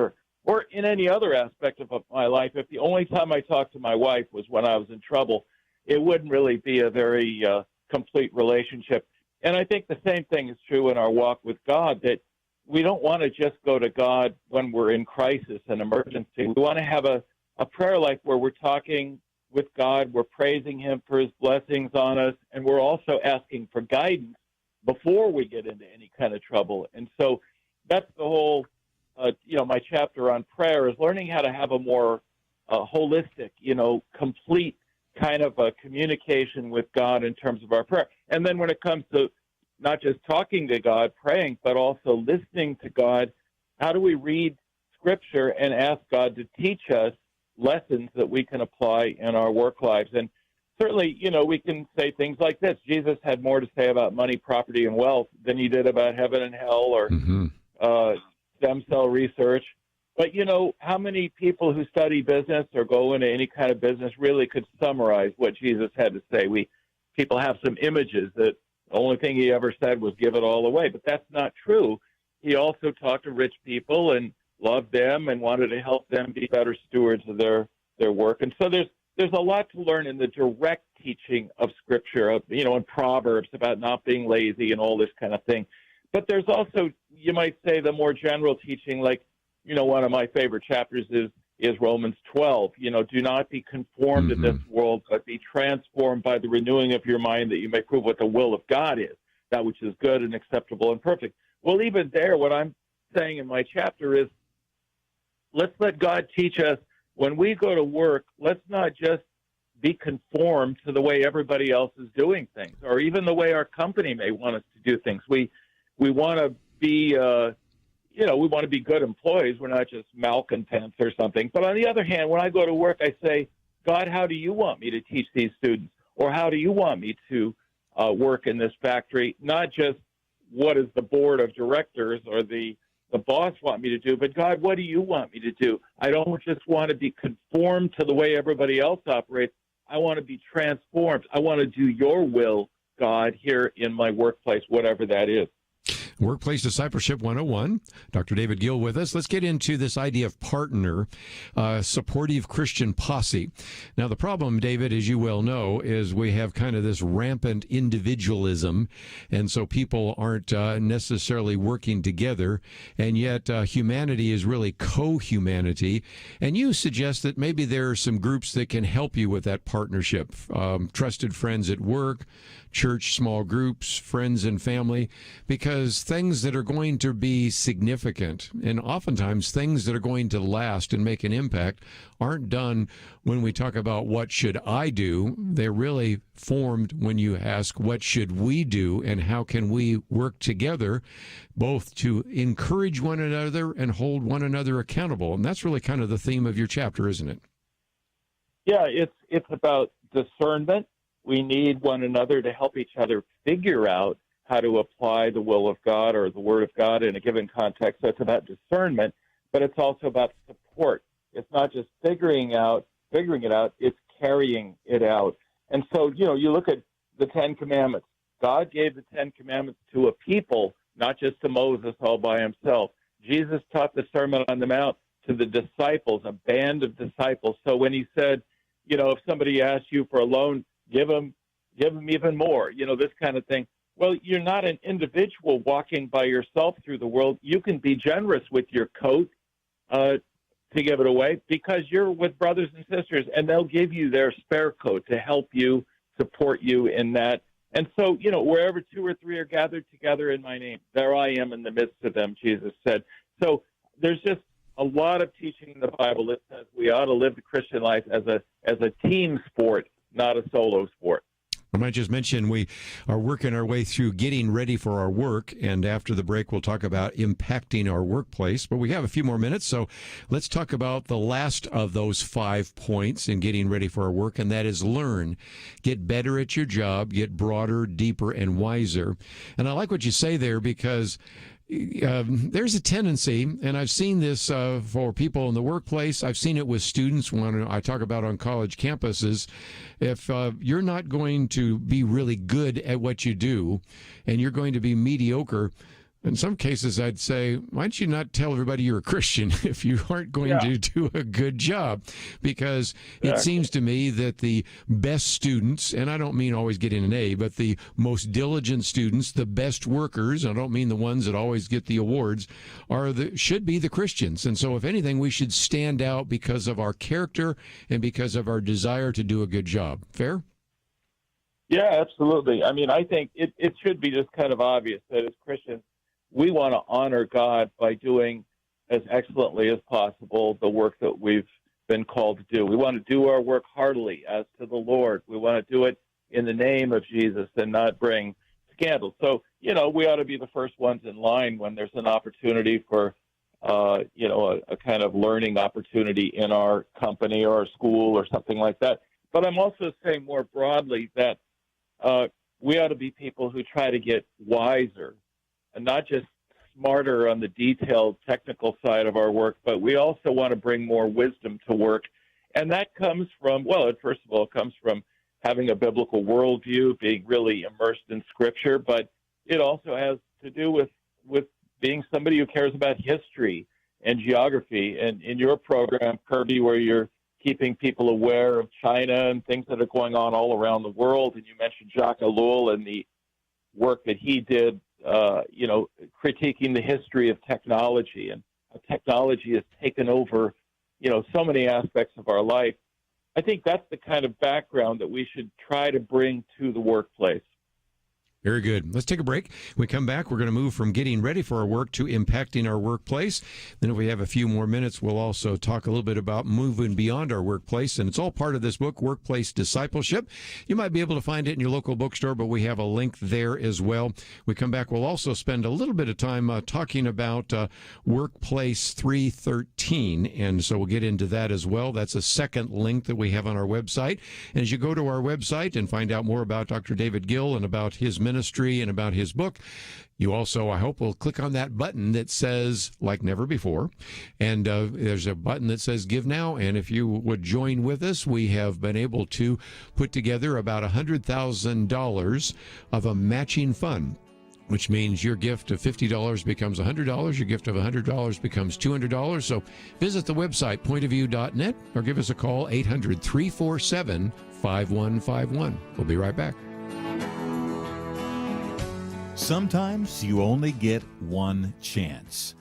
or in any other aspect of my life. If the only time I talked to my wife was when I was in trouble, it wouldn't really be a very complete relationship. And I think the same thing is true in our walk with God, that we don't want to just go to God when we're in crisis and emergency. We want to have a prayer life where we're talking with God, we're praising him for his blessings on us, and we're also asking for guidance before we get into any kind of trouble. And so that's the whole, my chapter on prayer is learning how to have a more holistic, complete kind of a communication with God in terms of our prayer. And then when it comes to not just talking to God, praying, but also listening to God, how do we read Scripture and ask God to teach us lessons that we can apply in our work lives? And certainly, we can say things like this. Jesus had more to say about money, property, and wealth than he did about heaven and hell or stem cell research. But, how many people who study business or go into any kind of business really could summarize what Jesus had to say? People have some images that the only thing he ever said was give it all away, but that's not true. He also talked to rich people and loved them and wanted to help them be better stewards of their work. And so there's a lot to learn in the direct teaching of Scripture, in Proverbs about not being lazy and all this kind of thing. But there's also, you might say, the more general teaching, like, one of my favorite chapters is Romans 12. Do not be conformed to this world, but be transformed by the renewing of your mind, that you may prove what the will of God is, that which is good and acceptable and perfect. Well, even there, what I'm saying in my chapter is, let's let God teach us when we go to work. Let's not just be conformed to the way everybody else is doing things, or even the way our company may want us to do things. We want to be, we want to be good employees. We're not just malcontents or something. But on the other hand, when I go to work, I say, God, how do you want me to teach these students? Or how do you want me to work in this factory? Not just what does the board of directors or the boss want me to do, but God, what do you want me to do? I don't just want to be conformed to the way everybody else operates. I want to be transformed. I want to do your will, God, here in my workplace, whatever that is. Workplace Discipleship 101. Dr. David Gill with us. Let's get into this idea of partner, supportive Christian posse. Now, the problem, David, as you well know, is we have kind of this rampant individualism, and so people aren't necessarily working together, and yet humanity is really co-humanity. And you suggest that maybe there are some groups that can help you with that partnership. Trusted friends at work, church, small groups, friends and family, because things that are going to be significant and oftentimes things that are going to last and make an impact aren't done when we talk about what should I do. They're really formed when you ask what should we do and how can we work together both to encourage one another and hold one another accountable. And that's really kind of the theme of your chapter, isn't it? Yeah, it's about discernment. We need one another to help each other figure out how to apply the will of God or the Word of God in a given context. So it's about discernment, but it's also about support. It's not just figuring it out, it's carrying it out. And so, you look at the Ten Commandments. God gave the Ten Commandments to a people, not just to Moses all by himself. Jesus taught the Sermon on the Mount to the disciples, a band of disciples. So when he said, if somebody asks you for a loan, give them even more, this kind of thing. Well, you're not an individual walking by yourself through the world. You can be generous with your coat to give it away because you're with brothers and sisters, and they'll give you their spare coat to help you, support you in that. And so, wherever 2 or 3 are gathered together in my name, there I am in the midst of them, Jesus said. So there's just a lot of teaching in the Bible that says we ought to live the Christian life as a team sport, not a solo sport. I might just mention we are working our way through getting ready for our work, and after the break we'll talk about impacting our workplace. But we have a few more minutes, so let's talk about the last of those 5 points in getting ready for our work, and that is learn. Get better at your job, get broader, deeper, and wiser. And I like what you say there because there's a tendency, and I've seen this for people in the workplace. I've seen it with students when I talk about on college campuses. If you're not going to be really good at what you do and you're going to be mediocre, in some cases I'd say, why don't you not tell everybody you're a Christian if you aren't going to do a good job? Because it seems to me that the best students, and I don't mean always getting an A, but the most diligent students, the best workers, I don't mean the ones that always get the awards, should be the Christians. And so if anything, we should stand out because of our character and because of our desire to do a good job. Fair? Yeah, absolutely. I mean, I think it should be just kind of obvious that as Christians, we want to honor God by doing as excellently as possible the work that we've been called to do. We want to do our work heartily as to the Lord. We want to do it in the name of Jesus and not bring scandal. So, we ought to be the first ones in line when there's an opportunity for, a kind of learning opportunity in our company or our school or something like that. But I'm also saying more broadly that we ought to be people who try to get wiser and not just smarter on the detailed technical side of our work, but we also want to bring more wisdom to work. And that comes from, first of all, it comes from having a biblical worldview, being really immersed in Scripture, but it also has to do with being somebody who cares about history and geography. And in your program, Kerby, where you're keeping people aware of China and things that are going on all around the world, and you mentioned Jacques Ellul and the work that he did, critiquing the history of technology and how technology has taken over, so many aspects of our life. I think that's the kind of background that we should try to bring to the workplace. Very good. Let's take a break. When we come back, we're going to move from getting ready for our work to impacting our workplace. Then if we have a few more minutes, we'll also talk a little bit about moving beyond our workplace. And it's all part of this book, Workplace Discipleship. You might be able to find it in your local bookstore, but we have a link there as well. When we come back, we'll also spend a little bit of time talking about Workplace 313. And so we'll get into that as well. That's a second link that we have on our website. And as you go to our website and find out more about Dr. David Gill and about his ministry and about his book, you also, I hope, will click on that button that says like never before. And there's a button that says give now. And if you would join with us, we have been able to put together about $100,000 of a matching fund, which means your gift of $50 becomes $100. Your gift of $100 becomes $200. So visit the website, pointofview.net, or give us a call, 800-347-5151. We'll be right back. Sometimes you only get one chance.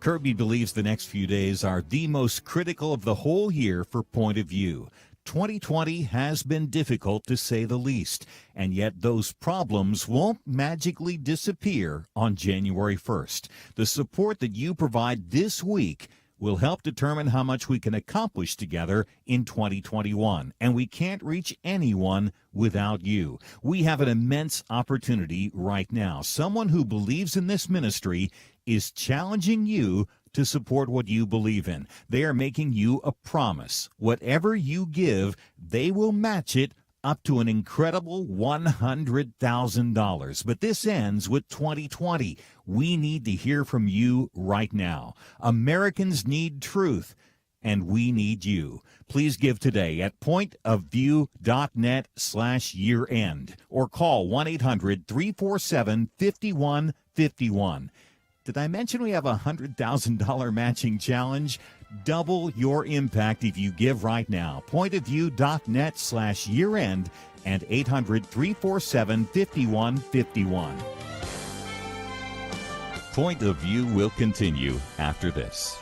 Kerby believes the next few days are the most critical of the whole year for Point of View. 2020 has been difficult, to say the least, and yet those problems won't magically disappear on January 1st. The support that you provide this week will help determine how much we can accomplish together in 2021, and we can't reach anyone without you. We have an immense opportunity right now. Someone who believes in this ministry is challenging you to support what you believe in. They are making you a promise. Whatever you give, they will match it up to an incredible $100,000. But this ends with 2020. We need to hear from you right now. Americans need truth, and we need you. Please give today at pointofview.net/year-end or call 1-800-347-5151. Did I mention we have a $100,000 matching challenge? Double your impact if you give right now. pointofview.net/year-end and 800-347-5151. Point of View will continue after this.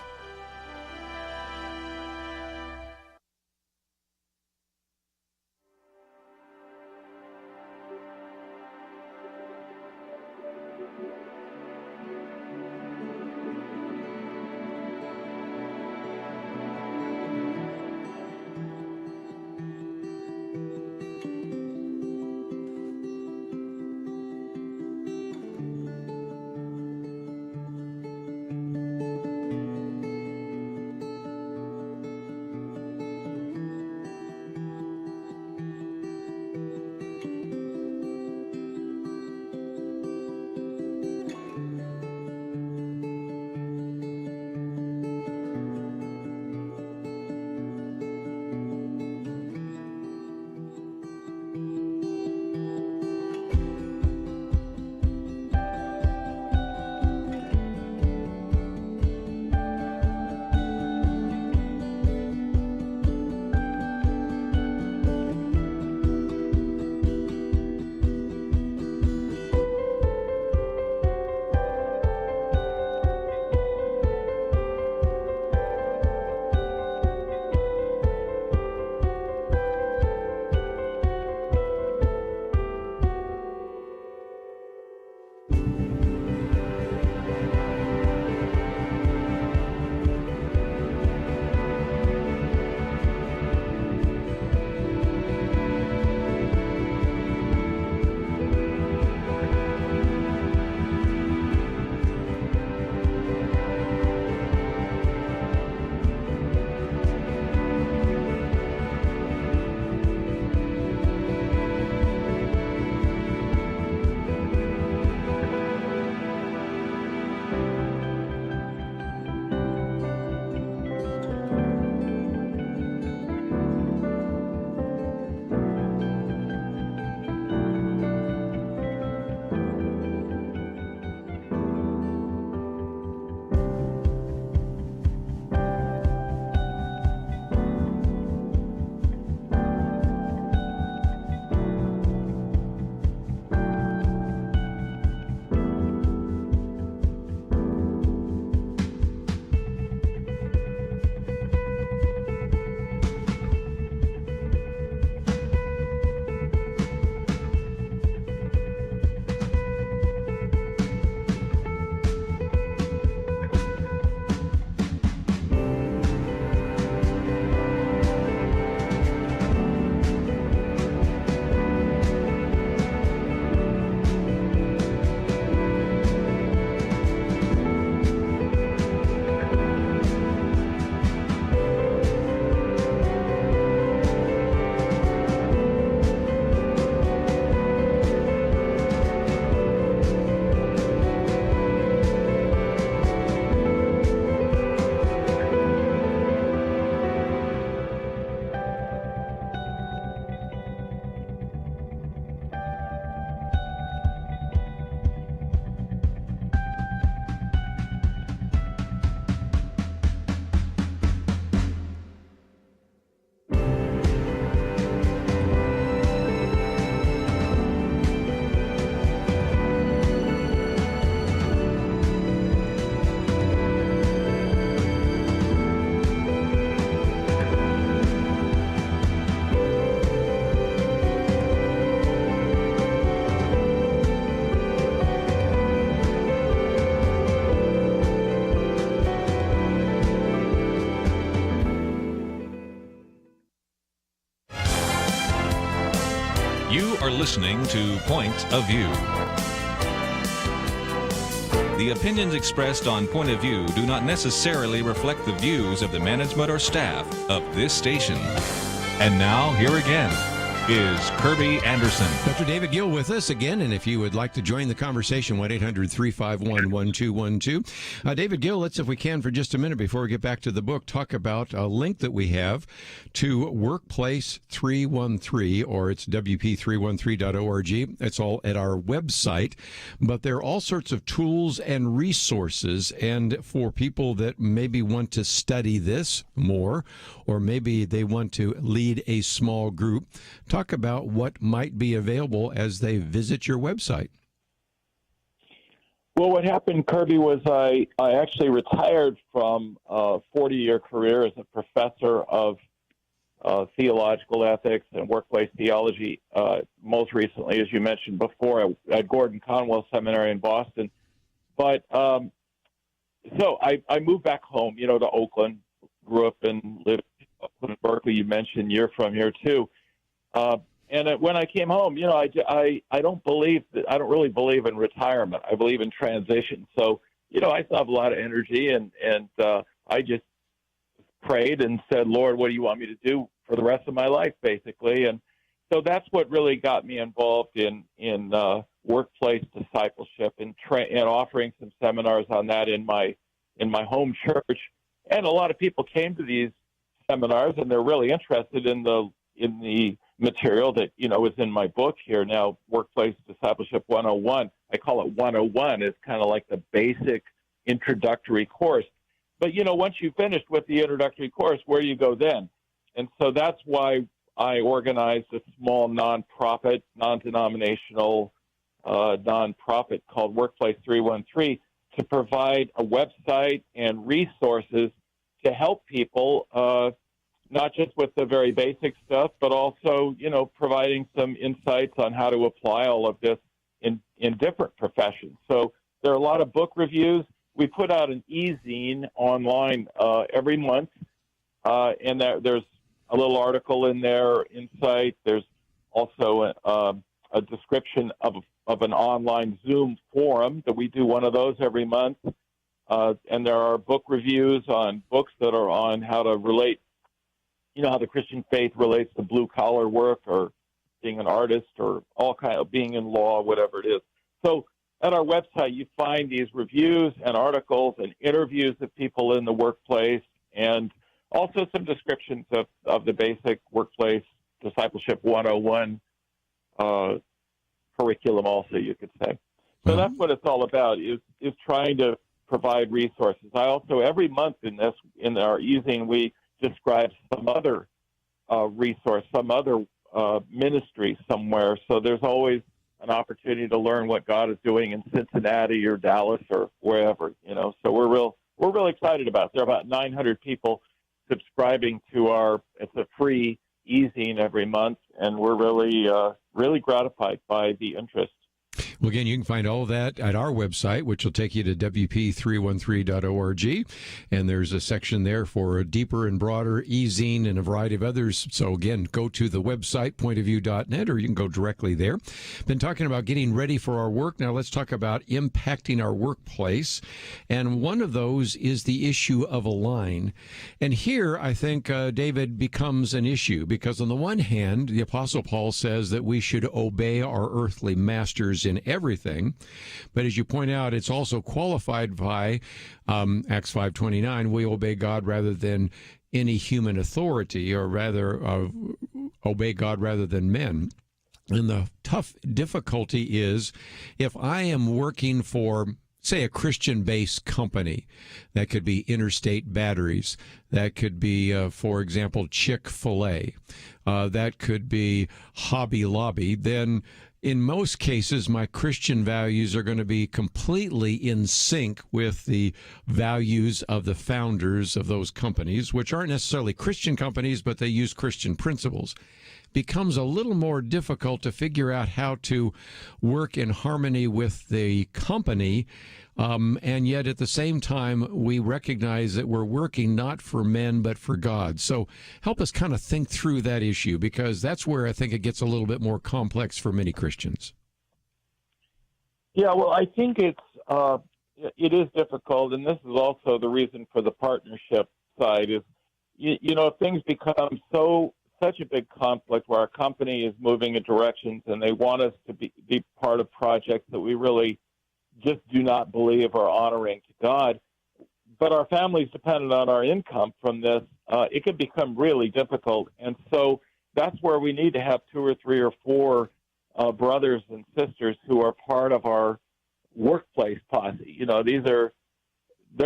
You are listening to Point of View. The opinions expressed on Point of View do not necessarily reflect the views of the management or staff of this station. And now, here again, is Kerby Anderson. Dr. David Gill with us again, and if you would like to join the conversation, 1-800-351-1212. David Gill, let's, if we can, for just a minute before we get back to the book, talk about a link that we have to Workplace 313, or it's WP313.org. It's all at our website, but there are all sorts of tools and resources, and for people that maybe want to study this more, or maybe they want to lead a small group, talk about what might be available as they visit your website. Well, what happened, Kerby, was I actually retired from a 40-year career as a professor of theological ethics and workplace theology, most recently, as you mentioned before, at Gordon Conwell Seminary in Boston. But so I moved back home, to Oakland, grew up and lived in Berkeley. You mentioned you're from here, too. And when I came home, I don't really believe in retirement. I believe in transition. So, I still have a lot of energy, and I just prayed and said, Lord, what do you want me to do for the rest of my life, basically? And so that's what really got me involved in workplace discipleship and offering some seminars on that in my home church. And a lot of people came to these seminars, and they're really interested in the material that, is in my book here now, Workplace Discipleship 101. I call it 101. It's kind of like the basic introductory course. But, once you finished with the introductory course, where do you go then? And so that's why I organized a small nonprofit, non-denominational nonprofit called Workplace 313 to provide a website and resources to help people, not just with the very basic stuff, but also, providing some insights on how to apply all of this in different professions. So there are a lot of book reviews. We put out an e-zine online every month, and there's a little article in there, insight. There's also a description of an online Zoom forum that we do one of those every month. And there are book reviews on books that are on how to relate, how the Christian faith relates to blue-collar work or being an artist or all kind of being in law, whatever it is. So at our website, you find these reviews and articles and interviews of people in the workplace, and also some descriptions of the basic Workplace Discipleship 101 curriculum also, you could say. So that's what it's all about, is trying to provide resources. I also, every month in our e-zine, we describe some other resource, some other ministry somewhere. So there's always an opportunity to learn what God is doing in Cincinnati or Dallas or wherever, So we're real excited about it. There are about 900 people subscribing to it's a free e-zine every month, and we're really gratified by the interest. Well, again, you can find all of that at our website, which will take you to WP313.org. And there's a section there for a deeper and broader e-zine and a variety of others. So, again, go to the website, pointofview.net, or you can go directly there. Been talking about getting ready for our work. Now, let's talk about impacting our workplace. And one of those is the issue of a line. And here, I think, David, becomes an issue because, on the one hand, the Apostle Paul says that we should obey our earthly masters in everything, but as you point out, it's also qualified by Acts 5:29. We obey God rather than any human authority, or rather obey God rather than men. And the tough difficulty is if I am working for, say, a Christian-based company, that could be Interstate Batteries, that could be, for example, Chick-fil-A, that could be Hobby Lobby, then in most cases, my Christian values are going to be completely in sync with the values of the founders of those companies, which aren't necessarily Christian companies, but they use Christian principles. Becomes a little more difficult to figure out how to work in harmony with the company, and yet at the same time, we recognize that we're working not for men, but for God. So help us kind of think through that issue, because that's where I think it gets a little bit more complex for many Christians. Yeah, well, I think it is difficult, and this is also the reason for the partnership side is, things become so such a big conflict where our company is moving in directions and they want us to be part of projects that we really just do not believe are honoring to God. But our family's dependent on our income from this. It can become really difficult. And so that's where we need to have 2 or 3 or 4 brothers and sisters who are part of our workplace posse. You know, they're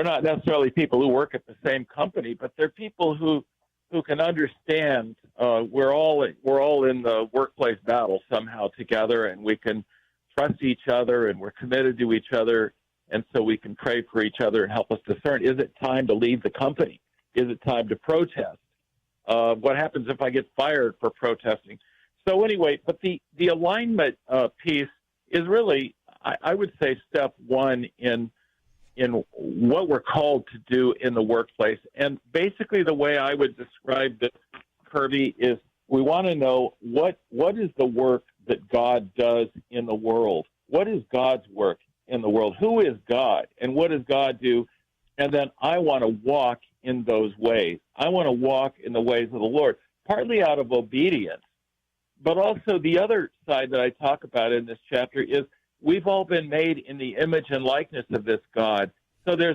not necessarily people who work at the same company, but they're people who can understand we're all in the workplace battle somehow together, and we can trust each other, and we're committed to each other, and so we can pray for each other and help us discern, is it time to leave the company? Is it time to protest? What happens if I get fired for protesting? So anyway, but the alignment piece is really, I would say, step one in what we're called to do in the workplace. And basically the way I would describe this, Kerby, is we want to know what is the work that God does in the world? What is God's work in the world? Who is God? And what does God do? And then I want to walk in those ways. I want to walk in the ways of the Lord, partly out of obedience. But also the other side that I talk about in this chapter is we've all been made in the image and likeness of this God. So there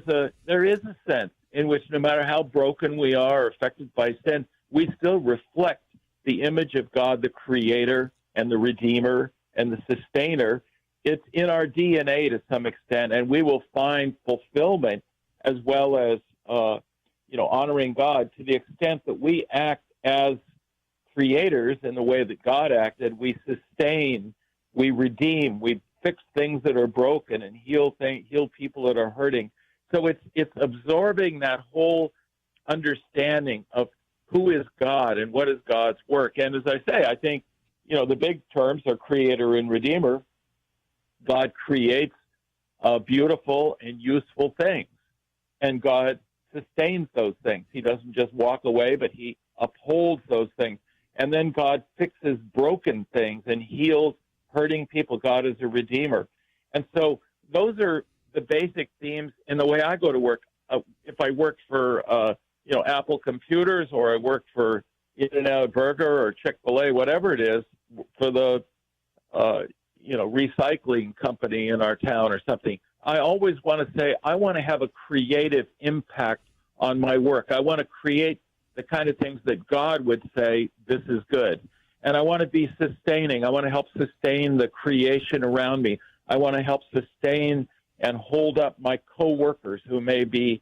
is a sense in which no matter how broken we are or affected by sin, we still reflect the image of God, the Creator and the Redeemer and the Sustainer. It's in our DNA to some extent, and we will find fulfillment as well as honoring God to the extent that we act as creators in the way that God acted. We sustain, we redeem, we fix things that are broken and heal people that are hurting. So it's absorbing that whole understanding of who is God and what is God's work. And as I say, I think, the big terms are creator and redeemer. God creates beautiful and useful things, and God sustains those things. He doesn't just walk away, but he upholds those things. And then God fixes broken things and heals hurting people. God is a redeemer. And so those are the basic themes in the way I go to work. If I work for, Apple Computers, or I work for In-N-Out Burger or Chick-fil-A, whatever it is, for the, recycling company in our town or something, I always want to say, I want to have a creative impact on my work. I want to create the kind of things that God would say, this is good. And I want to be sustaining. I want to help sustain the creation around me. I want to help sustain and hold up my coworkers who may be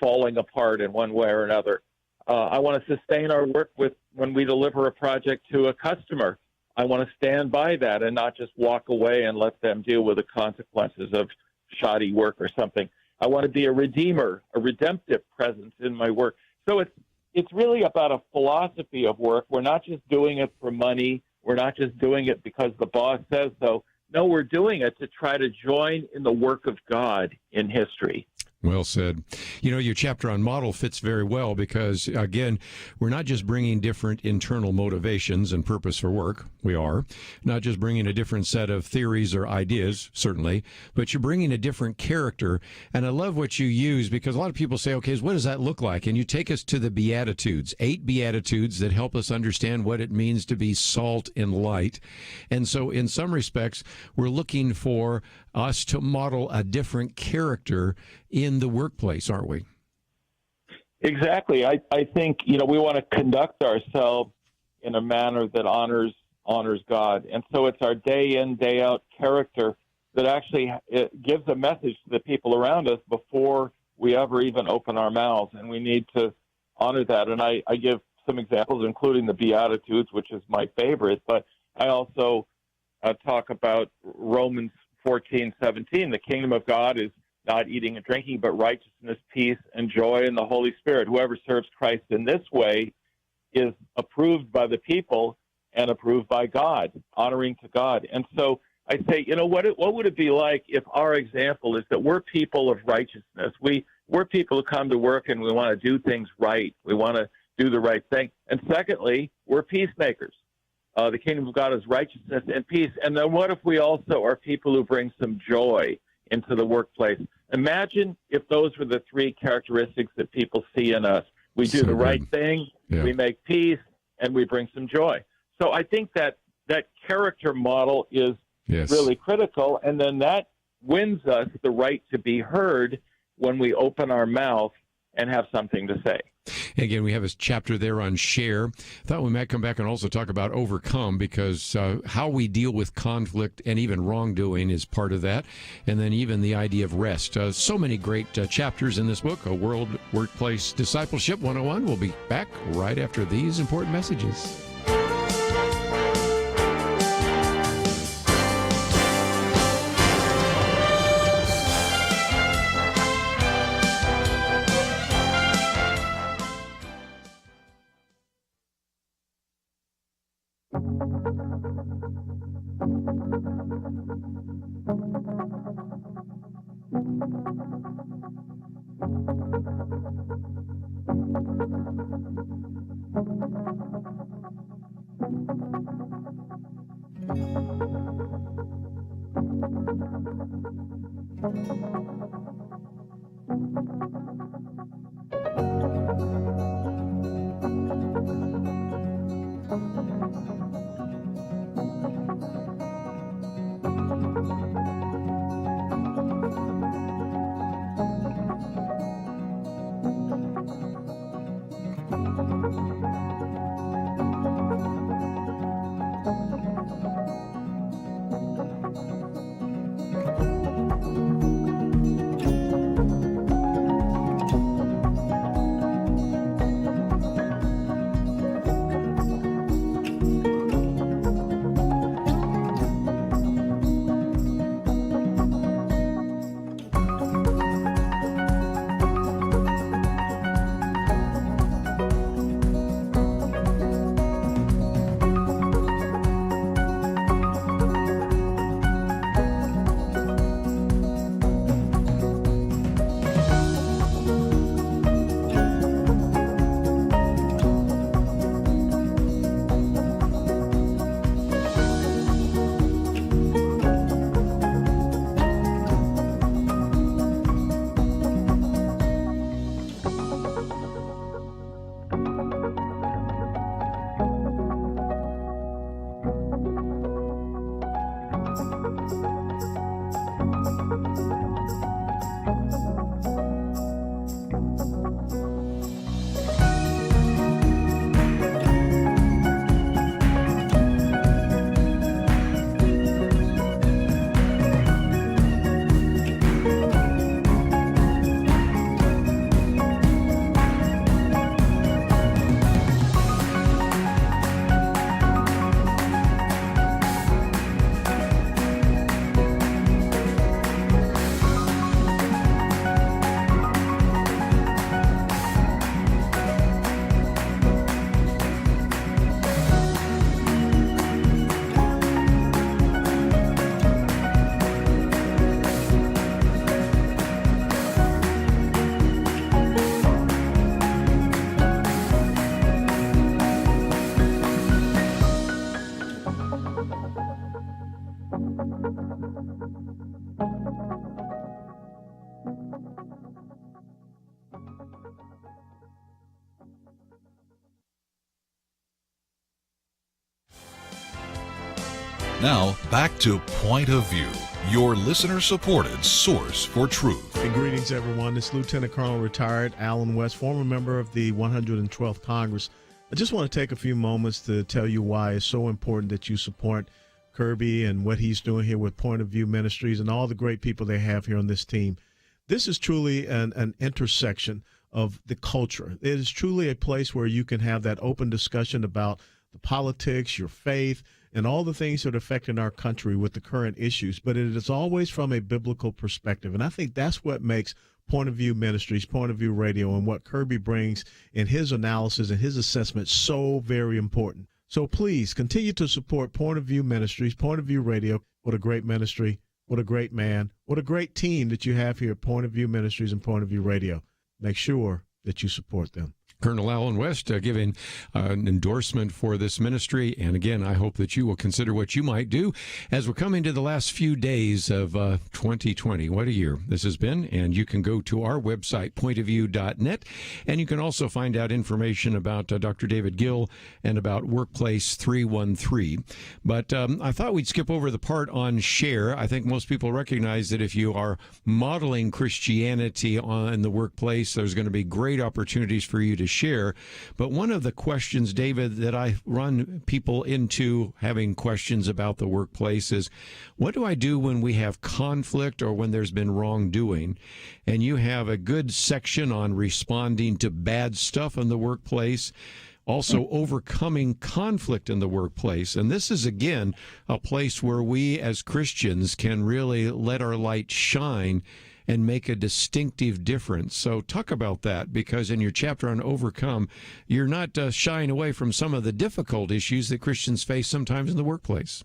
falling apart in one way or another. I want to sustain our work when we deliver a project to a customer. I want to stand by that and not just walk away and let them deal with the consequences of shoddy work or something. I want to be a redeemer, a redemptive presence in my work. So it's really about a philosophy of work. We're not just doing it for money. We're not just doing it because the boss says so. No, we're doing it to try to join in the work of God in history. Well said. Your chapter on model fits very well because, again, we're not just bringing different internal motivations and purpose for work. We are not just bringing a different set of theories or ideas, certainly, but you're bringing a different character. And I love what you use because a lot of people say, okay, what does that look like? And you take us to the Beatitudes, 8 Beatitudes that help us understand what it means to be salt and light. And so in some respects, we're looking for us to model a different character in the workplace, aren't we? Exactly. I think, we want to conduct ourselves in a manner that honors God. And so it's our day in, day out character that actually gives a message to the people around us before we ever even open our mouths. And we need to honor that. And I give some examples, including the Beatitudes, which is my favorite. But I also talk about Romans 14:17. The kingdom of God is not eating and drinking, but righteousness, peace, and joy in the Holy Spirit. Whoever serves Christ in this way is approved by the people and approved by God, honoring to God. And so I say, what would it be like if our example is that we're people of righteousness? We're people who come to work and we want to do things right. We want to do the right thing. And secondly, we're peacemakers. The kingdom of God is righteousness and peace. And then what if we also are people who bring some joy into the workplace? Imagine if those were the 3 characteristics that people see in us. We do the right thing, we make peace, and we bring some joy. So I think that character model is really critical, and then that wins us the right to be heard when we open our mouth and have something to say. Again, we have a chapter there on share. Thought we might come back and also talk about overcome, because how we deal with conflict and even wrongdoing is part of that. And then even the idea of rest. So many great chapters in this book, A World Workplace Discipleship 101. We'll be back right after these important messages. Now, back to Point of View, your listener-supported source for truth. Hey, greetings, everyone. This is Lieutenant Colonel retired Alan West, former member of the 112th Congress. I just want to take a few moments to tell you why it's so important that you support Kerby and what he's doing here with Point of View Ministries and all the great people they have here on this team. This is truly an intersection of the culture. It is truly a place where you can have that open discussion about the politics, your faith, and all the things that are affecting our country with the current issues, but it is always from a biblical perspective. And I think that's what makes Point of View Ministries, Point of View Radio, and what Kerby brings in his analysis and his assessment so very important. So please continue to support Point of View Ministries, Point of View Radio. What a great ministry. What a great man. What a great team that you have here at Point of View Ministries and Point of View Radio. Make sure that you support them. Colonel Alan West giving an endorsement for this ministry. And again, I hope that you will consider what you might do as we're coming to the last few days of 2020. What a year this has been. And you can go to our website, pointofview.net, and you can also find out information about Dr. David Gill and about Workplace 313. But I thought we'd skip over the part on share. I think most people recognize that if you are modeling Christianity in the workplace, there's going to be great opportunities for you to share. But one of the questions, David, that I run people into having questions about the workplace is, what do I do when we have conflict or when there's been wrongdoing? And you have a good section on responding to bad stuff in the workplace, also overcoming conflict in the workplace. And this is, again, a place where we as Christians can really let our light shine and make a distinctive difference. So talk about that, because in your chapter on overcome, you're not shying away from some of the difficult issues that Christians face sometimes in the workplace.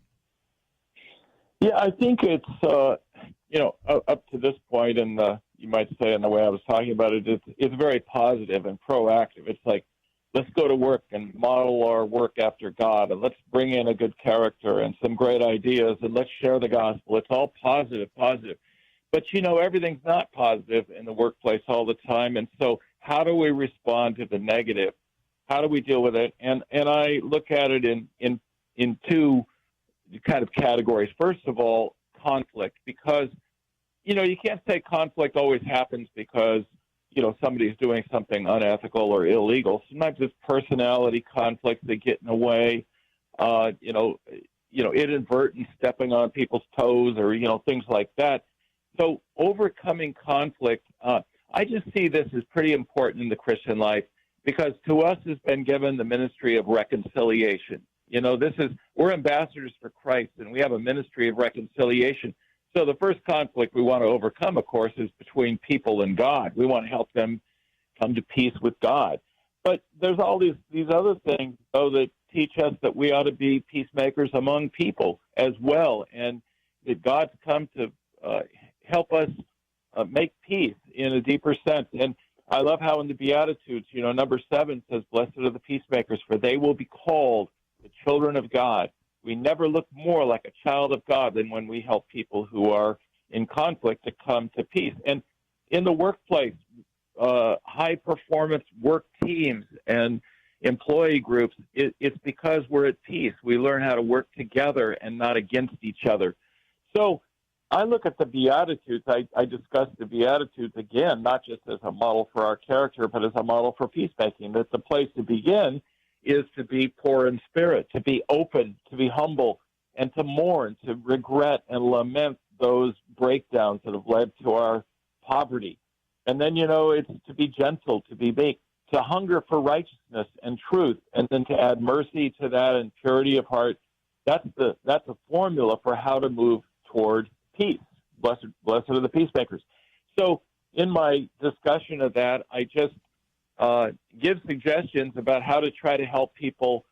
Yeah, I think it's, up to this point, and you might say in the way I was talking about it, it's very positive and proactive. It's like, let's go to work and model our work after God, and let's bring in a good character and some great ideas, and let's share the gospel. It's all positive. But, everything's not positive in the workplace all the time. And so how do we respond to the negative? How do we deal with it? And I look at it in two kind of categories. First of all, conflict, because, you can't say conflict always happens because, somebody's doing something unethical or illegal. Sometimes it's personality conflicts that get in the way, inadvertent stepping on people's toes or, things like that. So overcoming conflict, I just see this as pretty important in the Christian life, because to us has been given the ministry of reconciliation. We're ambassadors for Christ, and we have a ministry of reconciliation. So the first conflict we want to overcome, of course, is between people and God. We want to help them come to peace with God. But there's all these other things, though, that teach us that we ought to be peacemakers among people as well, and that God's come to help us make peace in a deeper sense. And I love how in the Beatitudes, number 7 says, "Blessed are the peacemakers, for they will be called the children of God." We never look more like a child of God than when we help people who are in conflict to come to peace. And in the workplace, high-performance work teams and employee groups, it's because we're at peace. We learn how to work together and not against each other. So I look at the Beatitudes. I discuss the Beatitudes again, not just as a model for our character, but as a model for peacemaking. That the place to begin is to be poor in spirit, to be open, to be humble, and to mourn, to regret and lament those breakdowns that have led to our poverty. And then, it's to be gentle, to be meek, to hunger for righteousness and truth, and then to add mercy to that and purity of heart. That's a formula for how to move toward peace. Blessed are the peacemakers. So in my discussion of that, I just give suggestions about how to try to help people,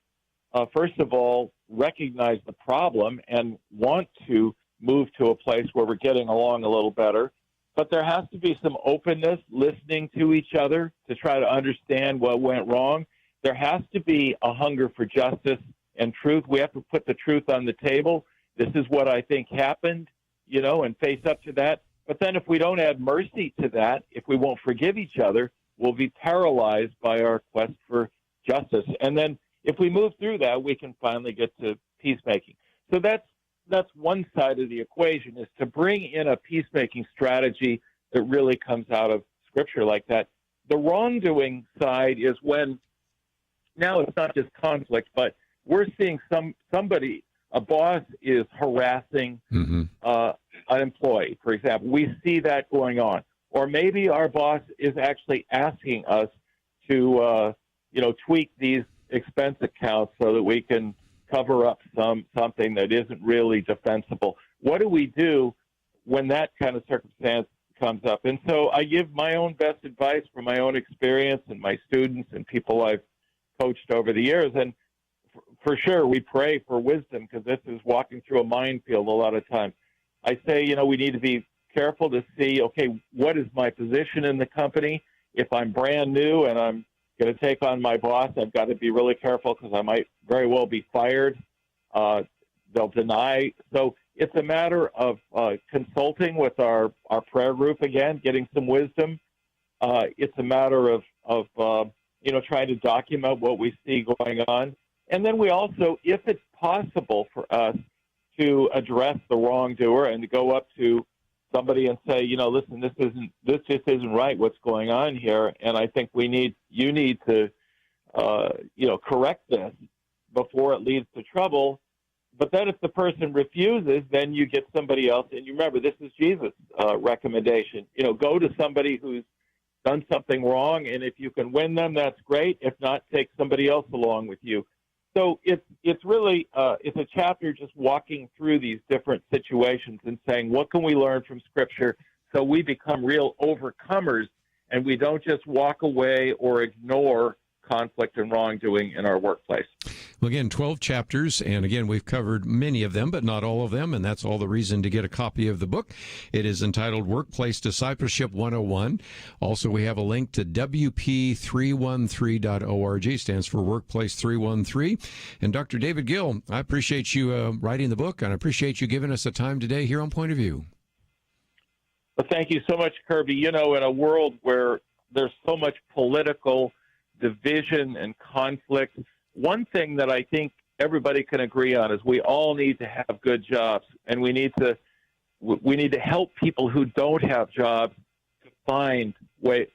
first of all, recognize the problem and want to move to a place where we're getting along a little better. But there has to be some openness, listening to each other to try to understand what went wrong. There has to be a hunger for justice and truth. We have to put the truth on the table. This is what I think happened, and face up to that. But then if we don't add mercy to that, if we won't forgive each other, we'll be paralyzed by our quest for justice. And then if we move through that, we can finally get to peacemaking. So that's one side of the equation, is to bring in a peacemaking strategy that really comes out of Scripture like that. The wrongdoing side is when now it's not just conflict, but we're seeing somebody, a boss is harassing an employee, for example. We see that going on. Or maybe our boss is actually asking us to, tweak these expense accounts so that we can cover up something that isn't really defensible. What do we do when that kind of circumstance comes up? And so I give my own best advice from my own experience and my students and people I've coached over the years. And for sure, we pray for wisdom, because this is walking through a minefield a lot of times. I say, we need to be careful to see, okay, what is my position in the company? If I'm brand new and I'm going to take on my boss, I've got to be really careful because I might very well be fired. They'll deny. So it's a matter of consulting with our prayer group again, getting some wisdom. It's a matter of trying to document what we see going on. And then we also, if it's possible for us to address the wrongdoer and to go up to somebody and say, listen, this just isn't right what's going on here, and I think you need to correct this before it leads to trouble. But then if the person refuses, then you get somebody else. And you remember, this is Jesus' recommendation. Go to somebody who's done something wrong, and if you can win them, that's great. If not, take somebody else along with you. So it's really it's a chapter just walking through these different situations and saying, what can we learn from Scripture so we become real overcomers and we don't just walk away or ignore conflict and wrongdoing in our workplace. Well, again, 12 chapters, and again, we've covered many of them, but not all of them, and that's all the reason to get a copy of the book. It is entitled Workplace Discipleship 101. Also, we have a link to WP313.org, stands for Workplace 313. And Dr. David Gill, I appreciate you writing the book, and I appreciate you giving us the time today here on Point of View. Well, thank you so much, Kerby. In a world where there's so much political division and conflict, one thing that I think everybody can agree on is we all need to have good jobs, and we need to help people who don't have jobs to find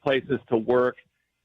places to work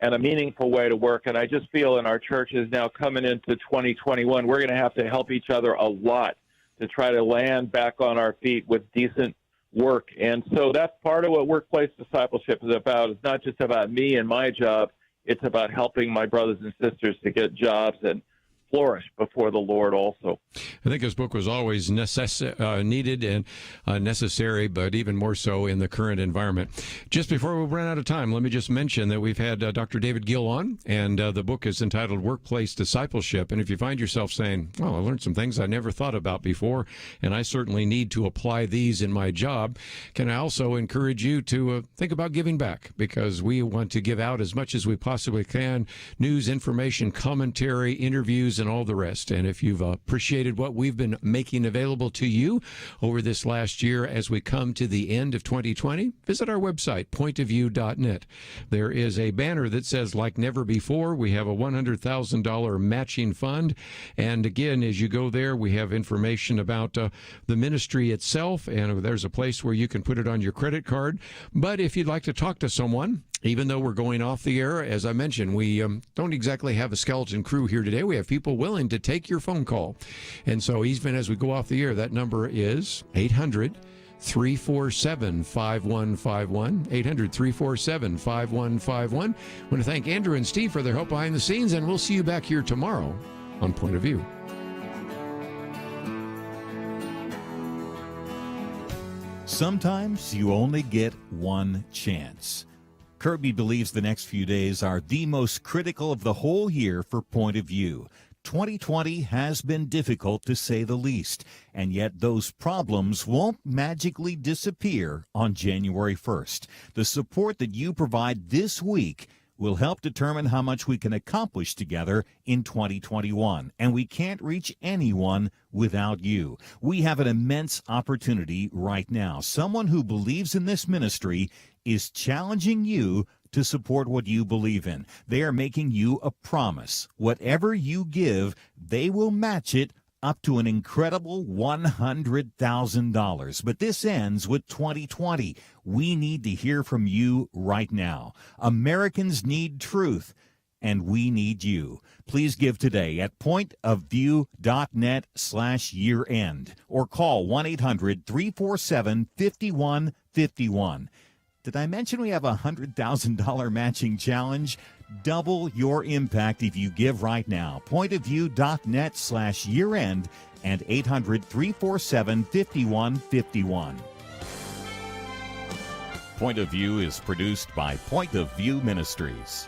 and a meaningful way to work. And I just feel in our churches now coming into 2021, we're going to have to help each other a lot to try to land back on our feet with decent work. And so that's part of what workplace discipleship is about. It's not just about me and my job. It's about helping my brothers and sisters to get jobs and flourish before the Lord also. I think this book was always needed and necessary, but even more so in the current environment. Just before we run out of time, let me just mention that we've had Dr. David Gill on, and the book is entitled Workplace Discipleship. And if you find yourself saying, well, I learned some things I never thought about before, and I certainly need to apply these in my job, can I also encourage you to think about giving back, because we want to give out as much as we possibly can, news, information, commentary, interviews, and all the rest. And if you've appreciated what we've been making available to you over this last year as we come to the end of 2020, visit our website, pointofview.net. There is a banner that says, like never before, we have a $100,000 matching fund. And again, as you go there, we have information about the ministry itself, and there's a place where you can put it on your credit card. But if you'd like to talk to someone, even though we're going off the air, as I mentioned, we don't exactly have a skeleton crew here today. We have people willing to take your phone call. And so even as we go off the air, that number is 800-347-5151, 800-347-5151. I want to thank Andrew and Steve for their help behind the scenes, and we'll see you back here tomorrow on Point of View. Sometimes you only get one chance. Kerby believes the next few days are the most critical of the whole year for Point of View. 2020 has been difficult, to say the least, and yet those problems won't magically disappear on January 1st. The support that you provide this week will help determine how much we can accomplish together in 2021, and we can't reach anyone without you. We have an immense opportunity right now. Someone who believes in this ministry is challenging you to support what you believe in. They are making you a promise. Whatever you give, they will match it up to an incredible $100,000. But this ends with 2020. We need to hear from you right now. Americans need truth, and we need you. Please give today at pointofview.net/year-end or call 1-800-347-5151. Did I mention we have a $100,000 matching challenge? Double your impact if you give right now. Pointofview.net/year-end and 800-347-5151. Point of View is produced by Point of View Ministries.